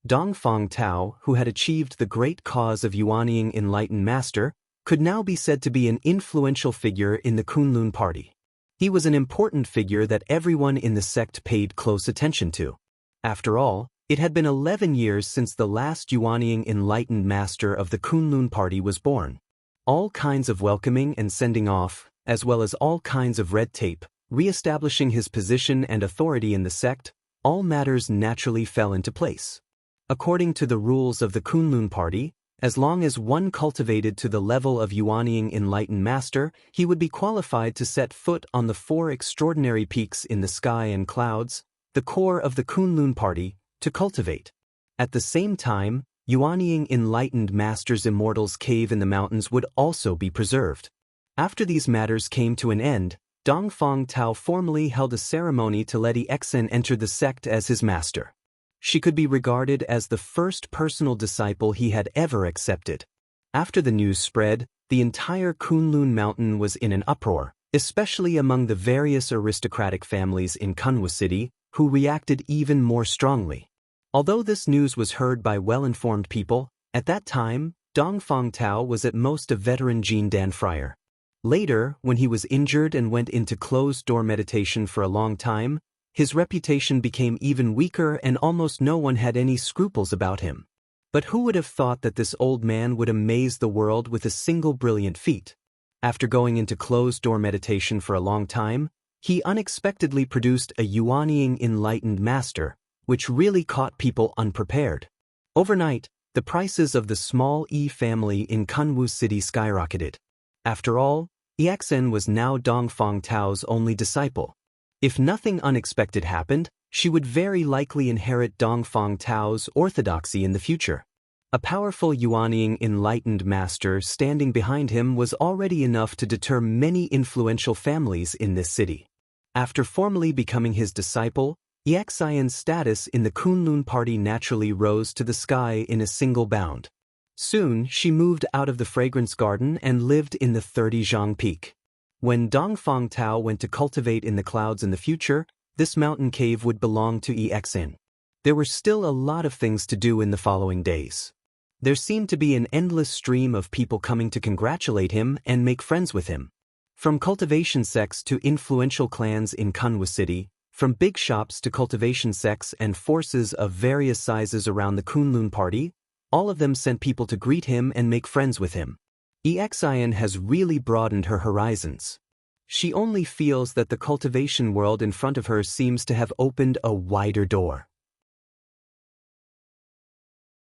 Dongfang Tao, who had achieved the great cause of Yuanying enlightened master, could now be said to be an influential figure in the Kunlun party. He was an important figure that everyone in the sect paid close attention to. After all, it had been 11 years since the last Yuanying enlightened master of the Kunlun party was born. All kinds of welcoming and sending off, as well as all kinds of red tape, re-establishing his position and authority in the sect, all matters naturally fell into place. According to the rules of the Kunlun party, as long as one cultivated to the level of Yuanying enlightened master, he would be qualified to set foot on the 4 extraordinary peaks in the sky and clouds, the core of the Kunlun party, to cultivate. At the same time, Yuanying enlightened master's Immortal's cave in the mountains would also be preserved. After these matters came to an end, Dongfang Tao formally held a ceremony to let Exen enter the sect as his master. She could be regarded as the first personal disciple he had ever accepted. After the news spread, the entire Kunlun mountain was in an uproar, especially among the various aristocratic families in Kunwu City, who reacted even more strongly. Although this news was heard by well-informed people, at that time, Dongfang Tao was at most a veteran Jindan friar. Later, when he was injured and went into closed-door meditation for a long time, his reputation became even weaker and almost no one had any scruples about him. But who would have thought that this old man would amaze the world with a single brilliant feat? After going into closed-door meditation for a long time, he unexpectedly produced a Yuanying enlightened master, which really caught people unprepared. Overnight, the prices of the small E family in Kunwu City skyrocketed. After all, Exen was now Dongfang Tao's only disciple. If nothing unexpected happened, she would very likely inherit Dongfang Tao's orthodoxy in the future. A powerful Yuanying enlightened master standing behind him was already enough to deter many influential families in this city. After formally becoming his disciple, Exen's status in the Kunlun party naturally rose to the sky in a single bound. Soon, she moved out of the fragrance garden and lived in the 30 Zhang Peak. When Dongfang Tao went to cultivate in the clouds in the future, this mountain cave would belong to Exen. There were still a lot of things to do in the following days. There seemed to be an endless stream of people coming to congratulate him and make friends with him. From cultivation sects to influential clans in Kunwu City, from big shops to cultivation sects and forces of various sizes around the Kunlun party, all of them sent people to greet him and make friends with him. Exen has really broadened her horizons. She only feels that the cultivation world in front of her seems to have opened a wider door.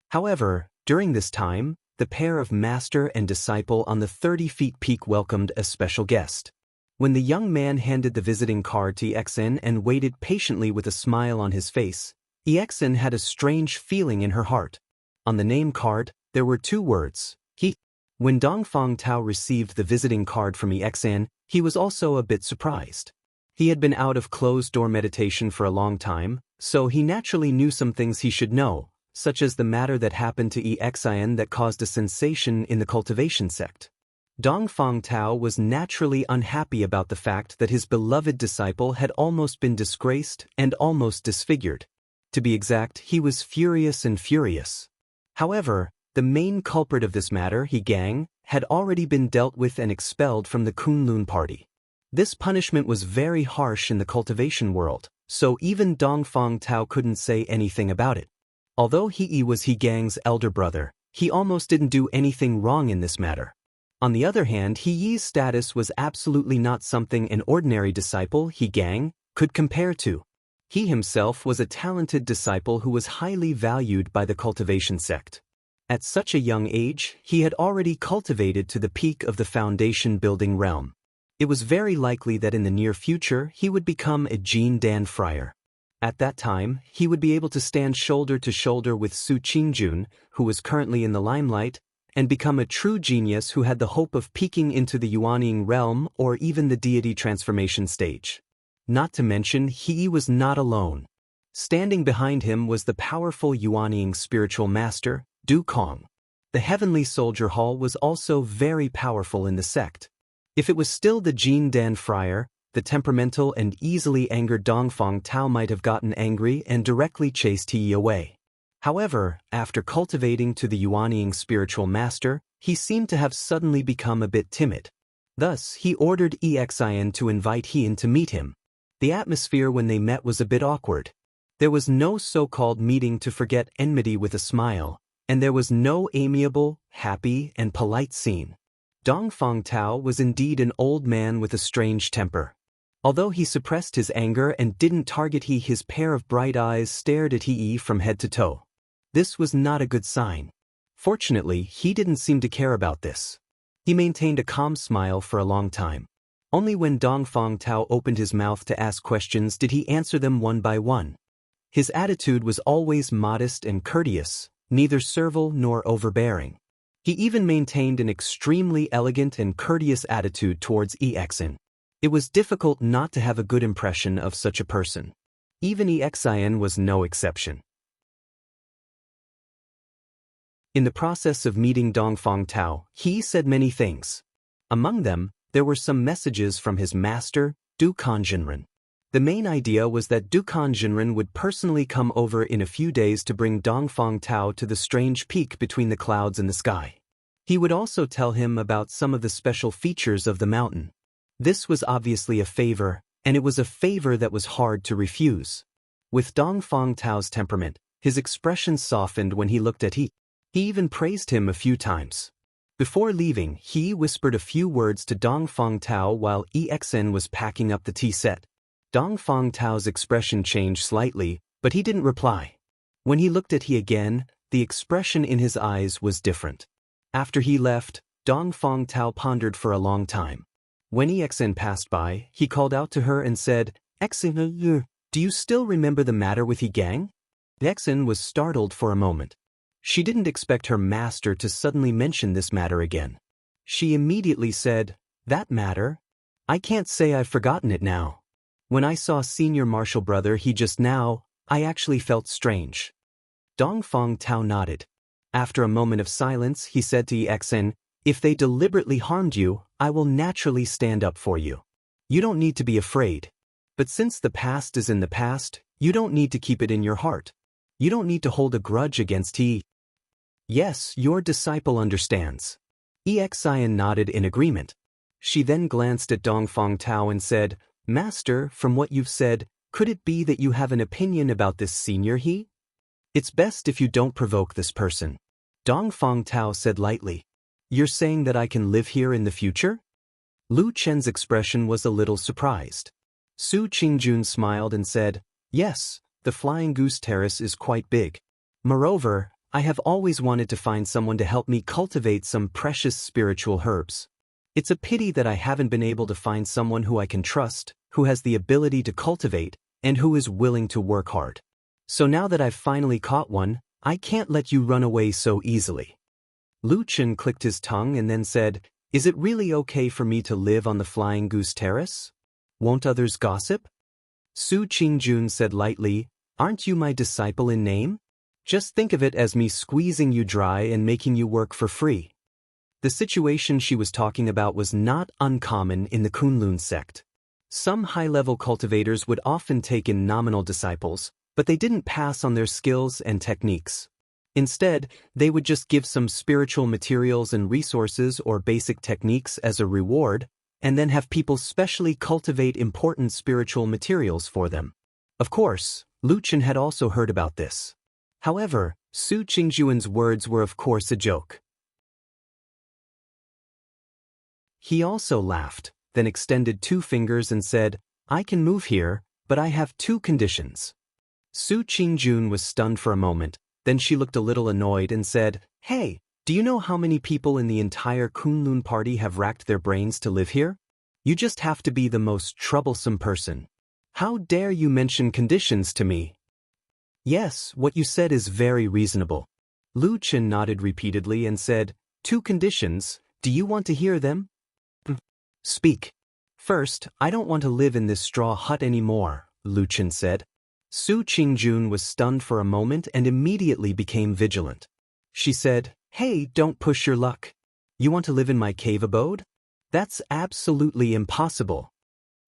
However, during this time, the pair of master and disciple on the 30-feet peak welcomed a special guest. When the young man handed the visiting card to Exen and waited patiently with a smile on his face, Exen had a strange feeling in her heart. On the name card, there were 2 words, he. When Dongfang Tao received the visiting card from Exen, he was also a bit surprised. He had been out of closed-door meditation for a long time, so he naturally knew some things he should know, such as the matter that happened to Exen that caused a sensation in the cultivation sect. Dongfang Tao was naturally unhappy about the fact that his beloved disciple had almost been disgraced and almost disfigured. To be exact, he was furious and furious. However, the main culprit of this matter, He Gang, had already been dealt with and expelled from the Kunlun party. This punishment was very harsh in the cultivation world, so even Dongfang Tao couldn't say anything about it. Although He was He Gang's elder brother, he almost didn't do anything wrong in this matter. On the other hand, He's status was absolutely not something an ordinary disciple, He Gang, could compare to. He himself was a talented disciple who was highly valued by the cultivation sect. At such a young age, he had already cultivated to the peak of the foundation-building realm. It was very likely that in the near future he would become a Jindan friar. At that time, he would be able to stand shoulder to shoulder with Su Qingjun, who was currently in the limelight, and become a true genius who had the hope of peeking into the Yuanying realm or even the deity transformation stage. Not to mention, he was not alone. Standing behind him was the powerful Yuanying spiritual master, Du Kong. The heavenly soldier hall was also very powerful in the sect. If it was still the Jin Dan friar, the temperamental and easily angered Dongfang Tao might have gotten angry and directly chased He away. However, after cultivating to the Yuanying spiritual master, he seemed to have suddenly become a bit timid. Thus, he ordered Exin to invite He in to meet him. The atmosphere when they met was a bit awkward. There was no so-called meeting to forget enmity with a smile, and there was no amiable, happy, and polite scene. Dongfang Tao was indeed an old man with a strange temper. Although he suppressed his anger and didn't target He, his pair of bright eyes stared at He from head to toe. This was not a good sign. Fortunately, he didn't seem to care about this. He maintained a calm smile for a long time. Only when Dongfang Tao opened his mouth to ask questions did he answer them one by one. His attitude was always modest and courteous, neither servile nor overbearing. He even maintained an extremely elegant and courteous attitude towards Exin. It was difficult not to have a good impression of such a person. Even Exin was no exception. In the process of meeting Dongfang Tao, he said many things. Among them, there were some messages from his master, Du Kanjinren. The main idea was that Du Kanjinren would personally come over in a few days to bring Dongfang Tao to the strange peak between the clouds and the sky. He would also tell him about some of the special features of the mountain. This was obviously a favor, and it was a favor that was hard to refuse. With Dongfang Tao's temperament, his expression softened when he looked at He. He even praised him a few times. Before leaving, He whispered a few words to Dongfang Tao while Exin was packing up the tea set. Dongfang Tao's expression changed slightly, but he didn't reply. When he looked at He again, the expression in his eyes was different. After he left, Dongfang Tao pondered for a long time. When Exin passed by, he called out to her and said, "Exin, do you still remember the matter with He gang?" Exin was startled for a moment. She didn't expect her master to suddenly mention this matter again. She immediately said, "That matter? I can't say I've forgotten it now. When I saw senior martial brother He just now, I actually felt strange." Dongfang Tao nodded. After a moment of silence, he said to Exin, "If they deliberately harmed you, I will naturally stand up for you. You don't need to be afraid. But since the past is in the past, you don't need to keep it in your heart. You don't need to hold a grudge against He." "Yes, your disciple understands." Exin nodded in agreement. She then glanced at Dongfang Tao and said, "Master, from what you've said, could it be that you have an opinion about this senior He? It's best if you don't provoke this person." Dongfang Tao said lightly, "You're saying that I can live here in the future?" Lu Chen's expression was a little surprised. Su Qingjun smiled and said, "Yes, the Flying Goose Terrace is quite big. Moreover, I have always wanted to find someone to help me cultivate some precious spiritual herbs. It's a pity that I haven't been able to find someone who I can trust, who has the ability to cultivate, and who is willing to work hard. So now that I've finally caught one, I can't let you run away so easily." Lu Chen clicked his tongue and then said, "Is it really okay for me to live on the Flying Goose Terrace? Won't others gossip?" Su Qingjun said lightly, "Aren't you my disciple in name? Just think of it as me squeezing you dry and making you work for free." The situation she was talking about was not uncommon in the Kunlun sect. Some high-level cultivators would often take in nominal disciples, but they didn't pass on their skills and techniques. Instead, they would just give some spiritual materials and resources or basic techniques as a reward, and then have people specially cultivate important spiritual materials for them. Of course, Lu Chen had also heard about this. However, Su Qingjuan's words were of course a joke. He also laughed, then extended 2 fingers and said, "I can move here, but I have 2 conditions." Su Qingjun was stunned for a moment, then she looked a little annoyed and said, "Hey, do you know how many people in the entire Kunlun party have racked their brains to live here? You just have to be the most troublesome person. How dare you mention conditions to me?" "Yes, what you said is very reasonable." Lu Chen nodded repeatedly and said, 2 conditions, do you want to hear them? Speak. First, I don't want to live in this straw hut anymore, Lu Chen said. Su Qingjun was stunned for a moment and immediately became vigilant. She said, Hey, don't push your luck. You want to live in my cave abode? That's absolutely impossible.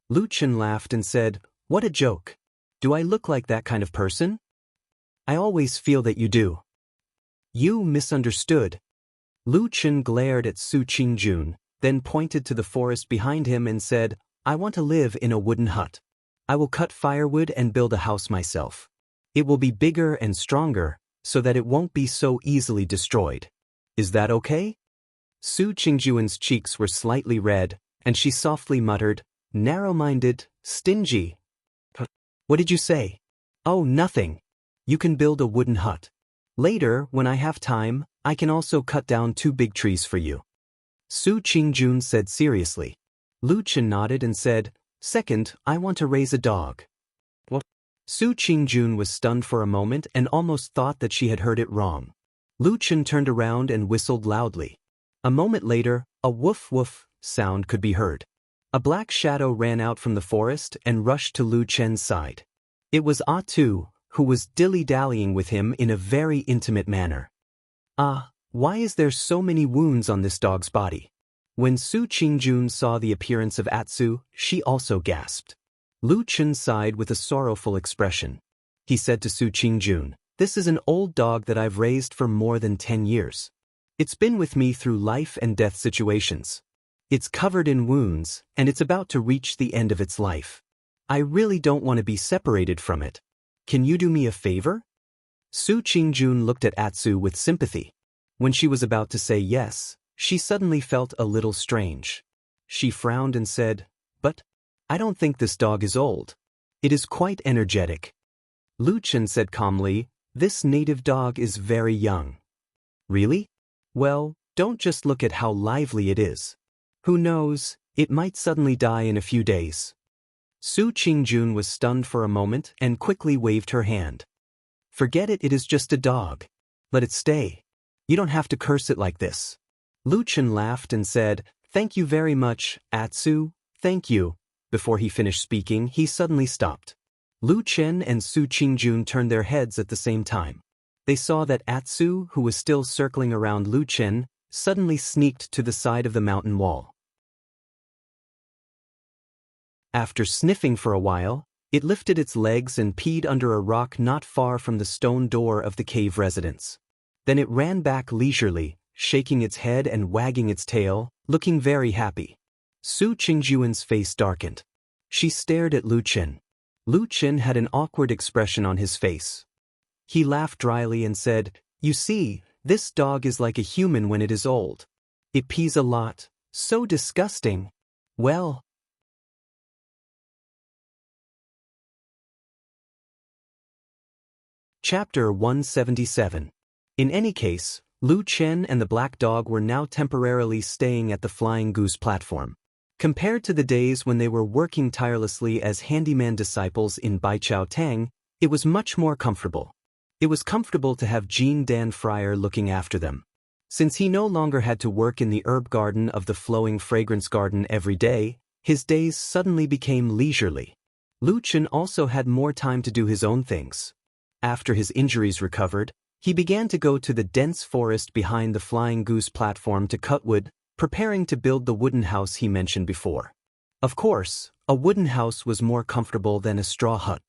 Lu Chen laughed and said, What a joke. Do I look like that kind of person? I always feel that you do. You misunderstood. Lu Chen glared at Su Qingjun, then pointed to the forest behind him and said, I want to live in a wooden hut. I will cut firewood and build a house myself. It will be bigger and stronger, so that it won't be so easily destroyed. Is that okay? Su Qingjun's cheeks were slightly red, and she softly muttered, Narrow-minded, stingy. What did you say? Oh, nothing. You can build a wooden hut. Later, when I have time, I can also cut down 2 big trees for you. Su Qingjun said seriously. Lu Chen nodded and said, Second, I want to raise a dog. What? Su Qingjun was stunned for a moment and almost thought that she had heard it wrong. Lu Chen turned around and whistled loudly. A moment later, a woof-woof sound could be heard. A black shadow ran out from the forest and rushed to Lu Chen's side. It was Tu, who was dilly-dallying with him in a very intimate manner. Why is there so many wounds on this dog's body? When Su Qingjun saw the appearance of Atsu, she also gasped. Lu Chen sighed with a sorrowful expression. He said to Su Qingjun, This is an old dog that I've raised for more than 10 years. It's been with me through life and death situations. It's covered in wounds, and it's about to reach the end of its life. I really don't want to be separated from it. Can you do me a favor? Su Qingjun looked at Atsu with sympathy. When she was about to say yes, she suddenly felt a little strange. She frowned and said, But I don't think this dog is old. It is quite energetic. Lu Chen said calmly, This native dog is very young. Really? Well, don't just look at how lively it is. Who knows, it might suddenly die in a few days. Su Qingjun was stunned for a moment and quickly waved her hand. Forget it, it is just a dog. Let it stay. You don't have to curse it like this. Lu Chen laughed and said, Thank you very much, Atsu, thank you. Before he finished speaking, he suddenly stopped. Lu Chen and Su Qingjun turned their heads at the same time. They saw that Atsu, who was still circling around Lu Chen, suddenly sneaked to the side of the mountain wall. After sniffing for a while, it lifted its legs and peed under a rock not far from the stone door of the cave residence. Then it ran back leisurely, shaking its head and wagging its tail, looking very happy. Su Qingjun's face darkened. She stared at Lu Chen. Lu Chen had an awkward expression on his face. He laughed dryly and said, You see, this dog is like a human when it is old. It pees a lot. So disgusting. Well. Chapter 177. In any case, Lu Chen and the black dog were now temporarily staying at the Flying Goose platform. Compared to the days when they were working tirelessly as handyman disciples in Baichao Tang, it was much more comfortable. It was comfortable to have Jean Dan Fryer looking after them. Since he no longer had to work in the herb garden of the Flowing Fragrance Garden every day, his days suddenly became leisurely. Lu Chen also had more time to do his own things. After his injuries recovered, he began to go to the dense forest behind the Flying Goose platform to cut wood, preparing to build the wooden house he mentioned before. Of course, a wooden house was more comfortable than a straw hut.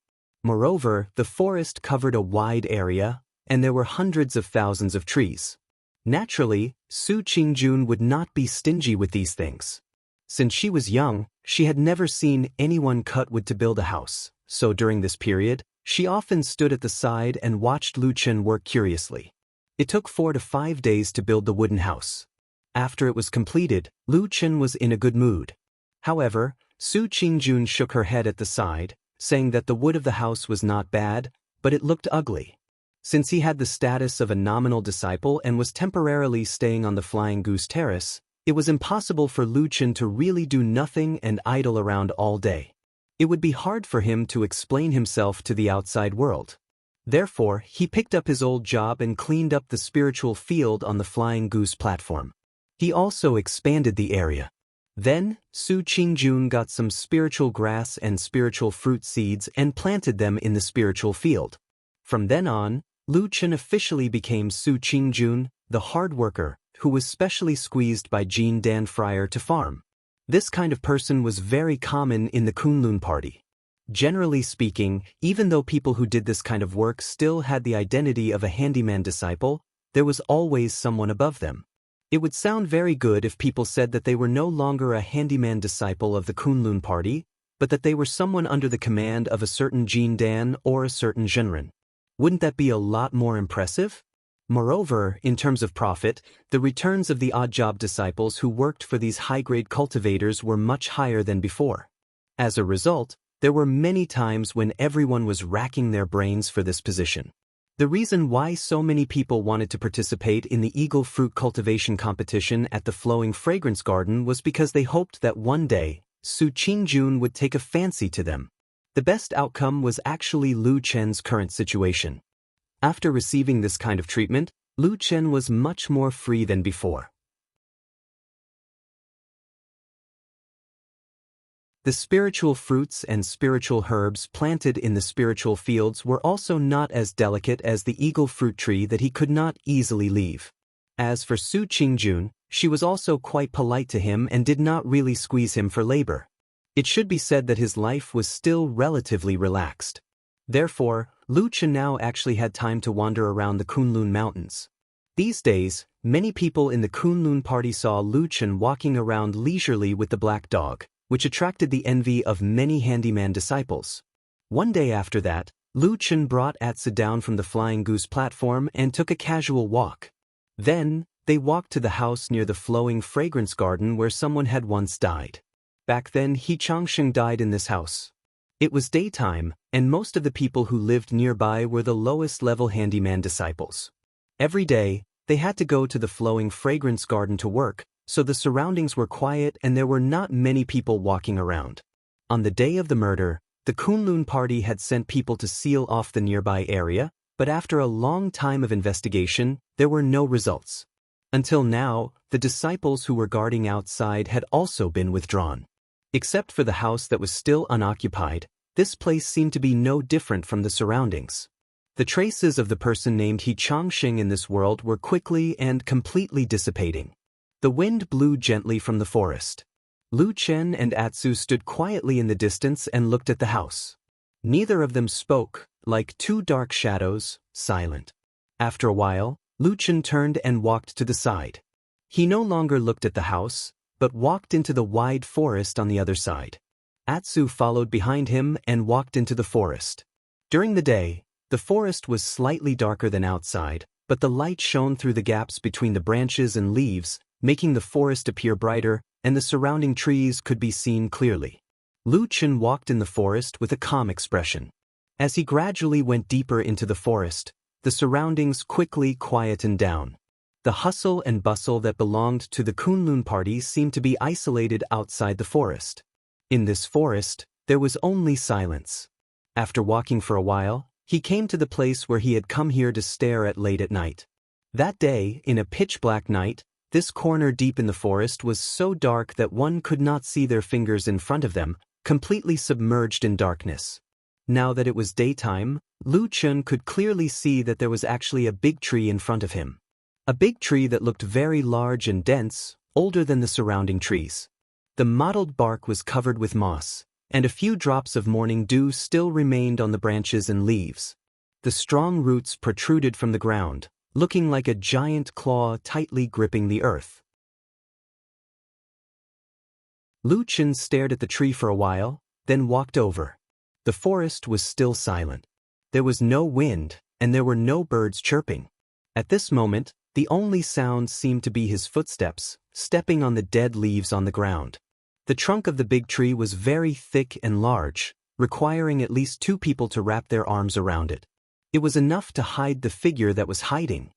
Moreover, the forest covered a wide area, and there were hundreds of thousands of trees. Naturally, Su Qingjun would not be stingy with these things. Since she was young, she had never seen anyone cut wood to build a house, so during this period, she often stood at the side and watched Lu Chen work curiously. It took 4 to 5 days to build the wooden house. After it was completed, Lu Chen was in a good mood. However, Su Qingjun shook her head at the side, saying that the wood of the house was not bad, but it looked ugly. Since he had the status of a nominal disciple and was temporarily staying on the Flying Goose Terrace, it was impossible for Lu Chen to really do nothing and idle around all day. It would be hard for him to explain himself to the outside world. Therefore, he picked up his old job and cleaned up the spiritual field on the Flying Goose platform. He also expanded the area. Then, Su Qingjun got some spiritual grass and spiritual fruit seeds and planted them in the spiritual field. From then on, Lu Chen officially became Su Qingjun, the hard worker, who was specially squeezed by Jin Dan Friar to farm. This kind of person was very common in the Kunlun party. Generally speaking, even though people who did this kind of work still had the identity of a handyman disciple, there was always someone above them. It would sound very good if people said that they were no longer a handyman disciple of the Kunlun party, but that they were someone under the command of a certain Jin Dan or a certain Zhenren. Wouldn't that be a lot more impressive? Moreover, in terms of profit, the returns of the odd-job disciples who worked for these high-grade cultivators were much higher than before. As a result, there were many times when everyone was racking their brains for this position. The reason why so many people wanted to participate in the eagle fruit cultivation competition at the Flowing Fragrance Garden was because they hoped that one day, Su Qingjun would take a fancy to them. The best outcome was actually Lu Chen's current situation. After receiving this kind of treatment, Lu Chen was much more free than before. The spiritual fruits and spiritual herbs planted in the spiritual fields were also not as delicate as the eagle fruit tree that he could not easily leave. As for Su Qingjun, she was also quite polite to him and did not really squeeze him for labor. It should be said that his life was still relatively relaxed. Therefore, Lu Chen now actually had time to wander around the Kunlun Mountains. These days, many people in the Kunlun party saw Lu Chen walking around leisurely with the black dog, which attracted the envy of many handyman disciples. One day after that, Lu Chen brought Atsu down from the Flying Goose platform and took a casual walk. Then, they walked to the house near the Flowing Fragrance Garden where someone had once died. Back then, He Changsheng died in this house. It was daytime, and most of the people who lived nearby were the lowest-level handyman disciples. Every day, they had to go to the Flowing Fragrance Garden to work, so the surroundings were quiet and there were not many people walking around. On the day of the murder, the Kunlun party had sent people to seal off the nearby area, but after a long time of investigation, there were no results. Until now, the disciples who were guarding outside had also been withdrawn. Except for the house that was still unoccupied, this place seemed to be no different from the surroundings. The traces of the person named He Changsheng in this world were quickly and completely dissipating. The wind blew gently from the forest. Lu Chen and Atsu stood quietly in the distance and looked at the house. Neither of them spoke, like two dark shadows, silent. After a while, Lu Chen turned and walked to the side. He no longer looked at the house, but walked into the wide forest on the other side. Atsu followed behind him and walked into the forest. During the day, the forest was slightly darker than outside, but the light shone through the gaps between the branches and leaves, making the forest appear brighter, and the surrounding trees could be seen clearly. Lu Chen walked in the forest with a calm expression. As he gradually went deeper into the forest, the surroundings quickly quietened down. The hustle and bustle that belonged to the Kunlun party seemed to be isolated outside the forest. In this forest, there was only silence. After walking for a while, he came to the place where he had come here to stare at late at night. That day, in a pitch-black night, this corner deep in the forest was so dark that one could not see their fingers in front of them, completely submerged in darkness. Now that it was daytime, Lu Chen could clearly see that there was actually a big tree in front of him. A big tree that looked very large and dense, older than the surrounding trees. The mottled bark was covered with moss, and a few drops of morning dew still remained on the branches and leaves. The strong roots protruded from the ground, looking like a giant claw tightly gripping the earth. Lu Chen stared at the tree for a while, then walked over. The forest was still silent. There was no wind, and there were no birds chirping. At this moment, the only sound seemed to be his footsteps, stepping on the dead leaves on the ground. The trunk of the big tree was very thick and large, requiring at least two people to wrap their arms around it. It was enough to hide the figure that was hiding.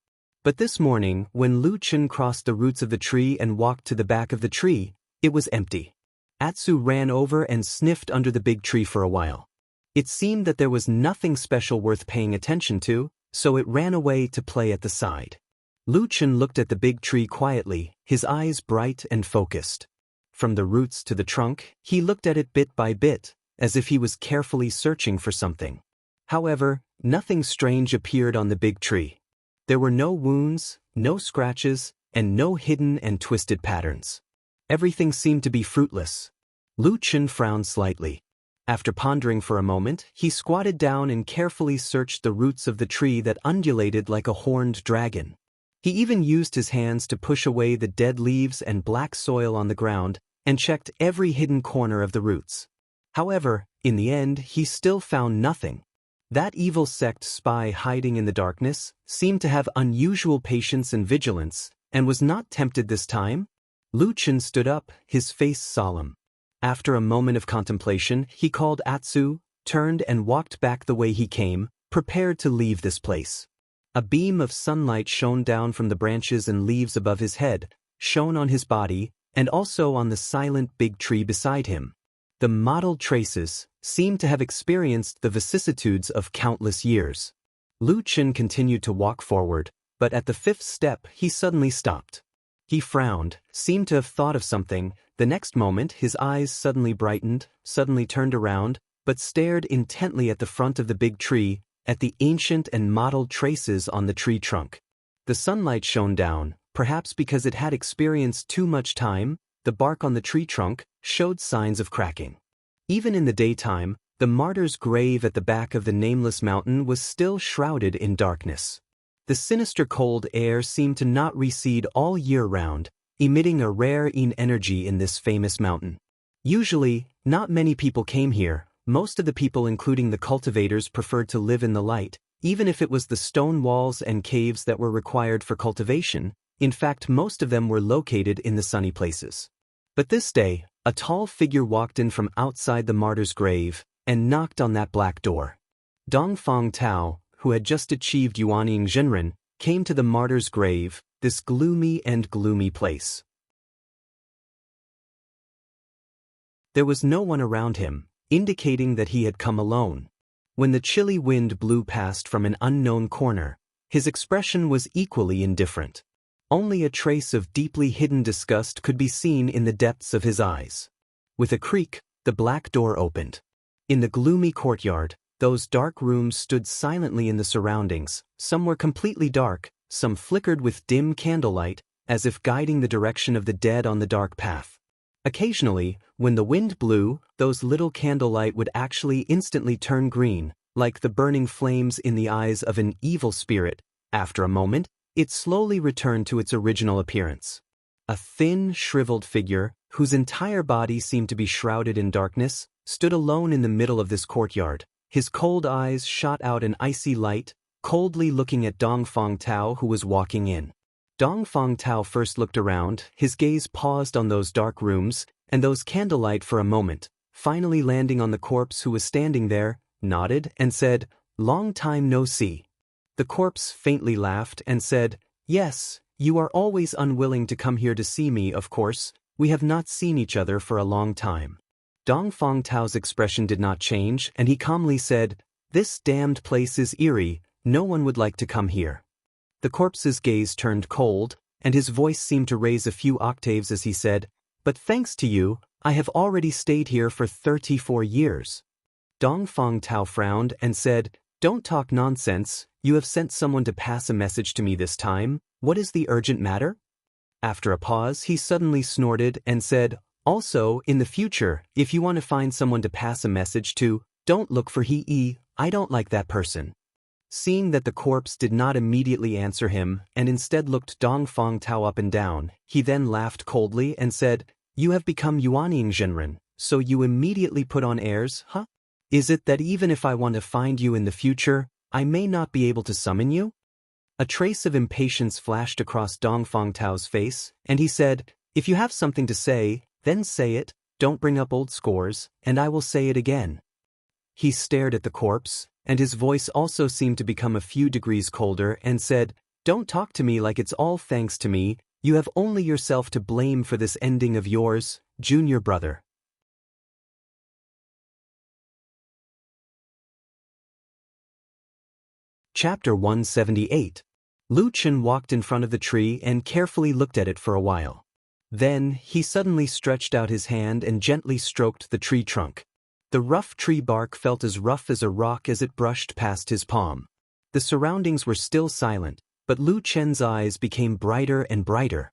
But this morning, when Lu Chen crossed the roots of the tree and walked to the back of the tree, it was empty. Atsu ran over and sniffed under the big tree for a while. It seemed that there was nothing special worth paying attention to, so it ran away to play at the side. Lu Chen looked at the big tree quietly, his eyes bright and focused. From the roots to the trunk, he looked at it bit by bit, as if he was carefully searching for something. However, nothing strange appeared on the big tree. There were no wounds, no scratches, and no hidden and twisted patterns. Everything seemed to be fruitless. Lu Chen frowned slightly. After pondering for a moment, he squatted down and carefully searched the roots of the tree that undulated like a horned dragon. He even used his hands to push away the dead leaves and black soil on the ground, and checked every hidden corner of the roots. However, in the end, he still found nothing. That evil sect spy hiding in the darkness seemed to have unusual patience and vigilance, and was not tempted this time. Lu Chen stood up, his face solemn. After a moment of contemplation, he called Atsu, turned and walked back the way he came, prepared to leave this place. A beam of sunlight shone down from the branches and leaves above his head, shone on his body, and also on the silent big tree beside him. The mottled traces seemed to have experienced the vicissitudes of countless years. Lu Chen continued to walk forward, but at the 5th step he suddenly stopped. He frowned, seemed to have thought of something. The next moment his eyes suddenly brightened, suddenly turned around, but stared intently at the front of the big tree, at the ancient and mottled traces on the tree trunk. The sunlight shone down, perhaps because it had experienced too much time. The bark on the tree trunk showed signs of cracking. Even in the daytime, the martyr's grave at the back of the nameless mountain was still shrouded in darkness. The sinister cold air seemed to not recede all year round, emitting a rare energy in this famous mountain. Usually, not many people came here. Most of the people, including the cultivators, preferred to live in the light, even if it was the stone walls and caves that were required for cultivation. In fact, most of them were located in the sunny places. But this day, a tall figure walked in from outside the martyr's grave and knocked on that black door. Dongfang Tao, who had just achieved Yuanying Zhenren, came to the martyr's grave, this gloomy place. There was no one around him, indicating that he had come alone. When the chilly wind blew past from an unknown corner, his expression was equally indifferent. Only a trace of deeply hidden disgust could be seen in the depths of his eyes. With a creak, the black door opened. In the gloomy courtyard, those dark rooms stood silently in the surroundings. Some were completely dark, some flickered with dim candlelight, as if guiding the direction of the dead on the dark path. Occasionally, when the wind blew, those little candlelight would actually instantly turn green, like the burning flames in the eyes of an evil spirit. After a moment, it slowly returned to its original appearance. A thin, shriveled figure, whose entire body seemed to be shrouded in darkness, stood alone in the middle of this courtyard. His cold eyes shot out an icy light, coldly looking at Dongfang Tao, who was walking in. Dongfang Tao first looked around, his gaze paused on those dark rooms and those candlelight for a moment, finally landing on the corpse who was standing there, nodded and said, "Long time no see." The corpse faintly laughed and said, "Yes, you are always unwilling to come here to see me, of course. We have not seen each other for a long time." Dongfang Tao's expression did not change, and he calmly said, "This damned place is eerie, no one would like to come here." The corpse's gaze turned cold, and his voice seemed to raise a few octaves as he said, "But thanks to you, I have already stayed here for 34 years. Dongfang Tao frowned and said, "Don't talk nonsense, you have sent someone to pass a message to me this time. What is the urgent matter?" After a pause, he suddenly snorted and said, "Also, in the future, if you want to find someone to pass a message to, don't look for he, I don't like that person." Seeing that the corpse did not immediately answer him and instead looked Dongfang Tao up and down, he then laughed coldly and said, "You have become Yuanying Zhenren, so you immediately put on airs, huh? Is it that even if I want to find you in the future, I may not be able to summon you?" A trace of impatience flashed across Dongfang Tao's face, and he said, "If you have something to say, then say it, don't bring up old scores, and I will say it again." He stared at the corpse, and his voice also seemed to become a few degrees colder and said, "Don't talk to me like it's all thanks to me, you have only yourself to blame for this ending of yours, junior brother." Chapter 178. Lu Chen walked in front of the tree and carefully looked at it for a while. Then, he suddenly stretched out his hand and gently stroked the tree trunk. The rough tree bark felt as rough as a rock as it brushed past his palm. The surroundings were still silent, but Lu Chen's eyes became brighter and brighter.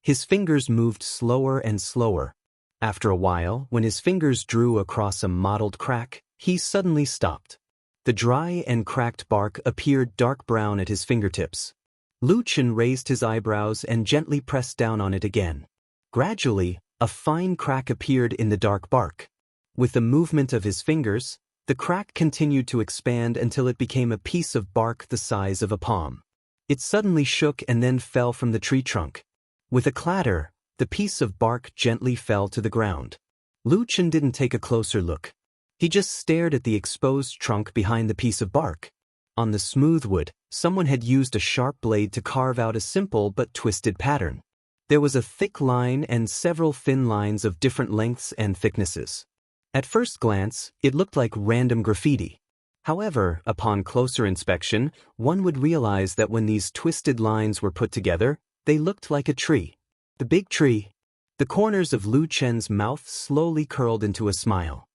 His fingers moved slower and slower. After a while, when his fingers drew across a mottled crack, he suddenly stopped. The dry and cracked bark appeared dark brown at his fingertips. Lu Chen raised his eyebrows and gently pressed down on it again. Gradually, a fine crack appeared in the dark bark. With the movement of his fingers, the crack continued to expand until it became a piece of bark the size of a palm. It suddenly shook and then fell from the tree trunk. With a clatter, the piece of bark gently fell to the ground. Lu Chen didn't take a closer look. He just stared at the exposed trunk behind the piece of bark. On the smooth wood, someone had used a sharp blade to carve out a simple but twisted pattern. There was a thick line and several thin lines of different lengths and thicknesses. At first glance, it looked like random graffiti. However, upon closer inspection, one would realize that when these twisted lines were put together, they looked like a tree. The big tree. The corners of Lu Chen's mouth slowly curled into a smile.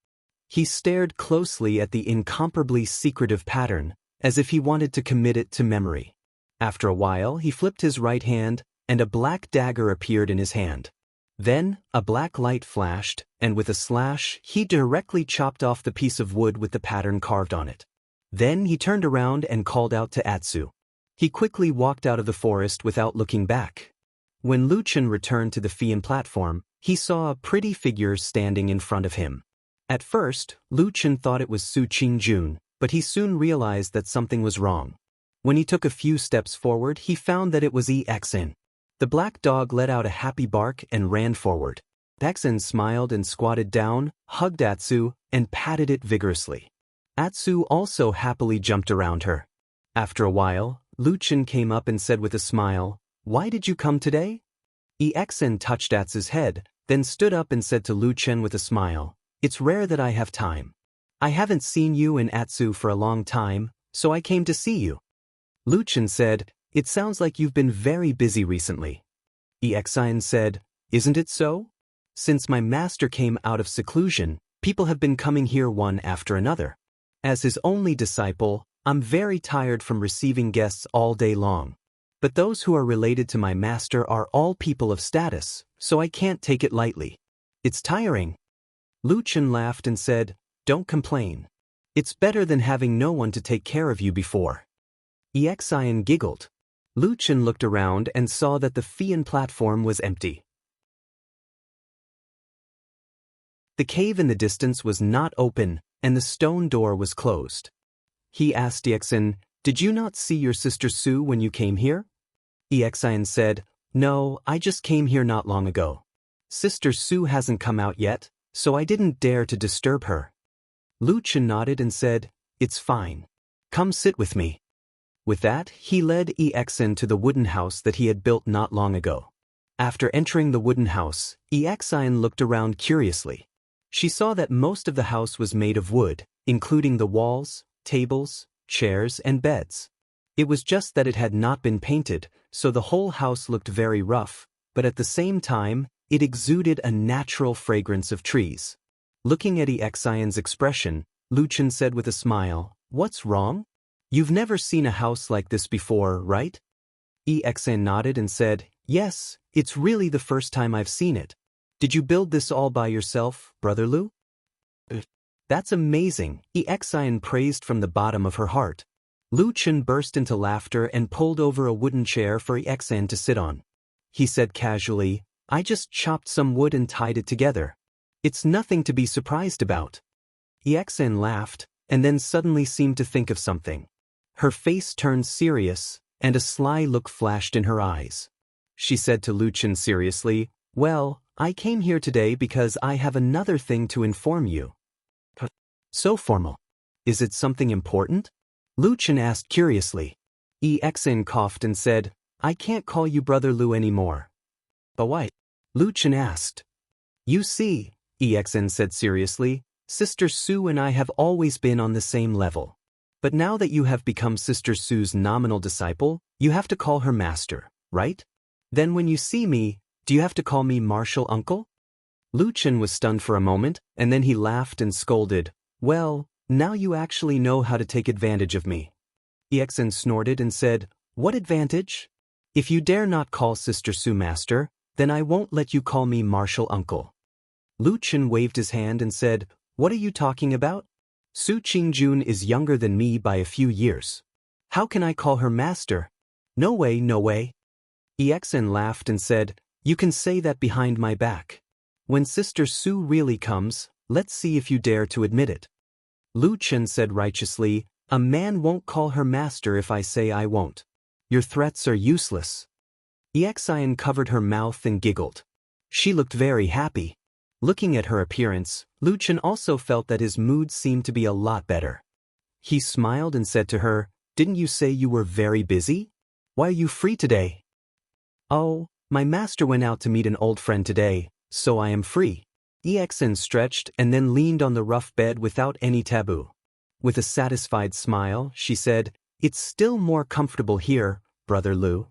He stared closely at the incomparably secretive pattern, as if he wanted to commit it to memory. After a while, he flipped his right hand, and a black dagger appeared in his hand. Then, a black light flashed, and with a slash, he directly chopped off the piece of wood with the pattern carved on it. Then he turned around and called out to Atsu. He quickly walked out of the forest without looking back. When Lu Chen returned to the Pantheon platform, he saw a pretty figure standing in front of him. At first, Lu Chen thought it was Su Qingjun, but he soon realized that something was wrong. When he took a few steps forward, he found that it was Exen. The black dog let out a happy bark and ran forward. Exen smiled and squatted down, hugged Atsu, and patted it vigorously. Atsu also happily jumped around her. After a while, Lu Chen came up and said with a smile, "Why did you come today?" Exen touched Atsu's head, then stood up and said to Lu Chen with a smile, "It's rare that I have time. I haven't seen you and Atsu for a long time, so I came to see you." Lu Chen said, "It sounds like you've been very busy recently." Exen said, "Isn't it so? Since my master came out of seclusion, people have been coming here one after another. As his only disciple, I'm very tired from receiving guests all day long. But those who are related to my master are all people of status, so I can't take it lightly. It's tiring." Lu Chen laughed and said, "Don't complain. It's better than having no one to take care of you before." Exen giggled. Lu Chen looked around and saw that the Pantheon platform was empty. The cave in the distance was not open, and the stone door was closed. He asked Exen, "Did you not see your sister Su when you came here?" Exen said, "No, I just came here not long ago. Sister Su hasn't come out yet, so I didn't dare to disturb her." Lu Chen nodded and said, "It's fine. Come sit with me." With that, he led Exen to the wooden house that he had built not long ago. After entering the wooden house, Exen looked around curiously. She saw that most of the house was made of wood, including the walls, tables, chairs, and beds. It was just that it had not been painted, so the whole house looked very rough, but at the same time, it exuded a natural fragrance of trees. Looking at Exen's expression, Lu Chen said with a smile, "What's wrong? You've never seen a house like this before, right?" Exen nodded and said, "Yes, it's really the first time I've seen it. Did you build this all by yourself, Brother Lu?" "That's amazing," Exen praised from the bottom of her heart. Lu Chen burst into laughter and pulled over a wooden chair for Exen to sit on. He said casually, "I just chopped some wood and tied it together. It's nothing to be surprised about." Exen laughed, and then suddenly seemed to think of something. Her face turned serious, and a sly look flashed in her eyes. She said to Lu Chen seriously, "Well, I came here today because I have another thing to inform you." "So formal. Is it something important?" Lu Chen asked curiously. Exen coughed and said, "I can't call you Brother Lu anymore." "But why?" Lu Chen asked. "You see," Exen said seriously, "Sister Su and I have always been on the same level. But now that you have become Sister Su's nominal disciple, you have to call her master, right? Then when you see me, do you have to call me martial uncle? Lu Chen was stunned for a moment, and then he laughed and scolded, "Well, now you actually know how to take advantage of me." EXN snorted and said, "What advantage? If you dare not call Sister Su master, then I won't let you call me martial uncle." Lu Chen waved his hand and said, "What are you talking about? Su Qingjun is younger than me by a few years. How can I call her master? No way, no way." EXN laughed and said, "You can say that behind my back. When Sister Su really comes, let's see if you dare to admit it." Lu Chen said righteously, "A man won't call her master if I say I won't. Your threats are useless." EXN covered her mouth and giggled. She looked very happy. Looking at her appearance, Lu Chen also felt that his mood seemed to be a lot better. He smiled and said to her, "Didn't you say you were very busy? Why are you free today?" "Oh, my master went out to meet an old friend today, so I am free." EXN stretched and then leaned on the rough bed without any taboo. With a satisfied smile, she said, "It's still more comfortable here, Brother Lu."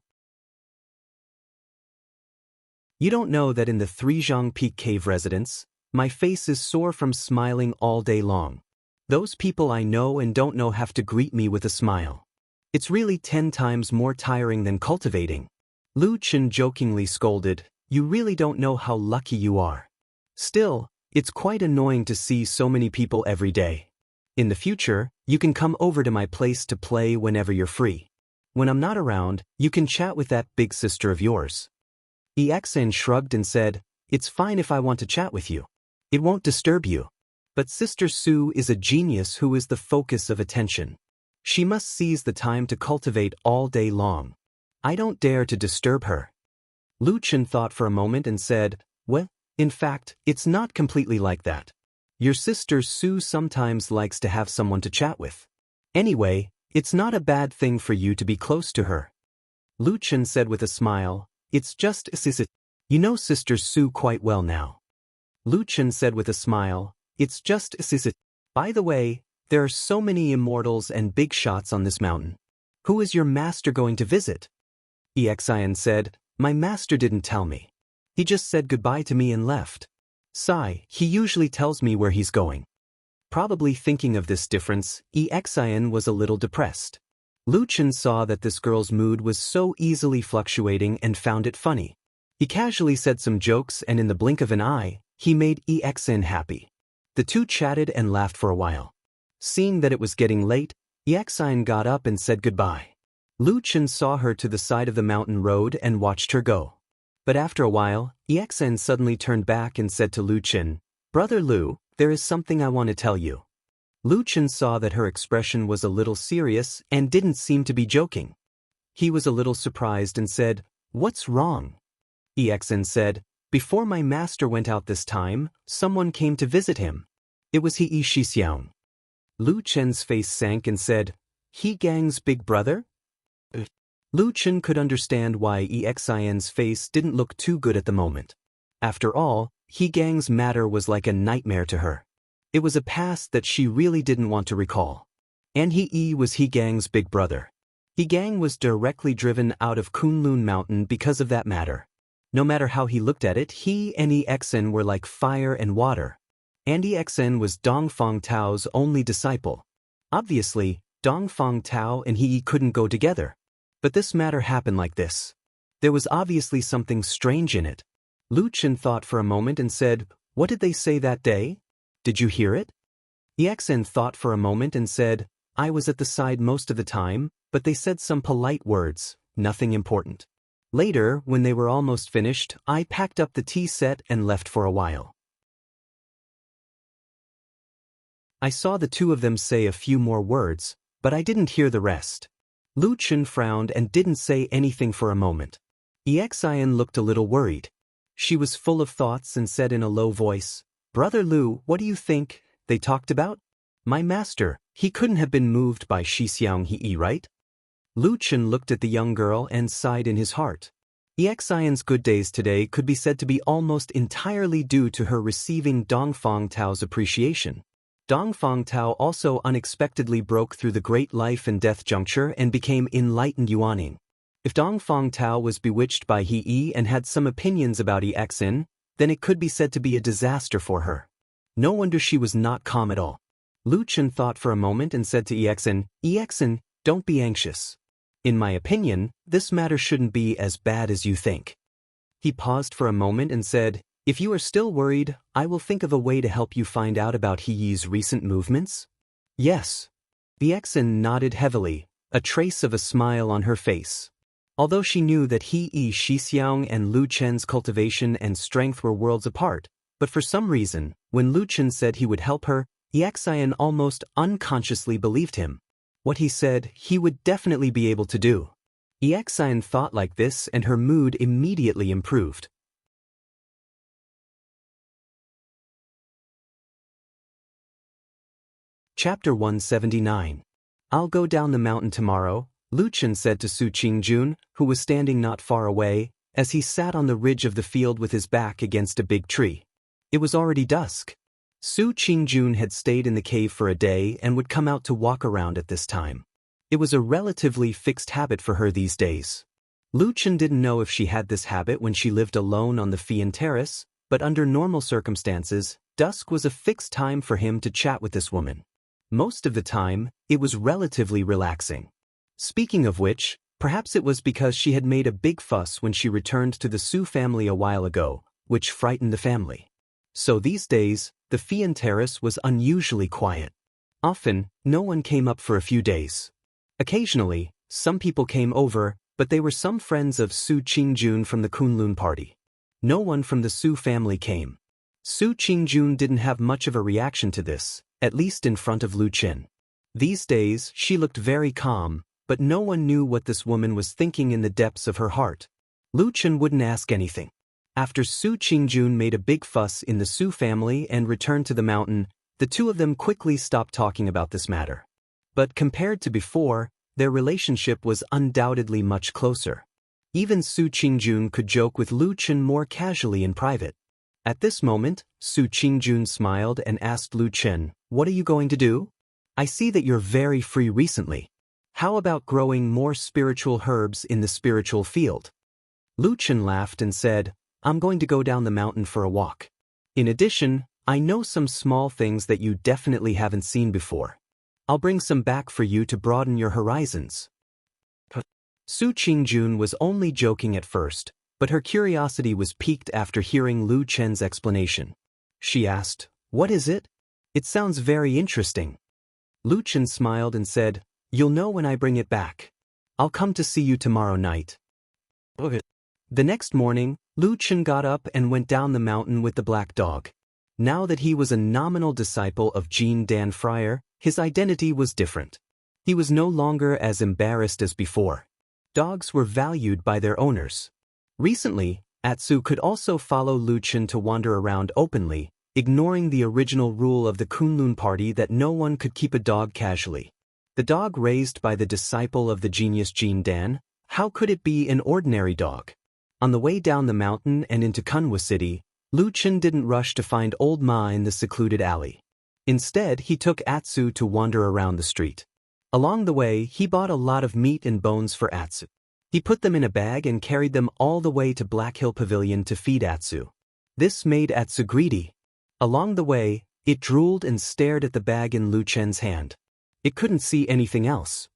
You don't know that in the Threezhang Peak Cave residence, my face is sore from smiling all day long. Those people I know and don't know have to greet me with a smile. It's really 10 times more tiring than cultivating. Lu Chen jokingly scolded, "You really don't know how lucky you are. Still, it's quite annoying to see so many people every day. In the future, you can come over to my place to play whenever you're free. When I'm not around, you can chat with that big sister of yours." EXN shrugged and said, "It's fine if I want to chat with you. It won't disturb you. But Sister Su is a genius who is the focus of attention. She must seize the time to cultivate all day long. I don't dare to disturb her." Lu Chen thought for a moment and said, "Well, in fact, it's not completely like that. Your sister Su sometimes likes to have someone to chat with. Anyway, it's not a bad thing for you to be close to her." Lu Chen said with a smile, "It's just you know Sister Su quite well now." Lu Chen said with a smile, "It's just By the way, there are so many immortals and big shots on this mountain. Who is your master going to visit?" EXIN said, "My master didn't tell me. He just said goodbye to me and left. He usually tells me where he's going." Probably thinking of this difference, EXIN was a little depressed. Lu Chen saw that this girl's mood was so easily fluctuating and found it funny. He casually said some jokes and in the blink of an eye, he made EXIN happy. The two chatted and laughed for a while. Seeing that it was getting late, EXIN got up and said goodbye. Lu Chen saw her to the side of the mountain road and watched her go. But after a while, EXIN suddenly turned back and said to Lu Chen, "Brother Lu, there is something I want to tell you." Lu Chen saw that her expression was a little serious and didn't seem to be joking. He was a little surprised and said, "What's wrong?" EXIN said, "Before my master went out this time, someone came to visit him. It was He Shixiang." Lu Chen's face sank and said, "He Gang's big brother?" Lu Chen could understand why EXIN's face didn't look too good at the moment. After all, He Gang's matter was like a nightmare to her. It was a past that she really didn't want to recall. And He was He Gang's big brother. He Gang was directly driven out of Kunlun Mountain because of that matter. No matter how he looked at it, he and EXIN were like fire and water. And EXIN was Dongfang Tao's only disciple. Obviously, Dongfang Tao and He couldn't go together. But this matter happened like this. There was obviously something strange in it. Lu Chen thought for a moment and said, "What did they say that day? Did you hear it?" EXIN thought for a moment and said, "I was at the side most of the time, but they said some polite words, nothing important. Later, when they were almost finished, I packed up the tea set and left for a while. I saw the two of them say a few more words, but I didn't hear the rest." Lu Chen frowned and didn't say anything for a moment. EXIN looked a little worried. She was full of thoughts and said in a low voice, "Brother Lu, what do you think they talked about? My master, he couldn't have been moved by Shixiang He, right?" Lu Chen looked at the young girl and sighed in his heart. EXIN's good days today could be said to be almost entirely due to her receiving Dongfang Tao's appreciation. Dongfang Tao also unexpectedly broke through the great life and death juncture and became enlightened Yuaning. If Dongfang Tao was bewitched by He Yi and had some opinions about Exin, then it could be said to be a disaster for her. No wonder she was not calm at all. Lu Chen thought for a moment and said to Exin, don't be anxious. In my opinion, this matter shouldn't be as bad as you think. He paused for a moment and said, if you are still worried, I will think of a way to help you find out about He Yi's recent movements. Yes. Exin nodded heavily, a trace of a smile on her face. Although she knew that He Yi Shixiang and Lu Chen's cultivation and strength were worlds apart, but for some reason, when Lu Chen said he would help her, Exin almost unconsciously believed him. What he said, he would definitely be able to do. Exin thought like this and her mood immediately improved. Chapter 179. I'll go down the mountain tomorrow, Lu Chen said to Su Qingjun, who was standing not far away, as he sat on the ridge of the field with his back against a big tree. It was already dusk. Su Qingjun had stayed in the cave for a day and would come out to walk around at this time. It was a relatively fixed habit for her these days. Lu Chen didn't know if she had this habit when she lived alone on the Fian Terrace, but under normal circumstances, dusk was a fixed time for him to chat with this woman. Most of the time, it was relatively relaxing. Speaking of which, perhaps it was because she had made a big fuss when she returned to the Su family a while ago, which frightened the family. So these days, the Fian Terrace was unusually quiet. Often, no one came up for a few days. Occasionally, some people came over, but they were some friends of Su Qingjun from the Kunlun party. No one from the Su family came. Su Qingjun didn't have much of a reaction to this, at least in front of Lu Chen. These days, she looked very calm, but no one knew what this woman was thinking in the depths of her heart. Lu Chen wouldn't ask anything. After Su Qingjun made a big fuss in the Su family and returned to the mountain, the two of them quickly stopped talking about this matter. But compared to before, their relationship was undoubtedly much closer. Even Su Qingjun could joke with Lu Chen more casually in private. At this moment, Su Qingjun smiled and asked Lu Chen, "What are you going to do? I see that you're very free recently. How about growing more spiritual herbs in the spiritual field?" Lu Chen laughed and said, "I'm going to go down the mountain for a walk. In addition, I know some small things that you definitely haven't seen before. I'll bring some back for you to broaden your horizons." Su Qingjun was only joking at first, but her curiosity was piqued after hearing Lu Chen's explanation. She asked, "What is it? It sounds very interesting." Lu Chen smiled and said, "You'll know when I bring it back. I'll come to see you tomorrow night." Okay. The next morning, Lu Chen got up and went down the mountain with the black dog. Now that he was a nominal disciple of Jin Dan Friar, his identity was different. He was no longer as embarrassed as before. Dogs were valued by their owners. Recently, Atsu could also follow Lu Chen to wander around openly, ignoring the original rule of the Kunlun party that no one could keep a dog casually. The dog raised by the disciple of the genius Jin Dan, how could it be an ordinary dog? On the way down the mountain and into Kunwa City, Lu Chen didn't rush to find old Ma in the secluded alley. Instead, he took Atsu to wander around the street. Along the way, he bought a lot of meat and bones for Atsu. He put them in a bag and carried them all the way to Black Hill Pavilion to feed Atsu. This made Atsu greedy. Along the way, it drooled and stared at the bag in Lu Chen's hand. It couldn't see anything else.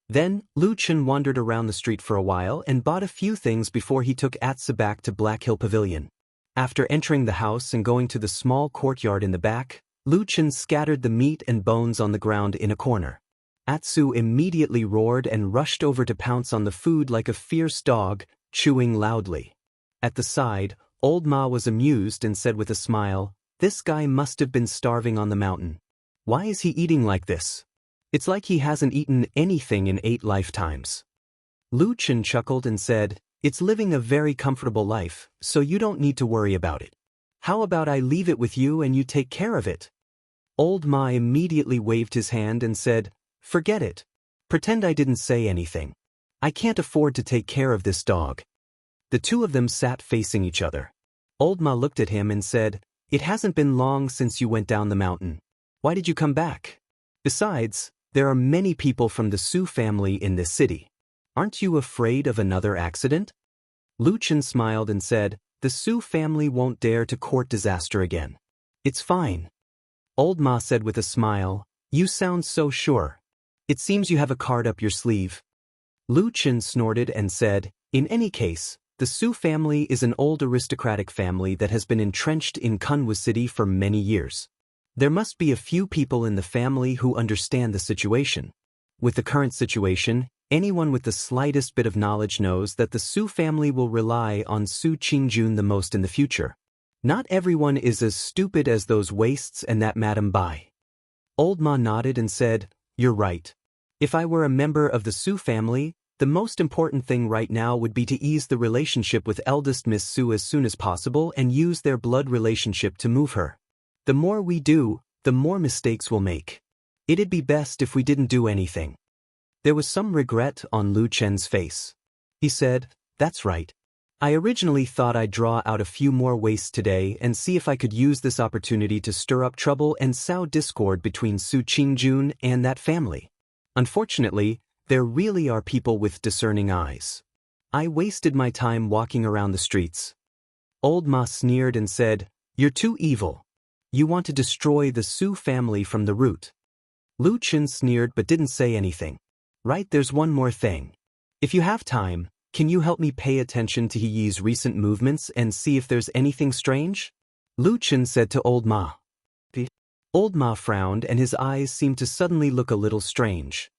Then, Lu Chen wandered around the street for a while and bought a few things before he took Atsu back to Black Hill Pavilion. After entering the house and going to the small courtyard in the back, Lu Chen scattered the meat and bones on the ground in a corner. Atsu immediately roared and rushed over to pounce on the food like a fierce dog, chewing loudly. At the side, old Ma was amused and said with a smile, "This guy must have been starving on the mountain. Why is he eating like this? It's like he hasn't eaten anything in 8 lifetimes." Lu Chen chuckled and said, "It's living a very comfortable life, so you don't need to worry about it. How about I leave it with you and you take care of it?" Old Ma immediately waved his hand and said, "Forget it. Pretend I didn't say anything. I can't afford to take care of this dog." The two of them sat facing each other. Old Ma looked at him and said, It hasn't been long since you went down the mountain. Why did you come back? Besides, there are many people from the Su family in this city. Aren't you afraid of another accident? Lu Chen smiled and said, the Su family won't dare to court disaster again. It's fine. Old Ma said with a smile, you sound so sure. It seems you have a card up your sleeve. Lu Chen snorted and said, in any case, the Su family is an old aristocratic family that has been entrenched in Kunwu City for many years. There must be a few people in the family who understand the situation. With the current situation, anyone with the slightest bit of knowledge knows that the Su family will rely on Su Qingjun the most in the future. Not everyone is as stupid as those wastes and that Madame Bai. Old Ma nodded and said, you're right. If I were a member of the Su family, the most important thing right now would be to ease the relationship with eldest Miss Su as soon as possible and use their blood relationship to move her. The more we do, the more mistakes we'll make. It'd be best if we didn't do anything. There was some regret on Lu Chen's face. He said, that's right. I originally thought I'd draw out a few more wastes today and see if I could use this opportunity to stir up trouble and sow discord between Su Qingjun and that family. Unfortunately, there really are people with discerning eyes. I wasted my time walking around the streets. Old Ma sneered and said, you're too evil. You want to destroy the Su family from the root. Lu Chen sneered but didn't say anything. Right, there's one more thing. If you have time, can you help me pay attention to He Yi's recent movements and see if there's anything strange? Lu Chen said to Old Ma. Old Ma frowned and his eyes seemed to suddenly look a little strange.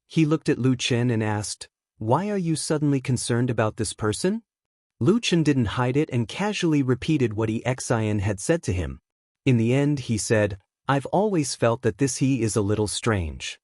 He looked at Lu Chen and asked, why are you suddenly concerned about this person? Lu Chen didn't hide it and casually repeated what Xian had said to him. In the end, he said, I've always felt that this He is a little strange.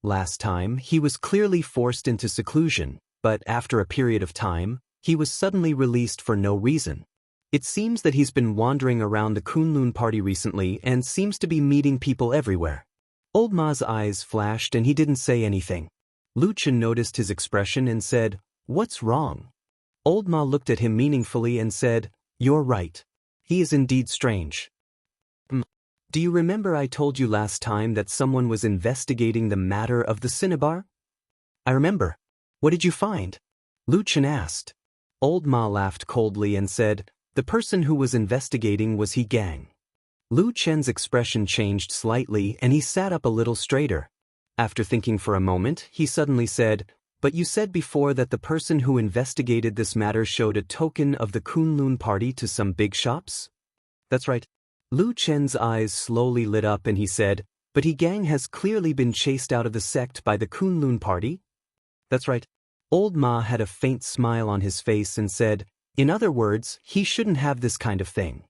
Last time, he was clearly forced into seclusion, but after a period of time, he was suddenly released for no reason. It seems that he's been wandering around the Kunlun party recently and seems to be meeting people everywhere. Old Ma's eyes flashed and he didn't say anything. Lu Chen noticed his expression and said, what's wrong? Old Ma looked at him meaningfully and said, you're right. He is indeed strange. Do you remember I told you last time that someone was investigating the matter of the cinnabar? I remember. What did you find? Lu Chen asked. Old Ma laughed coldly and said, the person who was investigating was He Gang. Lu Chen's expression changed slightly and he sat up a little straighter. After thinking for a moment, he suddenly said, but you said before that the person who investigated this matter showed a token of the Kunlun party to some big shops? That's right. Lu Chen's eyes slowly lit up and he said, but He Gang has clearly been chased out of the sect by the Kunlun party? That's right. Old Ma had a faint smile on his face and said, in other words, he shouldn't have this kind of thing.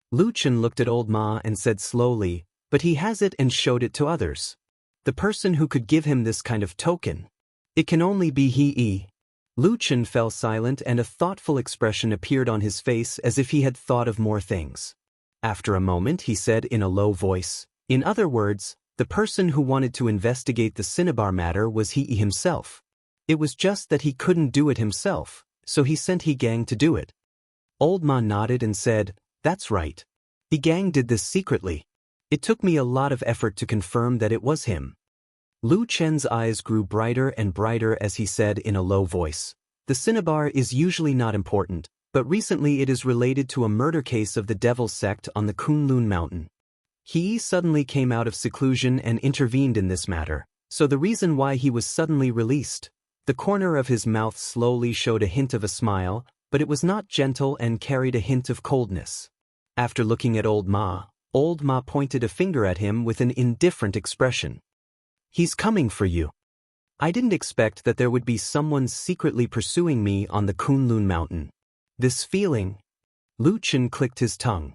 Lu Chen looked at Old Ma and said slowly, but he has it and showed it to others. The person who could give him this kind of token. It can only be He Yi. Lu Chen fell silent and a thoughtful expression appeared on his face as if he had thought of more things. After a moment he said in a low voice, in other words, the person who wanted to investigate the cinnabar matter was He Yi himself. It was just that he couldn't do it himself, so he sent He Gang to do it. Old Ma nodded and said, that's right. He Gang did this secretly. It took me a lot of effort to confirm that it was him. Lu Chen's eyes grew brighter and brighter as he said in a low voice, the cinnabar is usually not important, but recently it is related to a murder case of the Devil's Sect on the Kunlun Mountain. He suddenly came out of seclusion and intervened in this matter, so the reason why he was suddenly released. The corner of his mouth slowly showed a hint of a smile, but it was not gentle and carried a hint of coldness. After looking at Old Ma pointed a finger at him with an indifferent expression. He's coming for you. I didn't expect that there would be someone secretly pursuing me on the Kunlun Mountain. This feeling. Lu Chen clicked his tongue.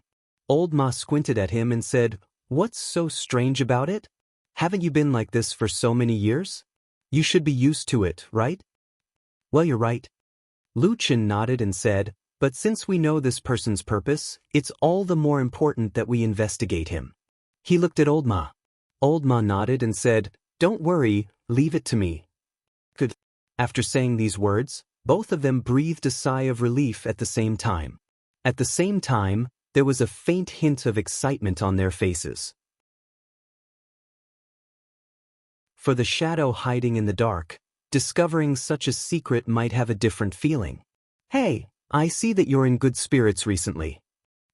Old Ma squinted at him and said, what's so strange about it? Haven't you been like this for so many years? You should be used to it, right? Well, you're right. Lu Chen nodded and said, but since we know this person's purpose, it's all the more important that we investigate him. He looked at Old Ma. Old Ma nodded and said, don't worry, leave it to me. Good. After saying these words, both of them breathed a sigh of relief at the same time. At the same time, there was a faint hint of excitement on their faces. For the shadow hiding in the dark, discovering such a secret might have a different feeling. "Hey, I see that you're in good spirits recently,"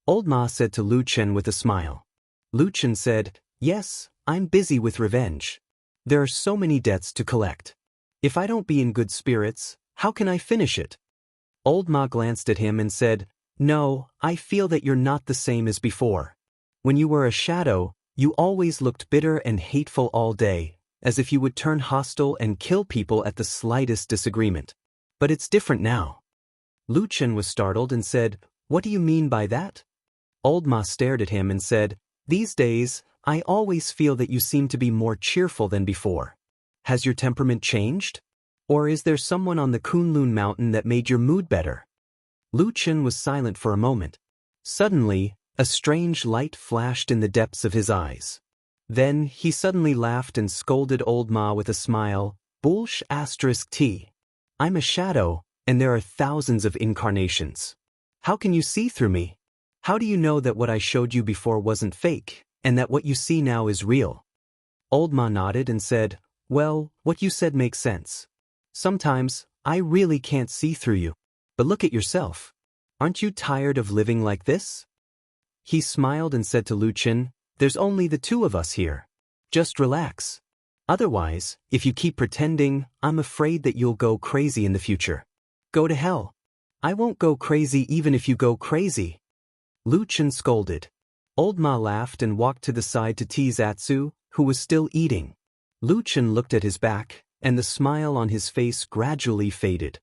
Old Ma said to Lu Chen with a smile. Lu Chen said, "Yes, I'm busy with revenge. There are so many debts to collect. If I don't be in good spirits, how can I finish it?" Old Ma glanced at him and said, "No, I feel that you're not the same as before. When you were a shadow, you always looked bitter and hateful all day, as if you would turn hostile and kill people at the slightest disagreement. But it's different now." Lu Chen was startled and said, "What do you mean by that?" Old Ma stared at him and said, "These days, I always feel that you seem to be more cheerful than before. Has your temperament changed? Or is there someone on the Kunlun mountain that made your mood better?" Lu Chen was silent for a moment. Suddenly, a strange light flashed in the depths of his eyes. Then, he suddenly laughed and scolded Old Ma with a smile, "Bullsh *T. I'm a shadow, and there are thousands of incarnations. How can you see through me? How do you know that what I showed you before wasn't fake, and that what you see now is real?" Old Ma nodded and said, "Well, what you said makes sense. Sometimes, I really can't see through you. But look at yourself. Aren't you tired of living like this?" He smiled and said to Lu Chen, "There's only the two of us here. Just relax. Otherwise, if you keep pretending, I'm afraid that you'll go crazy in the future." "Go to hell. I won't go crazy even if you go crazy," Lu Chen scolded. Old Ma laughed and walked to the side to tease Atsu, who was still eating. Lu Chen looked at his back, and the smile on his face gradually faded.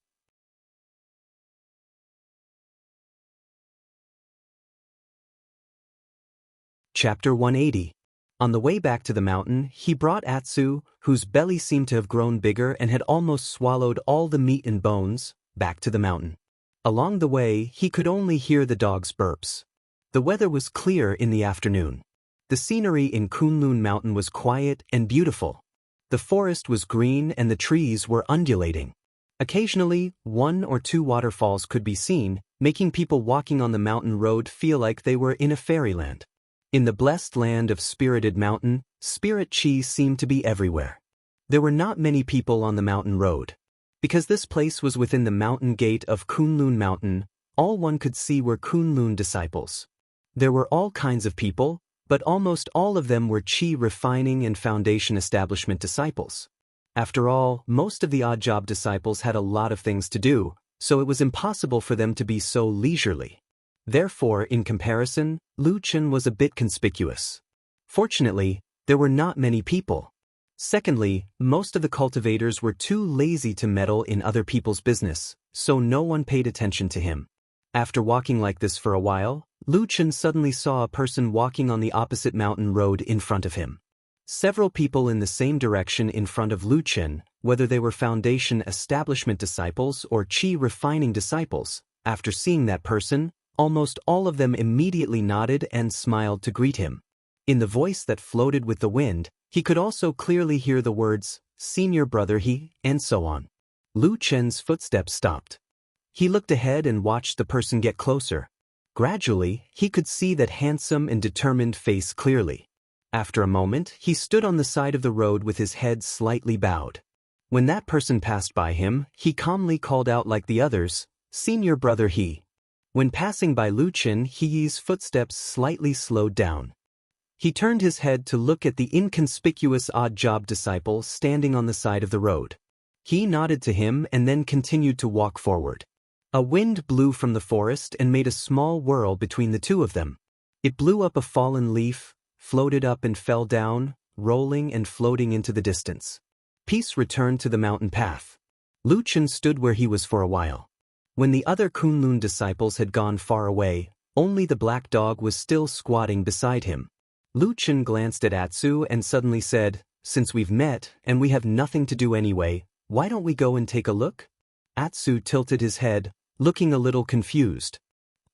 Chapter 180. On the way back to the mountain, he brought Atsu, whose belly seemed to have grown bigger and had almost swallowed all the meat and bones, back to the mountain. Along the way, he could only hear the dog's burps. The weather was clear in the afternoon. The scenery in Kunlun Mountain was quiet and beautiful. The forest was green and the trees were undulating. Occasionally, 1 or 2 waterfalls could be seen, making people walking on the mountain road feel like they were in a fairyland. In the blessed land of Spirited Mountain, spirit chi seemed to be everywhere. There were not many people on the mountain road. Because this place was within the mountain gate of Kunlun Mountain, all one could see were Kunlun disciples. There were all kinds of people, but almost all of them were chi refining and foundation establishment disciples. After all, most of the odd job disciples had a lot of things to do, so it was impossible for them to be so leisurely. Therefore, in comparison, Lu Chen was a bit conspicuous. Fortunately, there were not many people. Secondly, most of the cultivators were too lazy to meddle in other people's business, so no one paid attention to him. After walking like this for a while, Lu Chen suddenly saw a person walking on the opposite mountain road in front of him. Several people in the same direction in front of Lu Chen, whether they were foundation establishment disciples or chi refining disciples, after seeing that person, almost all of them immediately nodded and smiled to greet him. In the voice that floated with the wind, he could also clearly hear the words, "Senior brother he," and so on. Lu Chen's footsteps stopped. He looked ahead and watched the person get closer. Gradually, he could see that handsome and determined face clearly. After a moment, he stood on the side of the road with his head slightly bowed. When that person passed by him, he calmly called out like the others, "Senior brother he." When passing by Lu Chen, He's footsteps slightly slowed down. He turned his head to look at the inconspicuous odd job disciple standing on the side of the road. He nodded to him and then continued to walk forward. A wind blew from the forest and made a small whirl between the two of them. It blew up a fallen leaf, floated up and fell down, rolling and floating into the distance. Peace returned to the mountain path. Lu Chen stood where he was for a while. When the other Kunlun disciples had gone far away, only the black dog was still squatting beside him. Lu Chen glanced at Atsu and suddenly said, "Since we've met and we have nothing to do anyway, why don't we go and take a look?" Atsu tilted his head, looking a little confused.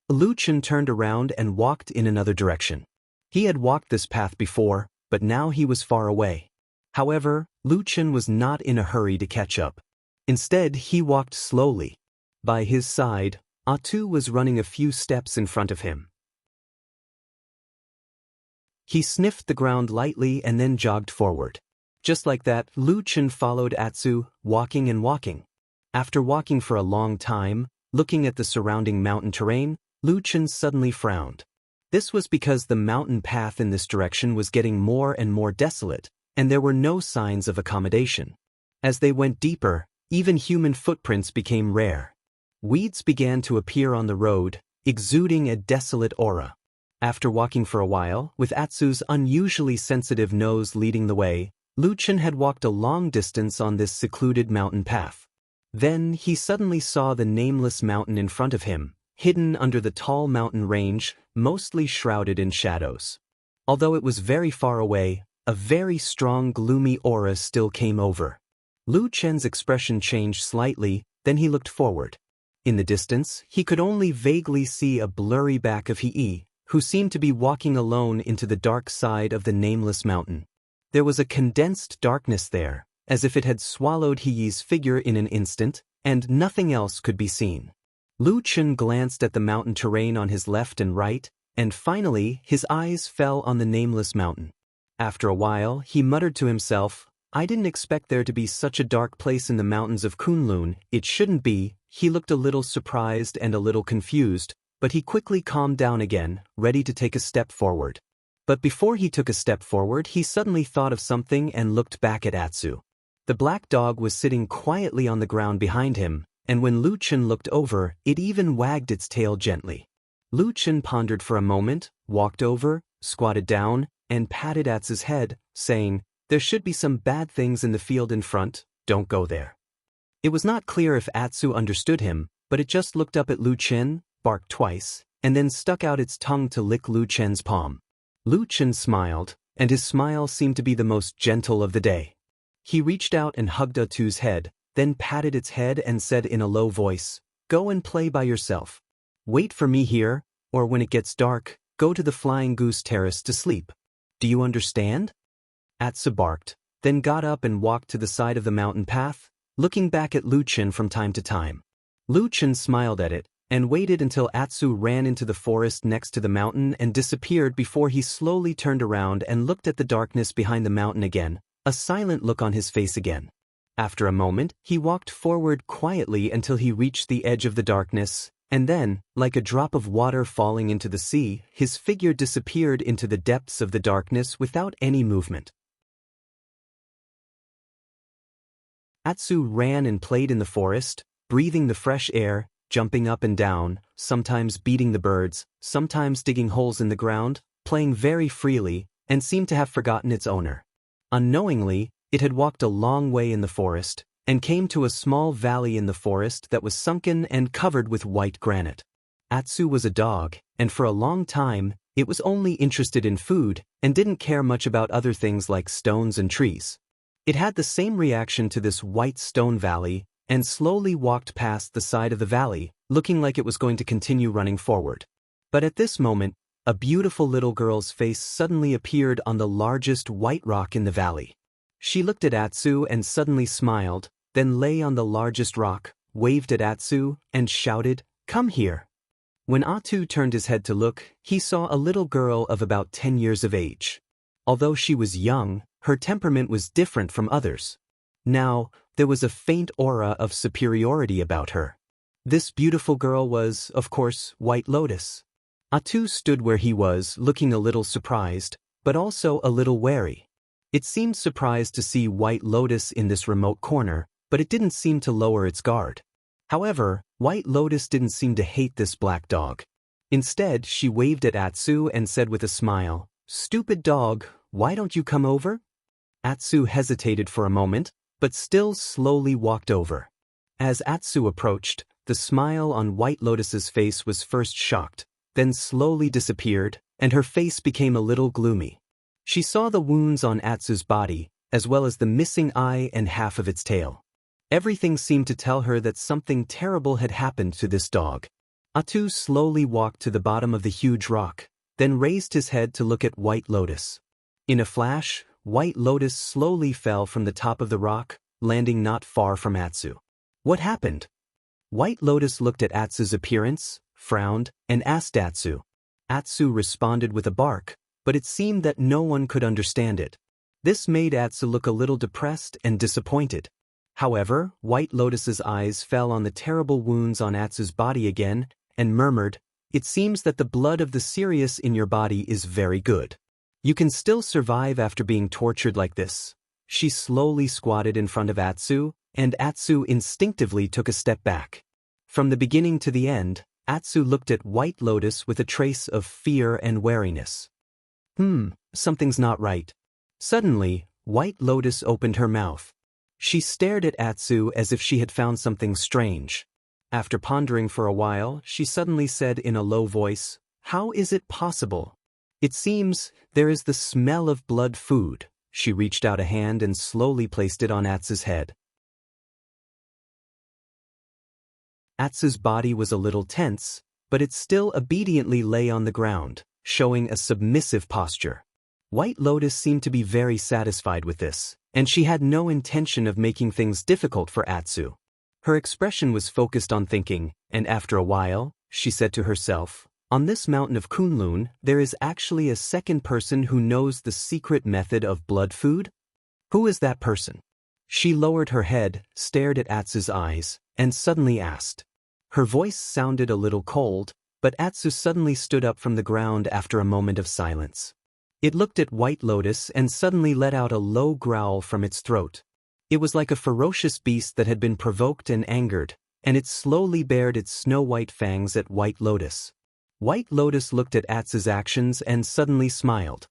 Lu Chen turned around and walked in another direction. He had walked this path before, but now he was far away. However, Lu Chen was not in a hurry to catch up. Instead, he walked slowly. By his side, Atu was running a few steps in front of him. He sniffed the ground lightly and then jogged forward. Just like that, Lu Chen followed Atsu, walking and walking. After walking for a long time, looking at the surrounding mountain terrain, Lu Chen suddenly frowned. This was because the mountain path in this direction was getting more and more desolate, and there were no signs of accommodation. As they went deeper, even human footprints became rare. Weeds began to appear on the road, exuding a desolate aura. After walking for a while, with Atsu's unusually sensitive nose leading the way, Lu Chen had walked a long distance on this secluded mountain path. Then he suddenly saw the nameless mountain in front of him, hidden under the tall mountain range, mostly shrouded in shadows. Although it was very far away, a very strong gloomy aura still came over. Lu Chen's expression changed slightly, then he looked forward. In the distance, he could only vaguely see a blurry back of He, who seemed to be walking alone into the dark side of the nameless mountain. There was a condensed darkness there, as if it had swallowed He's figure in an instant, and nothing else could be seen. Lu Chen glanced at the mountain terrain on his left and right, and finally his eyes fell on the nameless mountain. After a while, he muttered to himself, "I didn't expect there to be such a dark place in the mountains of Kunlun, it shouldn't be." He looked a little surprised and a little confused, but he quickly calmed down again, ready to take a step forward. But before he took a step forward, he suddenly thought of something and looked back at Atsu. The black dog was sitting quietly on the ground behind him, and when Lu Chen looked over, it even wagged its tail gently. Lu Chen pondered for a moment, walked over, squatted down, and patted Atsu's head, saying, "There should be some bad things in the field in front, don't go there." It was not clear if Atsu understood him, but it just looked up at Lu Chen, barked twice, and then stuck out its tongue to lick Lu Chen's palm. Lu Chen smiled, and his smile seemed to be the most gentle of the day. He reached out and hugged Atu's head, then patted its head and said in a low voice, "Go and play by yourself. Wait for me here, or when it gets dark, go to the Flying Goose Terrace to sleep. Do you understand?" Atsu barked, then got up and walked to the side of the mountain path, looking back at Lu Chen from time to time. Lu Chen smiled at it, and waited until Atsu ran into the forest next to the mountain and disappeared before he slowly turned around and looked at the darkness behind the mountain again, a silent look on his face again. After a moment, he walked forward quietly until he reached the edge of the darkness, and then, like a drop of water falling into the sea, his figure disappeared into the depths of the darkness without any movement. Atsu ran and played in the forest, breathing the fresh air, jumping up and down, sometimes beating the birds, sometimes digging holes in the ground, playing very freely, and seemed to have forgotten its owner. Unknowingly, it had walked a long way in the forest, and came to a small valley in the forest that was sunken and covered with white granite. Atsu was a dog, and for a long time, it was only interested in food, and didn't care much about other things like stones and trees. It had the same reaction to this white stone valley, and slowly walked past the side of the valley, looking like it was going to continue running forward. But at this moment, a beautiful little girl's face suddenly appeared on the largest white rock in the valley. She looked at Atsu and suddenly smiled, then lay on the largest rock, waved at Atsu, and shouted, "Come here." When Atsu turned his head to look, he saw a little girl of about 10 years of age. Although she was young, her temperament was different from others. Now, there was a faint aura of superiority about her. This beautiful girl was, of course, White Lotus. Atsu stood where he was, looking a little surprised, but also a little wary. It seemed surprised to see White Lotus in this remote corner, but it didn't seem to lower its guard. However, White Lotus didn't seem to hate this black dog. Instead, she waved at Atsu and said with a smile, "Stupid dog, why don't you come over?" Atsu hesitated for a moment, but still slowly walked over. As Atsu approached, the smile on White Lotus's face was first shocked, then slowly disappeared, and her face became a little gloomy. She saw the wounds on Atsu's body, as well as the missing eye and half of its tail. Everything seemed to tell her that something terrible had happened to this dog. Atsu slowly walked to the bottom of the huge rock, then raised his head to look at White Lotus. In a flash, White Lotus slowly fell from the top of the rock, landing not far from Atsu. What happened? White Lotus looked at Atsu's appearance, frowned, and asked Atsu. Atsu responded with a bark, but it seemed that no one could understand it. This made Atsu look a little depressed and disappointed. However, White Lotus's eyes fell on the terrible wounds on Atsu's body again, and murmured, "It seems that the blood of the Sirius in your body is very good. You can still survive after being tortured like this." She slowly squatted in front of Atsu, and Atsu instinctively took a step back. From the beginning to the end, Atsu looked at White Lotus with a trace of fear and wariness. Something's not right. Suddenly, White Lotus opened her mouth. She stared at Atsu as if she had found something strange. After pondering for a while, she suddenly said in a low voice, "How is it possible? It seems there is the smell of blood food." She reached out a hand and slowly placed it on Atsu's head. Atsu's body was a little tense, but it still obediently lay on the ground, showing a submissive posture. White Lotus seemed to be very satisfied with this, and she had no intention of making things difficult for Atsu. Her expression was focused on thinking, and after a while, she said to herself, "On this mountain of Kunlun, there is actually a second person who knows the secret method of blood food? Who is that person?" She lowered her head, stared at Atsu's eyes, and suddenly asked. Her voice sounded a little cold, but Atsu suddenly stood up from the ground after a moment of silence. It looked at White Lotus and suddenly let out a low growl from its throat. It was like a ferocious beast that had been provoked and angered, and it slowly bared its snow-white fangs at White Lotus. White Lotus looked at Atsu's actions and suddenly smiled.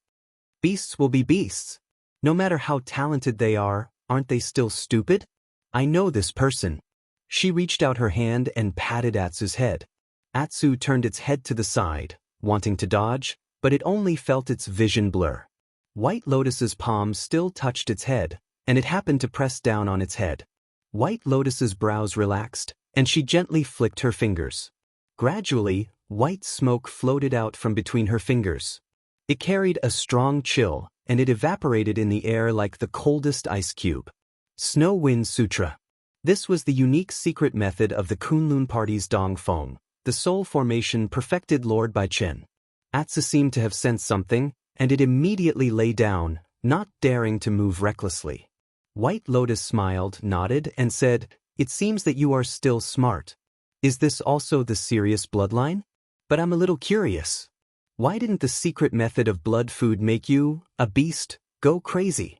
"Beasts will be beasts. No matter how talented they are, aren't they still stupid? I know this person." She reached out her hand and patted Atsu's head. Atsu turned its head to the side, wanting to dodge, but it only felt its vision blur. White Lotus's palm still touched its head, and it happened to press down on its head. White Lotus's brows relaxed, and she gently flicked her fingers. Gradually, white smoke floated out from between her fingers. It carried a strong chill, and it evaporated in the air like the coldest ice cube. Snow Wind Sutra. This was the unique secret method of the Kunlun party's Dongfeng, the soul formation perfected Lord by Chen. Atsu seemed to have sensed something, and it immediately lay down, not daring to move recklessly. White Lotus smiled, nodded, and said, "It seems that you are still smart. Is this also the Sirius bloodline? But I'm a little curious. Why didn't the secret method of blood food make you, a beast, go crazy?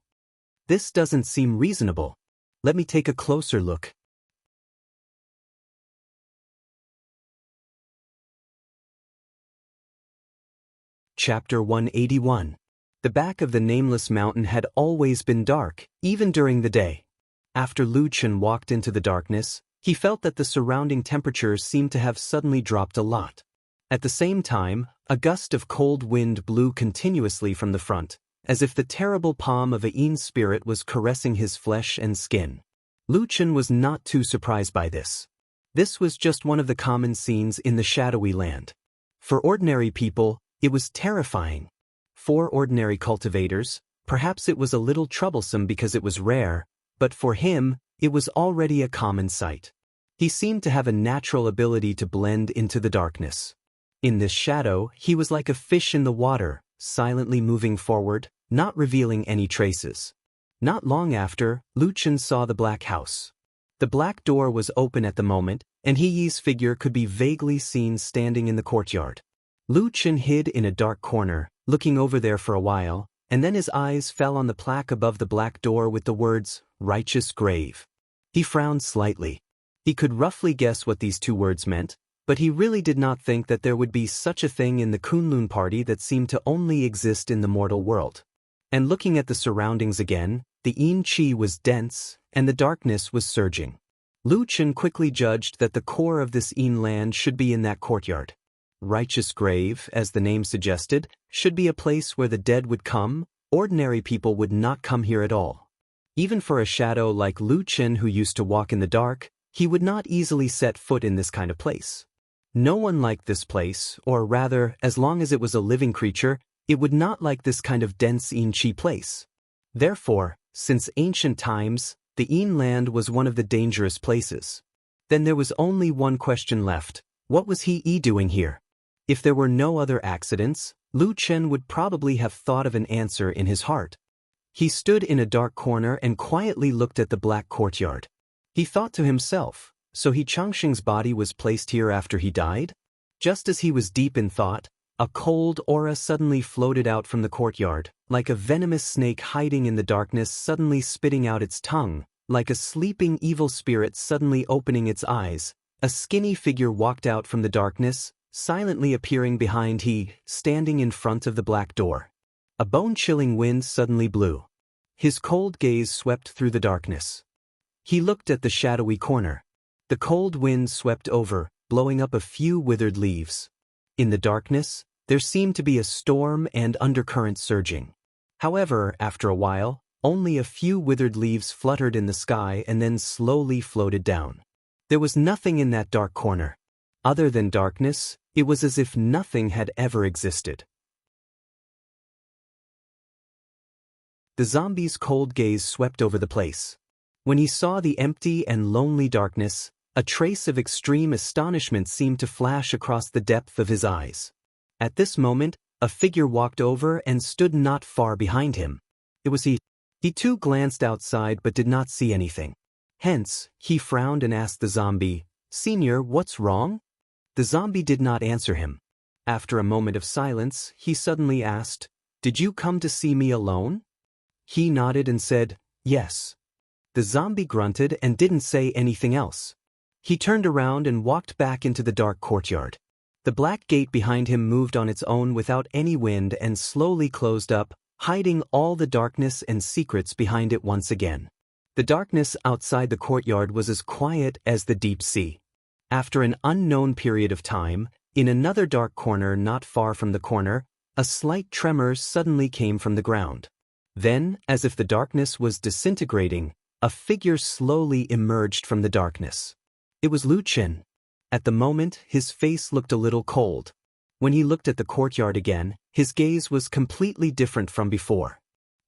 This doesn't seem reasonable. Let me take a closer look." Chapter 181. The back of the nameless mountain had always been dark, even during the day. After Lu Chen walked into the darkness, he felt that the surrounding temperature seemed to have suddenly dropped a lot. At the same time, a gust of cold wind blew continuously from the front, as if the terrible palm of a Yin spirit was caressing his flesh and skin. Lu Chen was not too surprised by this. This was just one of the common scenes in the shadowy land. For ordinary people, it was terrifying. For ordinary cultivators, perhaps it was a little troublesome because it was rare, but for him, it was already a common sight. He seemed to have a natural ability to blend into the darkness. In this shadow, he was like a fish in the water, silently moving forward, not revealing any traces. Not long after, Lu Chen saw the black house. The black door was open at the moment, and He Yi's figure could be vaguely seen standing in the courtyard. Lu Chen hid in a dark corner, looking over there for a while, and then his eyes fell on the plaque above the black door with the words, "Righteous Grave." He frowned slightly. He could roughly guess what these two words meant, but he really did not think that there would be such a thing in the Kunlun party that seemed to only exist in the mortal world. And looking at the surroundings again, the Yin Qi was dense, and the darkness was surging. Lu Chen quickly judged that the core of this Yin land should be in that courtyard. Righteous Grave, as the name suggested, should be a place where the dead would come. Ordinary people would not come here at all. Even for a shadow like Lu Chen who used to walk in the dark, he would not easily set foot in this kind of place. No one liked this place, or rather, as long as it was a living creature, it would not like this kind of dense Yin Qi place. Therefore, since ancient times, the Yin land was one of the dangerous places. Then there was only one question left. What was he doing here? If there were no other accidents, Lu Chen would probably have thought of an answer in his heart. He stood in a dark corner and quietly looked at the black courtyard. He thought to himself, so He Changxing's body was placed here after he died? Just as he was deep in thought, a cold aura suddenly floated out from the courtyard, like a venomous snake hiding in the darkness suddenly spitting out its tongue, like a sleeping evil spirit suddenly opening its eyes. A skinny figure walked out from the darkness, silently appearing behind he, standing in front of the black door. A bone-chilling wind suddenly blew. His cold gaze swept through the darkness. He looked at the shadowy corner. The cold wind swept over, blowing up a few withered leaves. In the darkness, there seemed to be a storm and undercurrent surging. However, after a while, only a few withered leaves fluttered in the sky and then slowly floated down. There was nothing in that dark corner. Other than darkness, it was as if nothing had ever existed. The zombie's cold gaze swept over the place. When he saw the empty and lonely darkness, a trace of extreme astonishment seemed to flash across the depth of his eyes. At this moment, a figure walked over and stood not far behind him. It was he. He too glanced outside but did not see anything. Hence, he frowned and asked the zombie, "Senior, what's wrong?" The zombie did not answer him. After a moment of silence, he suddenly asked, "Did you come to see me alone?" He nodded and said, "Yes." The zombie grunted and didn't say anything else. He turned around and walked back into the dark courtyard. The black gate behind him moved on its own without any wind and slowly closed up, hiding all the darkness and secrets behind it once again. The darkness outside the courtyard was as quiet as the deep sea. After an unknown period of time, in another dark corner not far from the corner, a slight tremor suddenly came from the ground. Then, as if the darkness was disintegrating, a figure slowly emerged from the darkness. It was Lu Chen. At the moment, his face looked a little cold. When he looked at the courtyard again, his gaze was completely different from before.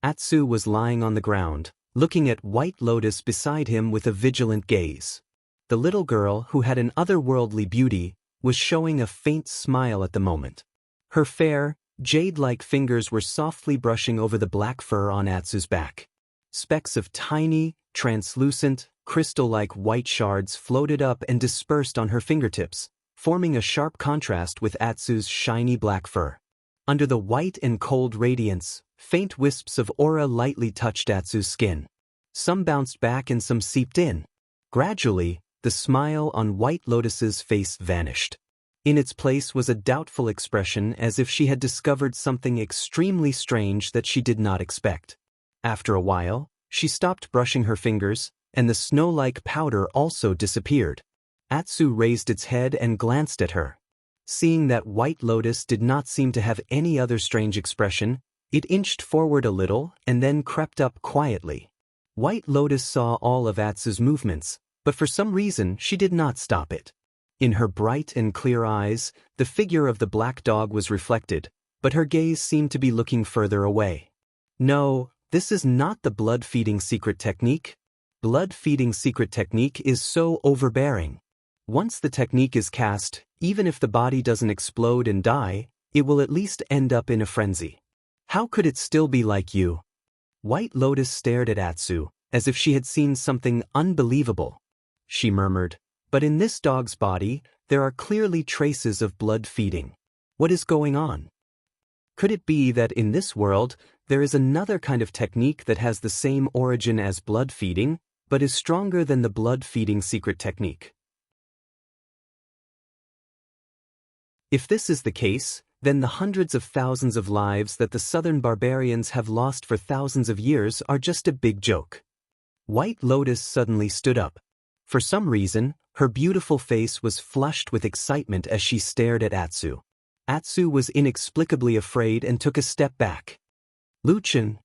Atsu was lying on the ground, looking at White Lotus beside him with a vigilant gaze. The little girl, who had an otherworldly beauty, was showing a faint smile at the moment. Her fair, jade-like fingers were softly brushing over the black fur on Atsu's back. Specks of tiny, translucent, crystal-like white shards floated up and dispersed on her fingertips, forming a sharp contrast with Atsu's shiny black fur. Under the white and cold radiance, faint wisps of aura lightly touched Atsu's skin. Some bounced back and some seeped in. Gradually, the smile on White Lotus's face vanished. In its place was a doubtful expression, as if she had discovered something extremely strange that she did not expect. After a while, she stopped brushing her fingers, and the snow-like powder also disappeared. Atsu raised its head and glanced at her. Seeing that White Lotus did not seem to have any other strange expression, it inched forward a little and then crept up quietly. White Lotus saw all of Atsu's movements, but for some reason she did not stop it. In her bright and clear eyes, the figure of the black dog was reflected, but her gaze seemed to be looking further away. No, this is not the blood-feeding secret technique. Blood-feeding secret technique is so overbearing. Once the technique is cast, even if the body doesn't explode and die, it will at least end up in a frenzy. How could it still be like you? White Lotus stared at Atsu, as if she had seen something unbelievable. She murmured, "But in this dog's body, there are clearly traces of blood feeding. What is going on? Could it be that in this world, there is another kind of technique that has the same origin as blood feeding, but is stronger than the blood-feeding secret technique?" If this is the case, then the hundreds of thousands of lives that the southern barbarians have lost for thousands of years are just a big joke. White Lotus suddenly stood up. For some reason, her beautiful face was flushed with excitement as she stared at Atsu. Atsu was inexplicably afraid and took a step back. "Lu Chen."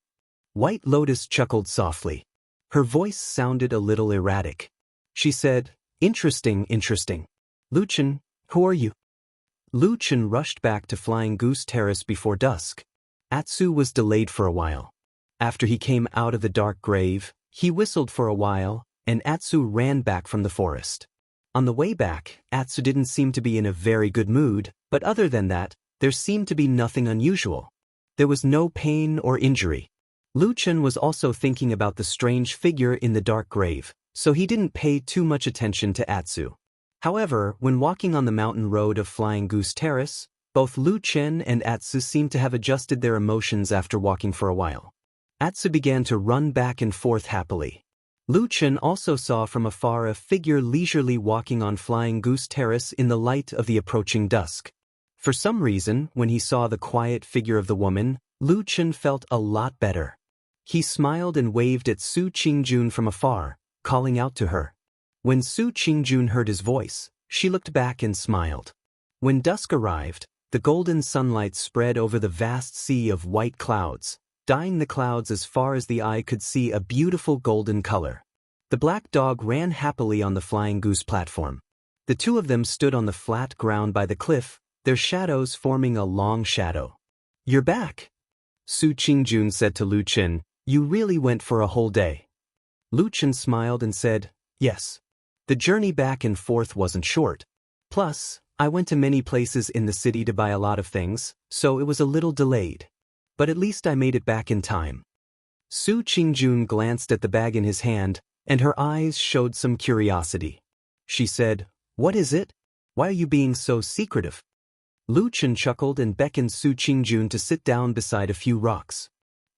White Lotus chuckled softly. Her voice sounded a little erratic. She said, "Interesting, interesting. Lu Chen, who are you?" Lu Chen rushed back to Flying Goose Terrace before dusk. Atsu was delayed for a while. After he came out of the dark grave, he whistled for a while, and Atsu ran back from the forest. On the way back, Atsu didn't seem to be in a very good mood, but other than that, there seemed to be nothing unusual. There was no pain or injury. Lu Chen was also thinking about the strange figure in the dark grave, so he didn't pay too much attention to Atsu. However, when walking on the mountain road of Flying Goose Terrace, both Lu Chen and Atsu seemed to have adjusted their emotions after walking for a while. Atsu began to run back and forth happily. Lu Chen also saw from afar a figure leisurely walking on Flying Goose Terrace in the light of the approaching dusk. For some reason, when he saw the quiet figure of the woman, Lu Chen felt a lot better. He smiled and waved at Su Qingjun from afar, calling out to her. When Su Qingjun heard his voice, she looked back and smiled. When dusk arrived, the golden sunlight spread over the vast sea of white clouds, dyeing the clouds as far as the eye could see a beautiful golden color. The black dog ran happily on the Flying Goose platform. The two of them stood on the flat ground by the cliff, their shadows forming a long shadow. "You're back," Su Qingjun said to Lu Chen. "You really went for a whole day." Lu Chen smiled and said, "Yes. The journey back and forth wasn't short. Plus, I went to many places in the city to buy a lot of things, so it was a little delayed. But at least I made it back in time." Su Qingjun glanced at the bag in his hand, and her eyes showed some curiosity. She said, "What is it? Why are you being so secretive?" Lu Chen chuckled and beckoned Su Qingjun to sit down beside a few rocks.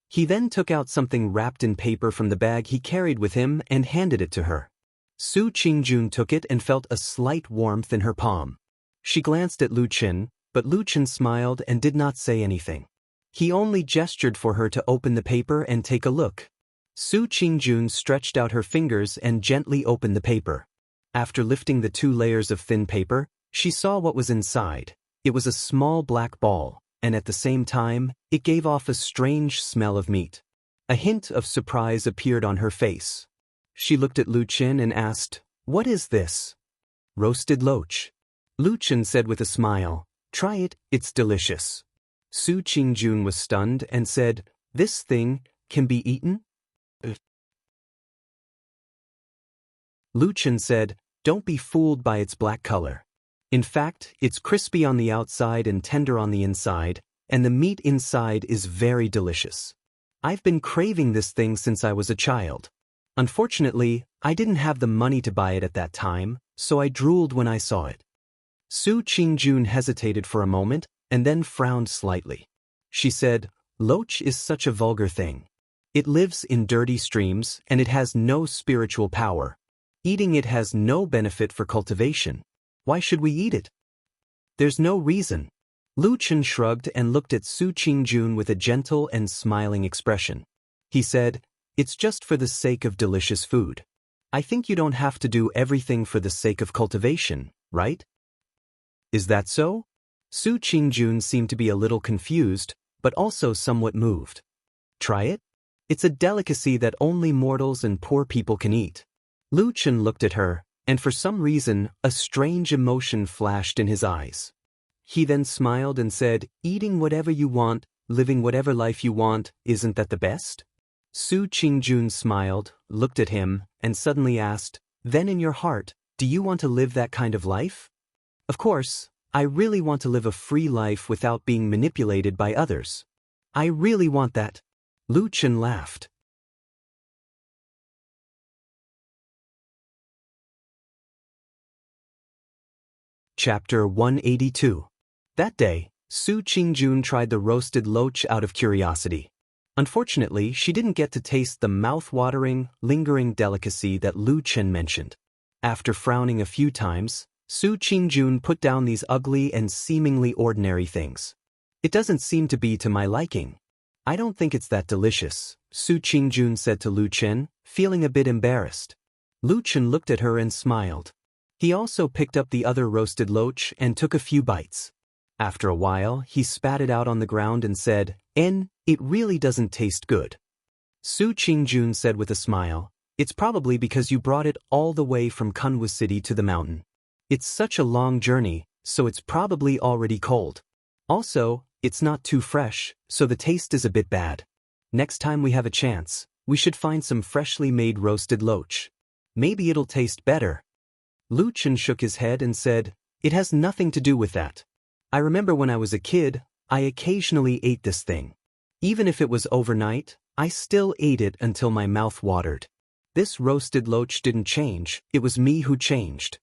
He then took out something wrapped in paper from the bag he carried with him and handed it to her. Su Qingjun took it and felt a slight warmth in her palm. She glanced at Lu Chen, but Lu Chen smiled and did not say anything. He only gestured for her to open the paper and take a look. Su Qingjun stretched out her fingers and gently opened the paper. After lifting the 2 layers of thin paper, she saw what was inside. It was a small black ball, and at the same time, it gave off a strange smell of meat. A hint of surprise appeared on her face. She looked at Lu Chen and asked, "What is this?" "Roasted loach." Lu Chen said with a smile, "Try it, it's delicious." Su Qingjun was stunned and said, "This thing can be eaten?" Lu Chen said, "Don't be fooled by its black color. In fact, it's crispy on the outside and tender on the inside, and the meat inside is very delicious. I've been craving this thing since I was a child. Unfortunately, I didn't have the money to buy it at that time, so I drooled when I saw it." Su Qingjun hesitated for a moment, and then frowned slightly. She said, "Loach is such a vulgar thing. It lives in dirty streams, and it has no spiritual power. Eating it has no benefit for cultivation. Why should we eat it?" "There's no reason." Lu Chen shrugged and looked at Su Qingjun with a gentle and smiling expression. He said, "It's just for the sake of delicious food. I think you don't have to do everything for the sake of cultivation, right?" "Is that so?" Su Qingjun seemed to be a little confused, but also somewhat moved. "Try it? It's a delicacy that only mortals and poor people can eat." Lu Chen looked at her, and for some reason, a strange emotion flashed in his eyes. He then smiled and said, "Eating whatever you want, living whatever life you want, isn't that the best?" Su Qingjun smiled, looked at him, and suddenly asked, "Then in your heart, do you want to live that kind of life?" "Of course, I really want to live a free life without being manipulated by others. I really want that." Lu Chen laughed. Chapter 182. That day, Su Qingjun tried the roasted loach out of curiosity. Unfortunately, she didn't get to taste the mouth-watering, lingering delicacy that Lu Chen mentioned. After frowning a few times, Su Qingjun put down these ugly and seemingly ordinary things. "It doesn't seem to be to my liking. I don't think it's that delicious," Su Qingjun said to Lu Chen, feeling a bit embarrassed. Lu Chen looked at her and smiled. He also picked up the other roasted loach and took a few bites. After a while, he spat it out on the ground and said, It really doesn't taste good." Su Qingjun said with a smile, "It's probably because you brought it all the way from Kunwu City to the mountain. It's such a long journey, so it's probably already cold. Also, it's not too fresh, so the taste is a bit bad. Next time we have a chance, we should find some freshly made roasted loach. Maybe it'll taste better." Lu Chen shook his head and said, "It has nothing to do with that. I remember when I was a kid, I occasionally ate this thing. Even if it was overnight, I still ate it until my mouth watered. This roasted loach didn't change, it was me who changed."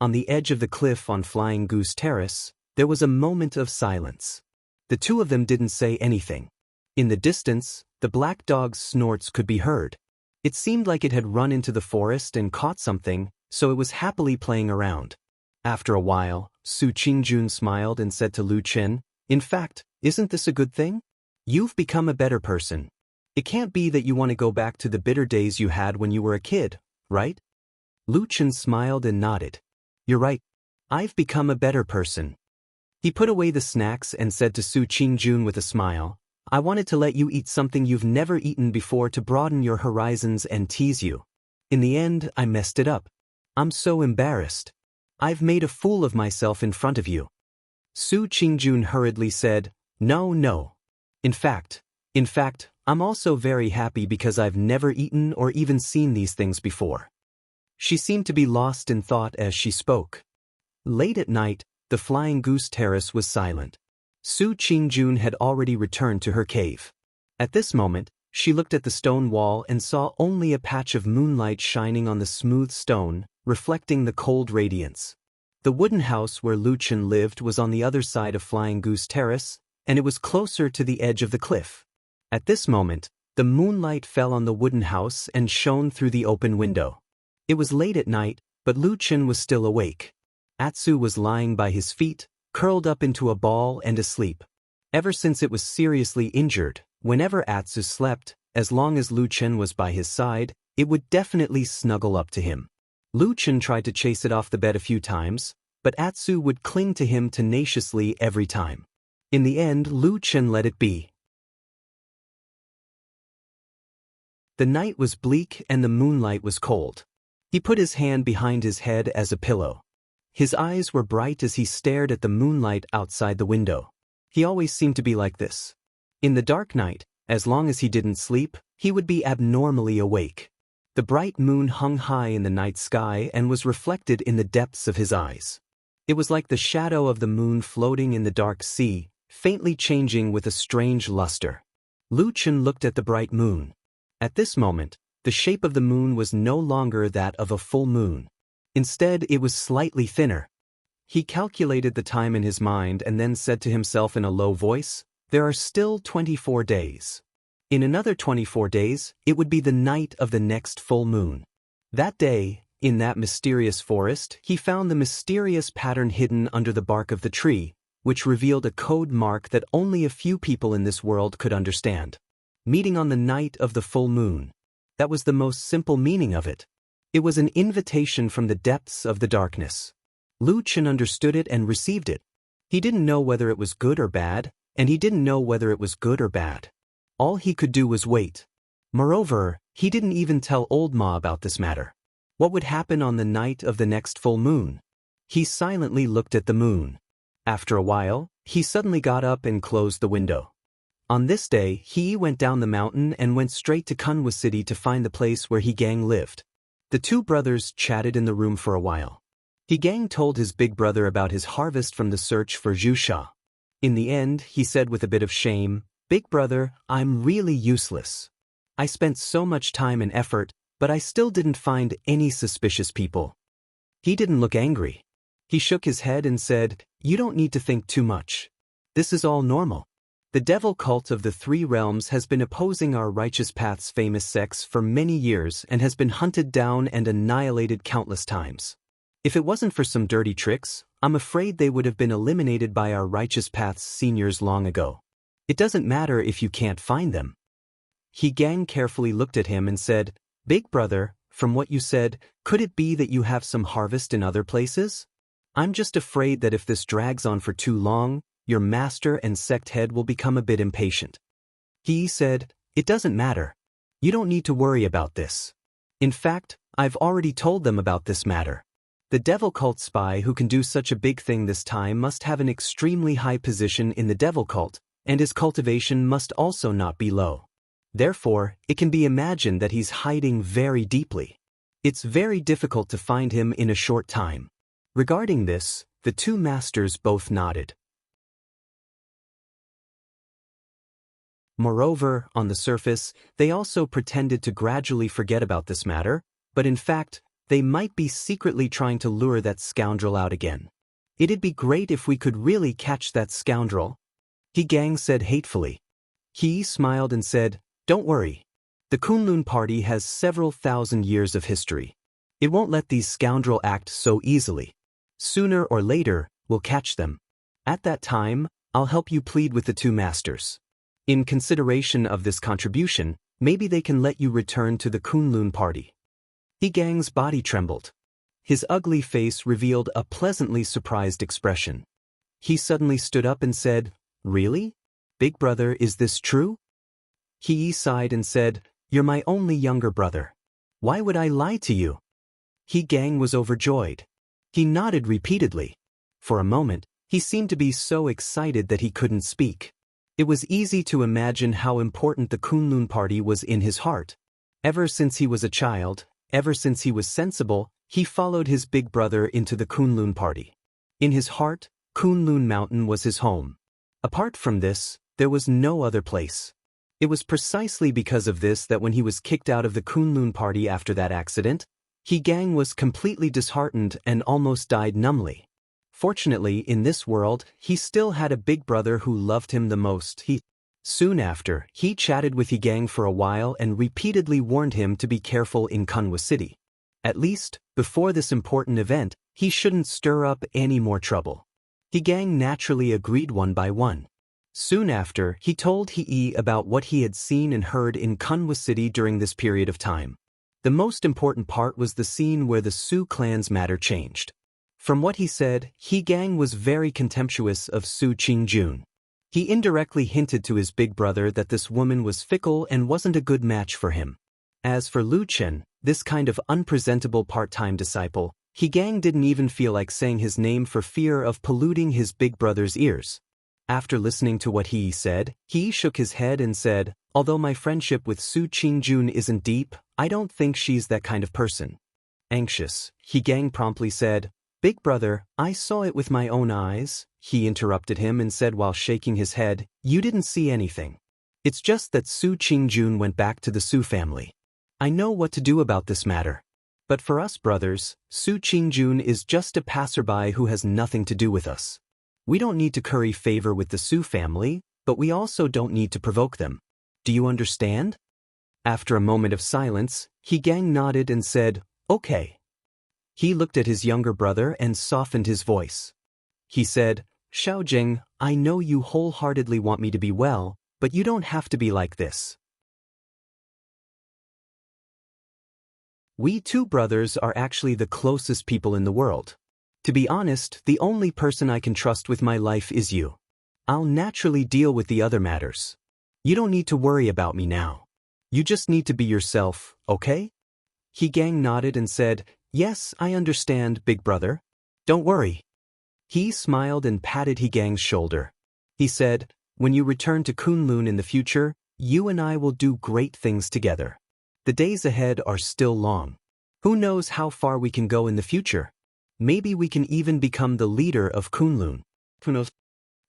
On the edge of the cliff on Flying Goose Terrace, there was a moment of silence. The two of them didn't say anything. In the distance, the black dog's snorts could be heard. It seemed like it had run into the forest and caught something, so it was happily playing around. After a while, Su Qingjun smiled and said to Lu Chen, "In fact, isn't this a good thing? You've become a better person. It can't be that you want to go back to the bitter days you had when you were a kid, right?" Lu Chen smiled and nodded. "You're right. I've become a better person." He put away the snacks and said to Su Qingjun with a smile, "I wanted to let you eat something you've never eaten before to broaden your horizons and tease you. In the end, I messed it up. I'm so embarrassed. I've made a fool of myself in front of you." Su Qingjun hurriedly said, No. In fact, I'm also very happy because I've never eaten or even seen these things before." She seemed to be lost in thought as she spoke. Late at night, the Flying Goose Terrace was silent. Su Qingjun had already returned to her cave. At this moment, she looked at the stone wall and saw only a patch of moonlight shining on the smooth stone, reflecting the cold radiance. The wooden house where Lu Chen lived was on the other side of Flying Goose Terrace, and it was closer to the edge of the cliff. At this moment, the moonlight fell on the wooden house and shone through the open window. It was late at night, but Lu Chen was still awake. Atsu was lying by his feet, curled up into a ball and asleep. Ever since it was seriously injured, whenever Atsu slept, as long as Lu Chen was by his side, it would definitely snuggle up to him. Lu Chen tried to chase it off the bed a few times, but Atsu would cling to him tenaciously every time. In the end, Lu Chen let it be. The night was bleak and the moonlight was cold. He put his hand behind his head as a pillow. His eyes were bright as he stared at the moonlight outside the window. He always seemed to be like this. In the dark night, as long as he didn't sleep, he would be abnormally awake. The bright moon hung high in the night sky and was reflected in the depths of his eyes. It was like the shadow of the moon floating in the dark sea, faintly changing with a strange luster. Lu Chen looked at the bright moon. At this moment, the shape of the moon was no longer that of a full moon. Instead, it was slightly thinner. He calculated the time in his mind and then said to himself in a low voice, "There are still 24 days. In another 24 days, it would be the night of the next full moon." That day, in that mysterious forest, he found the mysterious pattern hidden under the bark of the tree, which revealed a code mark that only a few people in this world could understand. Meeting on the night of the full moon. That was the most simple meaning of it. It was an invitation from the depths of the darkness. Lu Chen understood it and received it. He didn't know whether it was good or bad, and he didn't know whether it was good or bad. All he could do was wait. Moreover, he didn't even tell Old Ma about this matter. What would happen on the night of the next full moon? He silently looked at the moon. After a while, he suddenly got up and closed the window. On this day, he went down the mountain and went straight to Kunwa City to find the place where He Gang lived. The two brothers chatted in the room for a while. He Gang told his big brother about his harvest from the search for Wuxia. In the end, he said with a bit of shame, "Big brother, I'm really useless. I spent so much time and effort, but I still didn't find any suspicious people." He didn't look angry. He shook his head and said, "You don't need to think too much. This is all normal. The devil cult of the three realms has been opposing our righteous path's famous sects for many years and has been hunted down and annihilated countless times. If it wasn't for some dirty tricks, I'm afraid they would have been eliminated by our righteous path's seniors long ago. It doesn't matter if you can't find them." He Gang carefully looked at him and said, "Big brother, from what you said, could it be that you have some harvest in other places? I'm just afraid that if this drags on for too long, your master and sect head will become a bit impatient." He said, "It doesn't matter. You don't need to worry about this. In fact, I've already told them about this matter. The devil cult spy who can do such a big thing this time must have an extremely high position in the devil cult, and his cultivation must also not be low. Therefore, it can be imagined that he's hiding very deeply. It's very difficult to find him in a short time. Regarding this, the two masters both nodded. Moreover, on the surface, they also pretended to gradually forget about this matter, but in fact, they might be secretly trying to lure that scoundrel out again. It'd be great if we could really catch that scoundrel, Jianghu said hatefully. He smiled and said, "Don't worry. The Kunlun party has several thousand years of history. It won't let these scoundrels act so easily. Sooner or later, we'll catch them. At that time, I'll help you plead with the two masters. In consideration of this contribution, maybe they can let you return to the Kunlun party." Jianghu's body trembled. His ugly face revealed a pleasantly surprised expression. He suddenly stood up and said, "Really? Big brother, is this true?" He sighed and said, "You're my only younger brother. Why would I lie to you?" Jianghu was overjoyed. He nodded repeatedly. For a moment, he seemed to be so excited that he couldn't speak. It was easy to imagine how important the Kunlun party was in his heart. Ever since he was a child, ever since he was sensible, he followed his big brother into the Kunlun party. In his heart, Kunlun Mountain was his home. Apart from this, there was no other place. It was precisely because of this that when he was kicked out of the Kunlun party after that accident, Jianghu was completely disheartened and almost died numbly. Fortunately, in this world, he still had a big brother who loved him the most. Soon after, he chatted with Jianghu for a while and repeatedly warned him to be careful in Kunwa City. At least, before this important event, he shouldn't stir up any more trouble. Jianghu naturally agreed one by one. Soon after, he told He about what he had seen and heard in Kunwa City during this period of time. The most important part was the scene where the Su clan's matter changed. From what he said, Jianghu was very contemptuous of Su Qingjun. He indirectly hinted to his big brother that this woman was fickle and wasn't a good match for him. As for Lu Chen, this kind of unpresentable part-time disciple, Jianghu didn't even feel like saying his name for fear of polluting his big brother's ears. After listening to what he said, he shook his head and said, "Although my friendship with Su Qingjun isn't deep, I don't think she's that kind of person." Anxious, Jianghu promptly said, "Big brother, I saw it with my own eyes." He interrupted him and said while shaking his head, "You didn't see anything. It's just that Su Qingjun went back to the Su family. I know what to do about this matter. But for us brothers, Su Qingjun is just a passerby who has nothing to do with us. We don't need to curry favor with the Su family, but we also don't need to provoke them. Do you understand?" After a moment of silence, Jianghu nodded and said, "Okay." He looked at his younger brother and softened his voice. He said, "Xiaojing, I know you wholeheartedly want me to be well, but you don't have to be like this. We two brothers are actually the closest people in the world. To be honest, the only person I can trust with my life is you. I'll naturally deal with the other matters. You don't need to worry about me now. You just need to be yourself, okay?" Jianghu nodded and said, "Yes, I understand, big brother. Don't worry." He smiled and patted Jianghu's shoulder. He said, "When you return to Kunlun in the future, you and I will do great things together. The days ahead are still long. Who knows how far we can go in the future? Maybe we can even become the leader of Kunlun." Who knows?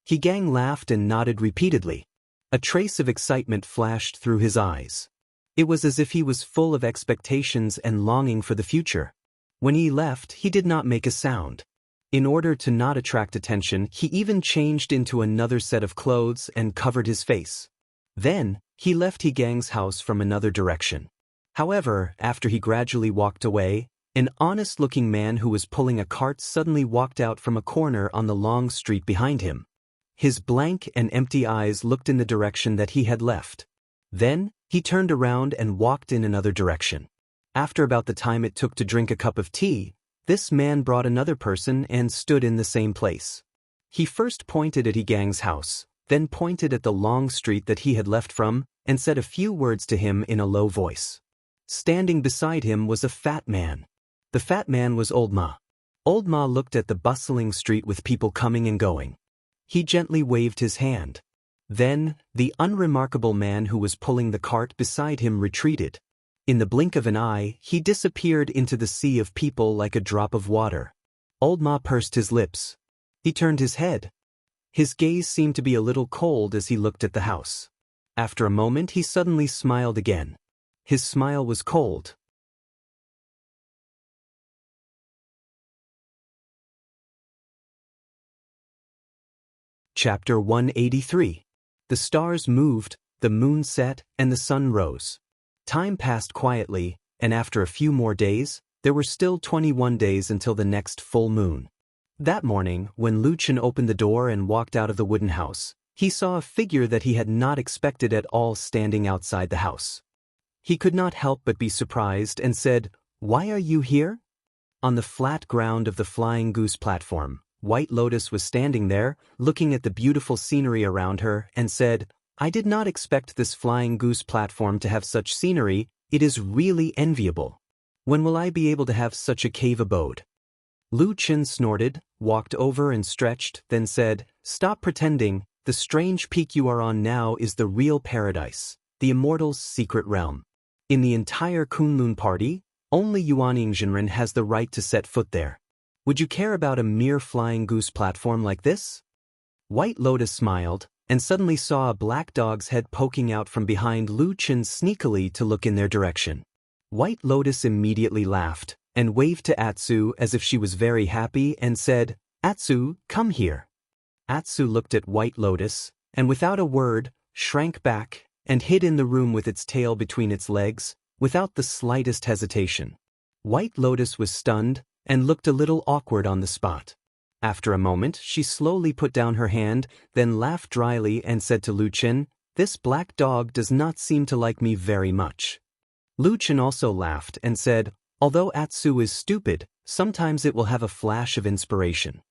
Jianghu laughed and nodded repeatedly. A trace of excitement flashed through his eyes. It was as if he was full of expectations and longing for the future. When he left, he did not make a sound. In order to not attract attention, he even changed into another set of clothes and covered his face. Then, he left Jianghu's house from another direction. However, after he gradually walked away, an honest-looking man who was pulling a cart suddenly walked out from a corner on the long street behind him. His blank and empty eyes looked in the direction that he had left. Then, he turned around and walked in another direction. After about the time it took to drink a cup of tea, this man brought another person and stood in the same place. He first pointed at Jianghu's house, then pointed at the long street that he had left from, and said a few words to him in a low voice. Standing beside him was a fat man. The fat man was Old Ma. Old Ma looked at the bustling street with people coming and going. He gently waved his hand. Then, the unremarkable man who was pulling the cart beside him retreated. In the blink of an eye, he disappeared into the sea of people like a drop of water. Old Ma pursed his lips. He turned his head. His gaze seemed to be a little cold as he looked at the house. After a moment he suddenly smiled again. His smile was cold. Chapter 183. The stars moved, the moon set, and the sun rose. Time passed quietly, and after a few more days, there were still 21 days until the next full moon. That morning, when Lu Chen opened the door and walked out of the wooden house, he saw a figure that he had not expected at all standing outside the house. He could not help but be surprised and said, "Why are you here?" On the flat ground of the Flying Goose platform, White Lotus was standing there, looking at the beautiful scenery around her, and said, "I did not expect this Flying Goose platform to have such scenery. It is really enviable. When will I be able to have such a cave abode?" Lu Chen snorted, walked over and stretched, then said, "Stop pretending. The strange peak you are on now is the real paradise, the Immortal's secret realm. In the entire Kunlun party, only Yuan Jinren has the right to set foot there. Would you care about a mere Flying Goose platform like this?" White Lotus smiled, and suddenly saw a black dog's head poking out from behind Lu Chen sneakily to look in their direction. White Lotus immediately laughed, and waved to Atsu as if she was very happy and said, "Atsu, come here." Atsu looked at White Lotus, and without a word, shrank back, and hid in the room with its tail between its legs, without the slightest hesitation. White Lotus was stunned, and looked a little awkward on the spot. After a moment, she slowly put down her hand, then laughed dryly and said to Lu Chen, "This black dog does not seem to like me very much." Lu Chen also laughed and said, "Although Atsu is stupid, sometimes it will have a flash of inspiration."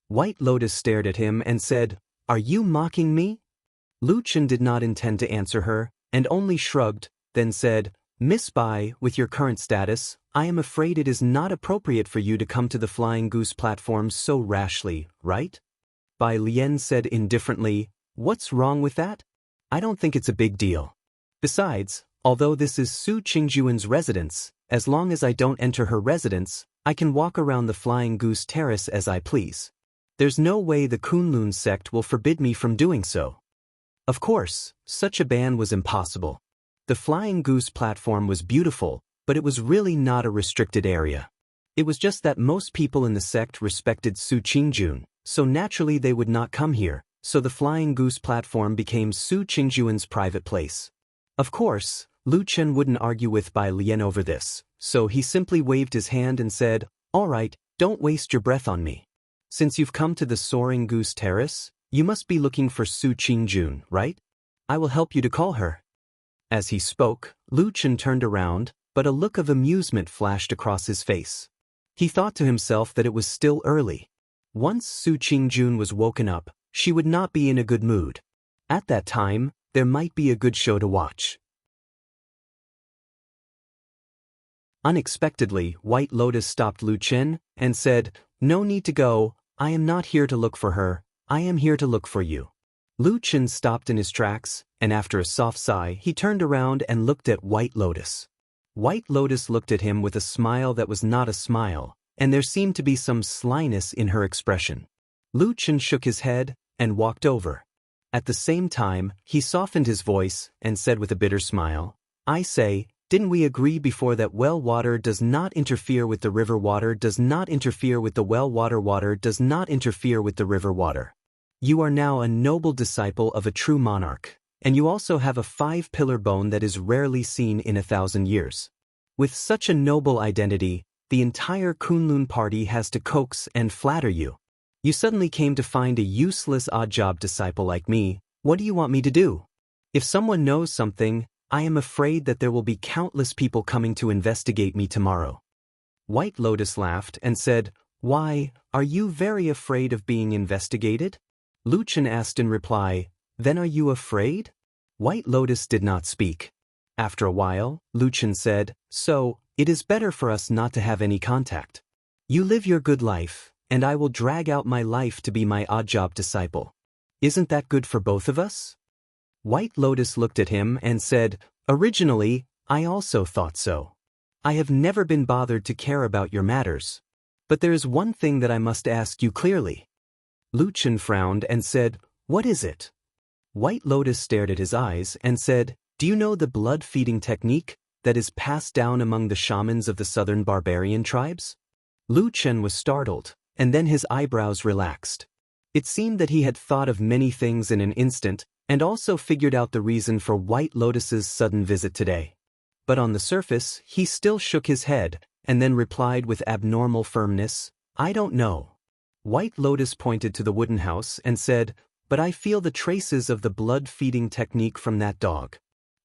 White Lotus stared at him and said, "Are you mocking me?" Lu Chen did not intend to answer her, and only shrugged, then said, "Miss Bai, with your current status, I am afraid it is not appropriate for you to come to the Flying Goose platform so rashly, right?" Bai Lian said indifferently, "What's wrong with that? I don't think it's a big deal. Besides, although this is Su Qingjuan's residence, as long as I don't enter her residence, I can walk around the Flying Goose terrace as I please. There's no way the Kunlun sect will forbid me from doing so." Of course, such a ban was impossible. The Flying Goose platform was beautiful, but it was really not a restricted area. It was just that most people in the sect respected Su Qingjun, so naturally they would not come here, so the Flying Goose platform became Su Qingjuan's private place. Of course, Lu Chen wouldn't argue with Bai Lian over this, so he simply waved his hand and said, "All right, don't waste your breath on me. Since you've come to the Soaring Goose Terrace, you must be looking for Su Qingjun, right? I will help you to call her." As he spoke, Lu Chen turned around, but a look of amusement flashed across his face. He thought to himself that it was still early. Once Su Qingjun was woken up, she would not be in a good mood. At that time, there might be a good show to watch. Unexpectedly, White Lotus stopped Lu Chen and said, "No need to go. I am not here to look for her. I am here to look for you." Lu Chen stopped in his tracks, and after a soft sigh, he turned around and looked at White Lotus. White Lotus looked at him with a smile that was not a smile, and there seemed to be some slyness in her expression. Lu Chen shook his head and walked over. At the same time, he softened his voice and said with a bitter smile, "I say, didn't we agree before that well water does not interfere with the river water does not interfere with the well water does not interfere with the river water? You are now a noble disciple of a true monarch, and you also have a 5-pillar bone that is rarely seen in 1,000 years. With such a noble identity, the entire Kunlun party has to coax and flatter you. You suddenly came to find a useless odd-job disciple like me. What do you want me to do? If someone knows something, I am afraid that there will be countless people coming to investigate me tomorrow." White Lotus laughed and said, "Why, are you very afraid of being investigated?" Lu Chen asked in reply, "Then are you afraid?" White Lotus did not speak. After a while, Lu Chen said, "So, it is better for us not to have any contact. You live your good life, and I will drag out my life to be my odd-job disciple. Isn't that good for both of us?" White Lotus looked at him and said, "Originally, I also thought so. I have never been bothered to care about your matters. But there is one thing that I must ask you clearly. Lu Chen frowned and said, What is it? White Lotus stared at his eyes and said, Do you know the blood-feeding technique that is passed down among the shamans of the southern barbarian tribes? Lu Chen was startled, and then his eyebrows relaxed. It seemed that he had thought of many things in an instant, and also figured out the reason for White Lotus's sudden visit today. But on the surface, he still shook his head, and then replied with abnormal firmness, I don't know. White Lotus pointed to the wooden house and said, But I feel the traces of the blood-feeding technique from that dog.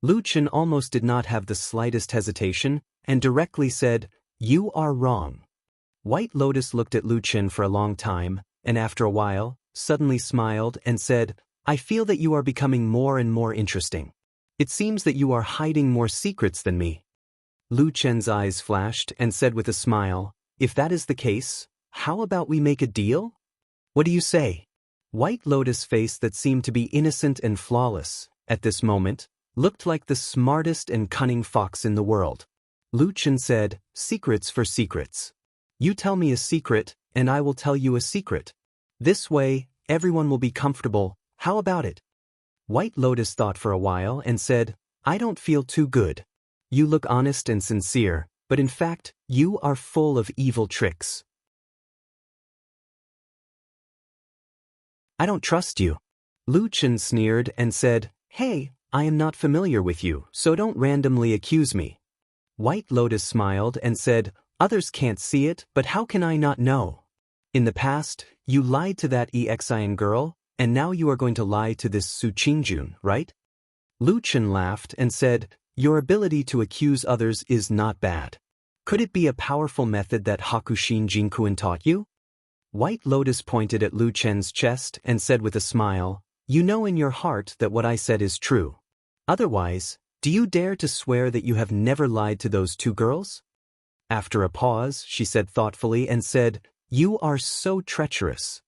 Lu Chen almost did not have the slightest hesitation, and directly said, You are wrong. White Lotus looked at Lu Chen for a long time, and after a while, suddenly smiled and said, I feel that you are becoming more and more interesting. It seems that you are hiding more secrets than me. Lu Chen's eyes flashed and said with a smile, If that is the case, how about we make a deal? What do you say? White Lotus' face that seemed to be innocent and flawless, at this moment, looked like the smartest and cunning fox in the world. Lu Chen said, Secrets for secrets. You tell me a secret, and I will tell you a secret. This way, everyone will be comfortable. How about it? White Lotus thought for a while and said, I don't feel too good. You look honest and sincere, but in fact, you are full of evil tricks. I don't trust you. Lu Chen sneered and said, Hey, I am not familiar with you, so don't randomly accuse me. White Lotus smiled and said, Others can't see it, but how can I not know? In the past, you lied to that Exian girl, and now you are going to lie to this Su Qingjun, right? Lu Chen laughed and said, Your ability to accuse others is not bad. Could it be a powerful method that Hakushin Jinkuan taught you? White Lotus pointed at Lu Chen's chest and said with a smile, You know in your heart that what I said is true. Otherwise, do you dare to swear that you have never lied to those two girls? After a pause, she said thoughtfully and said, You are so treacherous.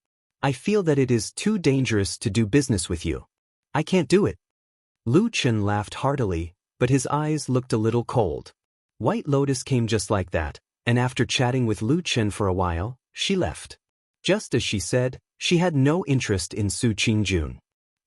I feel that it is too dangerous to do business with you. I can't do it. Lu Chen laughed heartily, but his eyes looked a little cold. White Lotus came just like that, and after chatting with Lu Chen for a while, she left. Just as she said, she had no interest in Su Qingjun.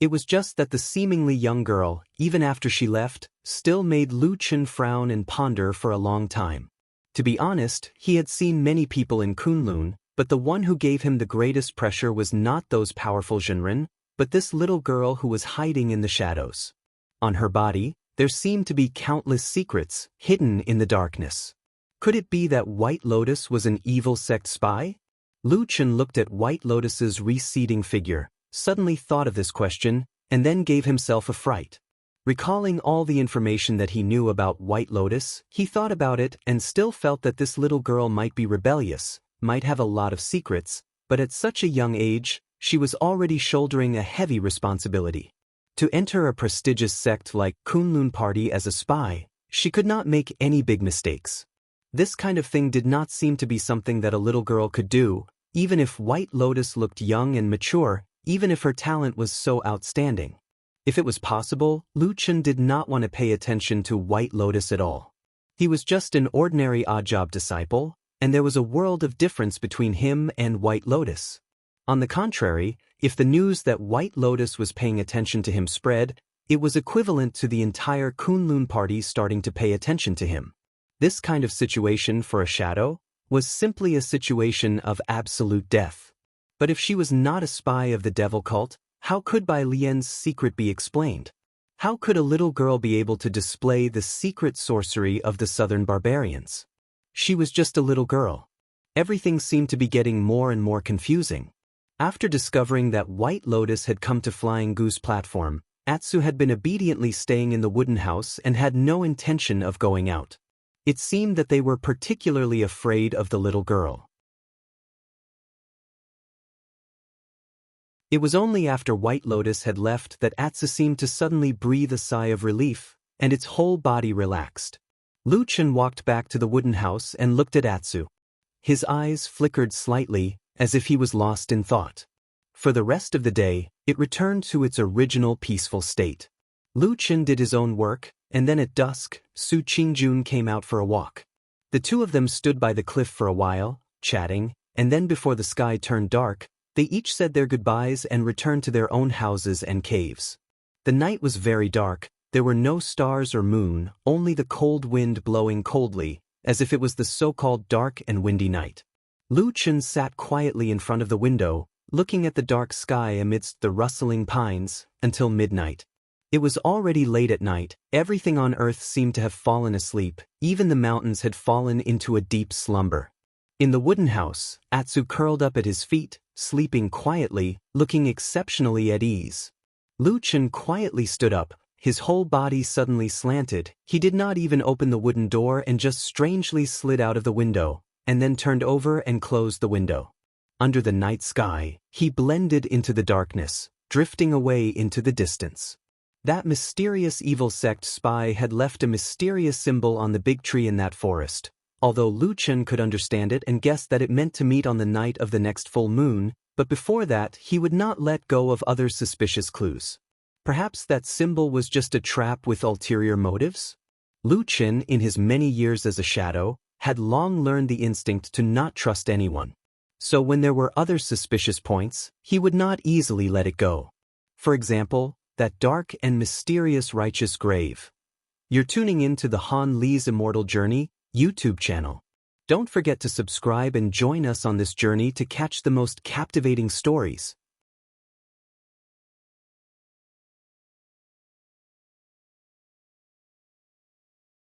It was just that the seemingly young girl, even after she left, still made Lu Chen frown and ponder for a long time. To be honest, he had seen many people in Kunlun, but the one who gave him the greatest pressure was not those powerful Jinren, but this little girl who was hiding in the shadows. On her body, there seemed to be countless secrets, hidden in the darkness. Could it be that White Lotus was an evil sect spy? Lu Chen looked at White Lotus's receding figure, suddenly thought of this question, and then gave himself a fright. Recalling all the information that he knew about White Lotus, he thought about it and still felt that this little girl might be rebellious, might have a lot of secrets, but at such a young age, she was already shouldering a heavy responsibility. To enter a prestigious sect like Kunlun Party as a spy, she could not make any big mistakes. This kind of thing did not seem to be something that a little girl could do, even if White Lotus looked young and mature, even if her talent was so outstanding. If it was possible, Lu Chen did not want to pay attention to White Lotus at all. He was just an ordinary odd-job disciple, and there was a world of difference between him and White Lotus. On the contrary, if the news that White Lotus was paying attention to him spread, it was equivalent to the entire Kunlun Party starting to pay attention to him. This kind of situation for a shadow was simply a situation of absolute death. But if she was not a spy of the devil cult, how could Bai Lian's secret be explained? How could a little girl be able to display the secret sorcery of the southern barbarians? She was just a little girl. Everything seemed to be getting more and more confusing. After discovering that White Lotus had come to Flying Goose platform, Atsu had been obediently staying in the wooden house and had no intention of going out. It seemed that they were particularly afraid of the little girl. It was only after White Lotus had left that Atsu seemed to suddenly breathe a sigh of relief, and its whole body relaxed. Lu Chen walked back to the wooden house and looked at Atsu. His eyes flickered slightly, as if he was lost in thought. For the rest of the day, it returned to its original peaceful state. Lu Chen did his own work, and then at dusk, Su Qingjun came out for a walk. The two of them stood by the cliff for a while, chatting, and then before the sky turned dark, they each said their goodbyes and returned to their own houses and caves. The night was very dark, there were no stars or moon, only the cold wind blowing coldly, as if it was the so-called dark and windy night. Lu Chen sat quietly in front of the window, looking at the dark sky amidst the rustling pines, until midnight. It was already late at night, everything on earth seemed to have fallen asleep, even the mountains had fallen into a deep slumber. In the wooden house, Atsu curled up at his feet, sleeping quietly, looking exceptionally at ease. Lu Chen quietly stood up, his whole body suddenly slanted, he did not even open the wooden door and just strangely slid out of the window, and then turned over and closed the window. Under the night sky, he blended into the darkness, drifting away into the distance. That mysterious evil sect spy had left a mysterious symbol on the big tree in that forest. Although Lu Chen could understand it and guessed that it meant to meet on the night of the next full moon, but before that he would not let go of other suspicious clues. Perhaps that symbol was just a trap with ulterior motives? Lu Chen, in his many years as a shadow, had long learned the instinct to not trust anyone. So when there were other suspicious points, he would not easily let it go. For example, that dark and mysterious righteous grave. You're tuning in to the Han Li's Immortal Journey YouTube channel. Don't forget to subscribe and join us on this journey to catch the most captivating stories.